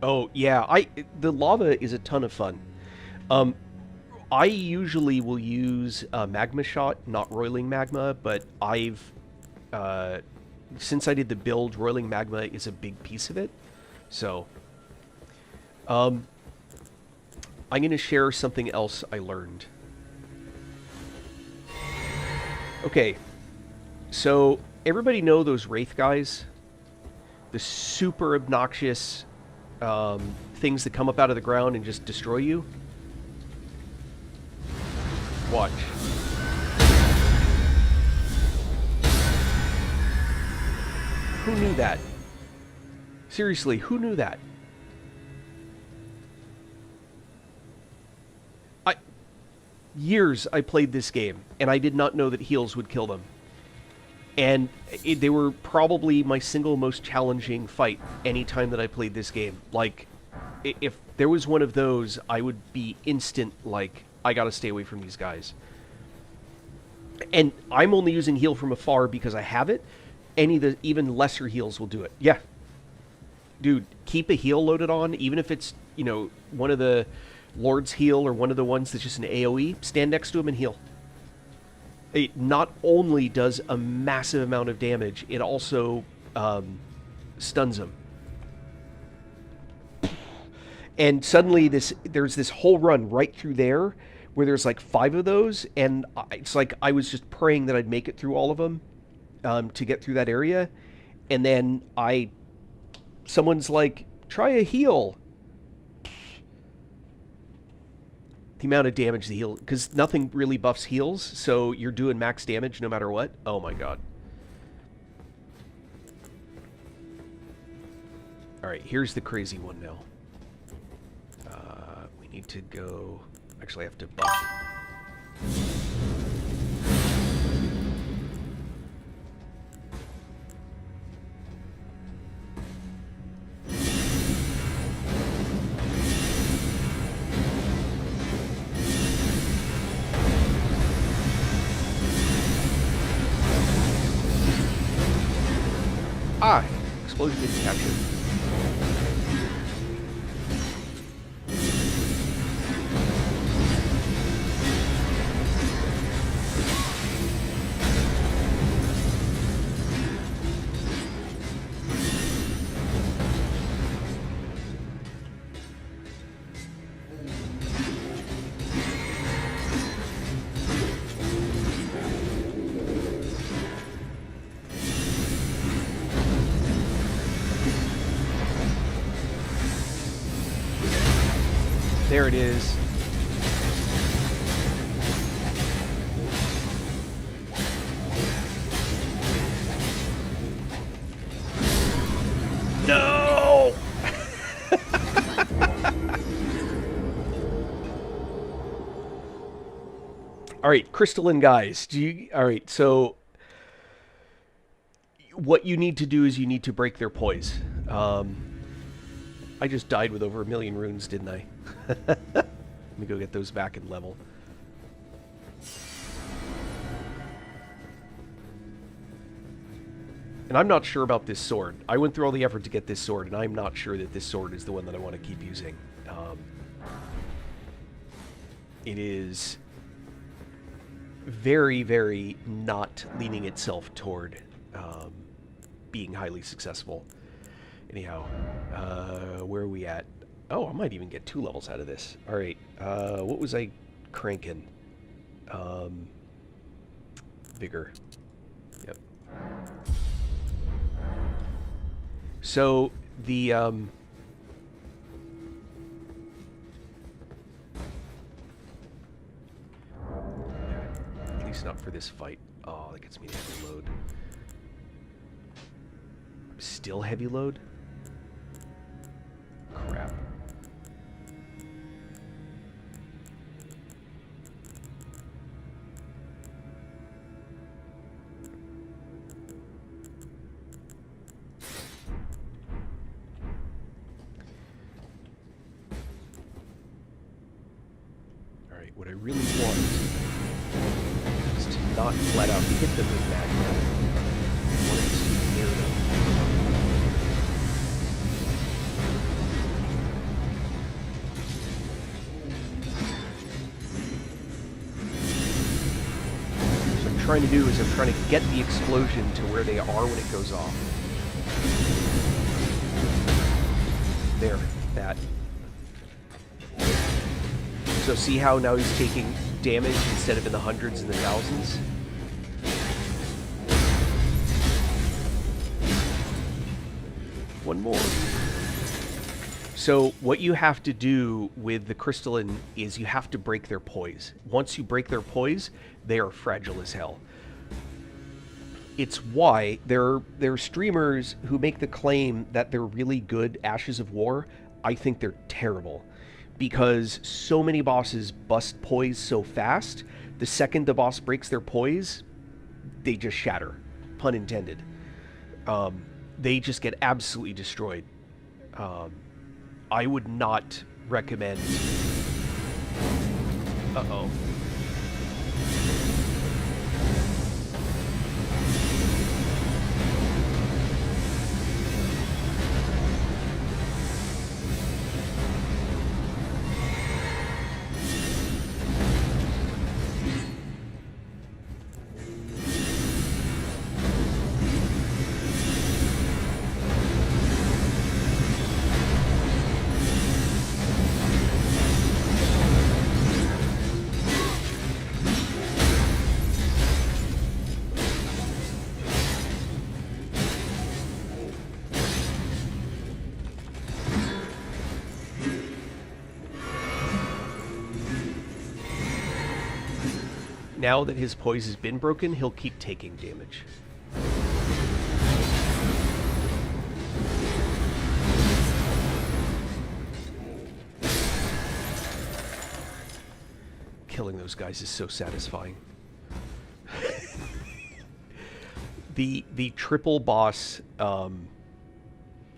Speaker 1: Oh, yeah, the lava is a ton of fun. I usually will use magma shot, not roiling magma, but I've since I did the build, roiling magma is a big piece of it. So, I'm going to share something else I learned. Okay, so everybody know those Wraith guys? The super obnoxious things that come up out of the ground and just destroy you? Watch. Who knew that? Seriously, who knew that? Years I played this game, and I did not know that heals would kill them. And they were probably my single most challenging fight anytime that I played this game. Like, if there was one of those, I would be instant, like, I gotta stay away from these guys. And I'm only using heal from afar because I have it. Any of the even lesser heals will do it. Yeah. Dude, keep a heal loaded on, even if it's, you know, one of the Lord's heal or one of the ones that's just an AoE, stand next to him and heal. It not only does a massive amount of damage, it also stuns him. And suddenly there's this whole run right through there where there's like 5 of those, and it's like I was just praying that I'd make it through all of them to get through that area. And then someone's like, try a heal. The amount of damage the heal, because nothing really buffs heals, so you're doing max damage no matter what. Oh my god. Alright, here's the crazy one now. We need to go... Actually, I have to buff. Ah! Explosion didn't capture. There it is. No! All right, crystalline guys. All right, so what you need to do is you need to break their poise. I just died with over 1 million runes, didn't I? Let me go get those back in level. And I'm not sure about this sword. I went through all the effort to get this sword, and I'm not sure that this sword is the one that I want to keep using. It is very, very not leaning itself toward being highly successful. Anyhow, where are we at? Oh, I might even get 2 levels out of this. All right, what was I cranking? Vigor. Yep. So the at least not for this fight. Oh, that gets me to heavy load. I'm still heavy load? Crap. What I really want is to not flat out hit them with magma. I want it to be near them. What I'm trying to do is I'm trying to get the explosion to where they are when it goes off. There, that. So see how now he's taking damage instead of in the hundreds and the thousands? One more. So what you have to do with the crystalline is you have to break their poise. Once you break their poise, they are fragile as hell. It's why there are streamers who make the claim that they're really good Ashes of War. I think they're terrible. Because so many bosses bust poise so fast, the second the boss breaks their poise, they just shatter. Pun intended. They just get absolutely destroyed. I would not recommend... Uh-oh. Now that his poise has been broken, he'll keep taking damage. Killing those guys is so satisfying. The triple boss,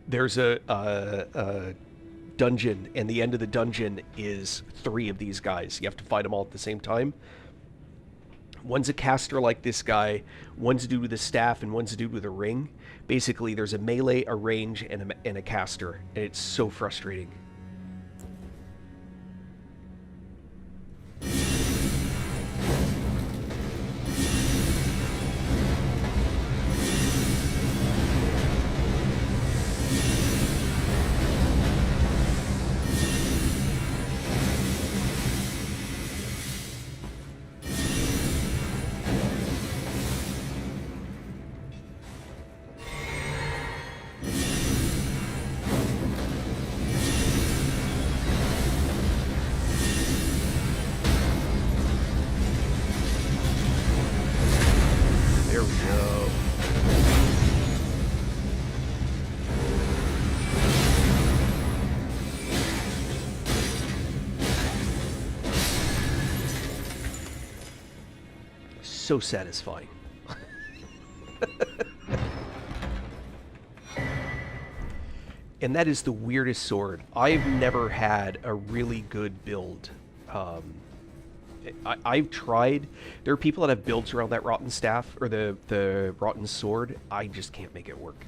Speaker 1: there's a dungeon, and the end of the dungeon is 3 of these guys. You have to fight them all at the same time. One's a caster like this guy, one's a dude with a staff, and one's a dude with a ring. Basically, there's a melee, a range, and a caster, and it's so frustrating. so satisfying. And that is the weirdest sword. I've never had a really good build. I've tried. There are people that have builds around that rotten staff, or the rotten sword. I just can't make it work.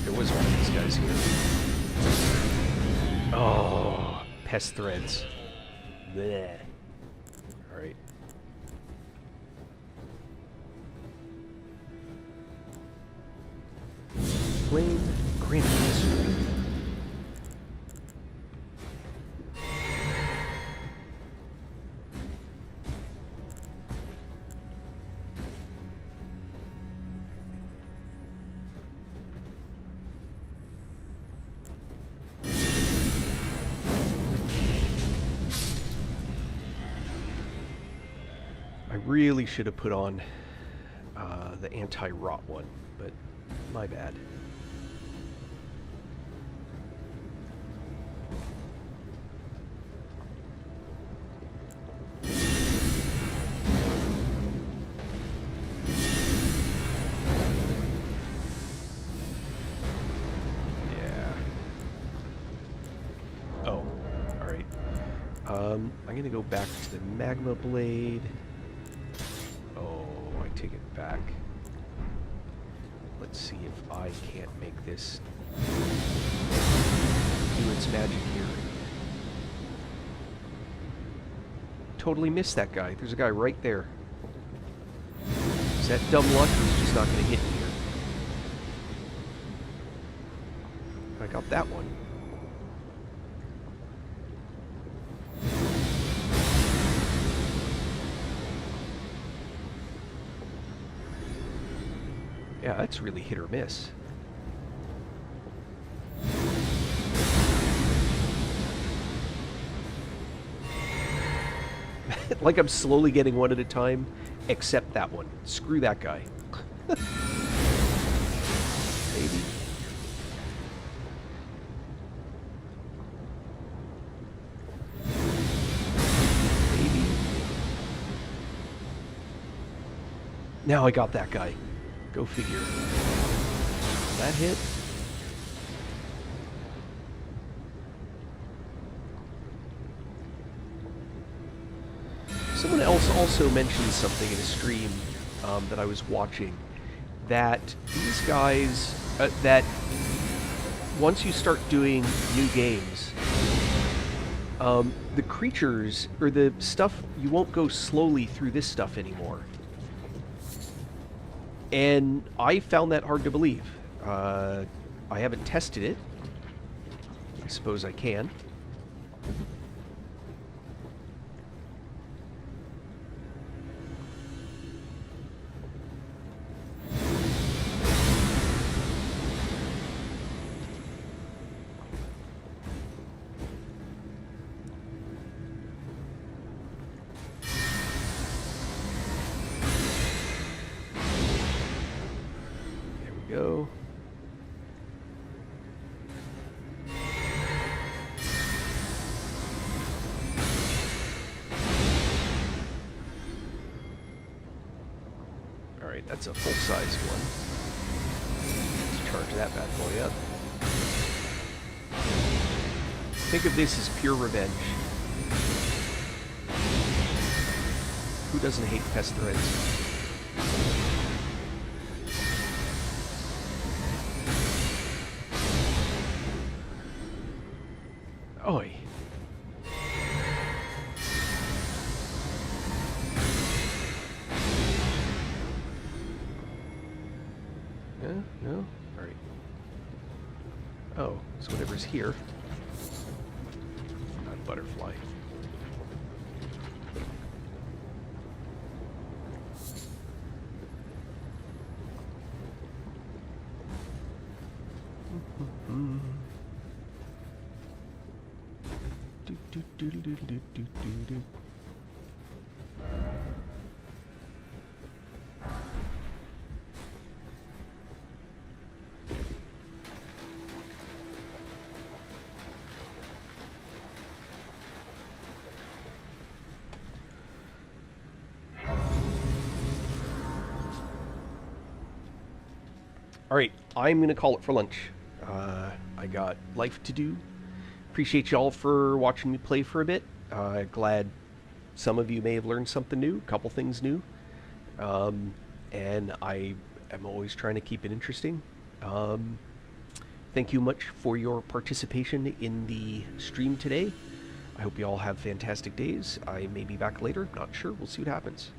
Speaker 1: There was one of these guys here. Oh, pest threads. Blech. All right. Flame granaries. I really should have put on the anti-rot one, but my bad. Yeah. Oh, alright. I'm gonna go back to the magma blade. Oh, I take it back. Let's see if I can't make this do its magic here. Totally missed that guy. There's a guy right there. Is that dumb luck? He's just not going to hit me here. I got that one. Yeah, that's really hit or miss. Like I'm slowly getting one at a time, except that one. Screw that guy. Maybe. Maybe. Now I got that guy. Go figure. That hit? Someone else also mentioned something in a stream that I was watching, that these guys, that once you start doing new games, the creatures, or the stuff, you won't go slowly through this stuff anymore. And I found that hard to believe. I haven't tested it. I suppose I can. Go. Alright, that's a full-size one. Let's charge that bad boy up. Think of this as pure revenge. Who doesn't hate pest threads? Oi. Yeah, no? Alright. Oh, so whatever's here. Not butterfly. All right, I'm gonna call it for lunch. I got life to do. Appreciate y'all for watching me play for a bit. Glad some of you may have learned something new, a couple things new. And I am always trying to keep it interesting. Thank you much for your participation in the stream today. I hope you all have fantastic days. I may be back later, not sure. We'll see what happens.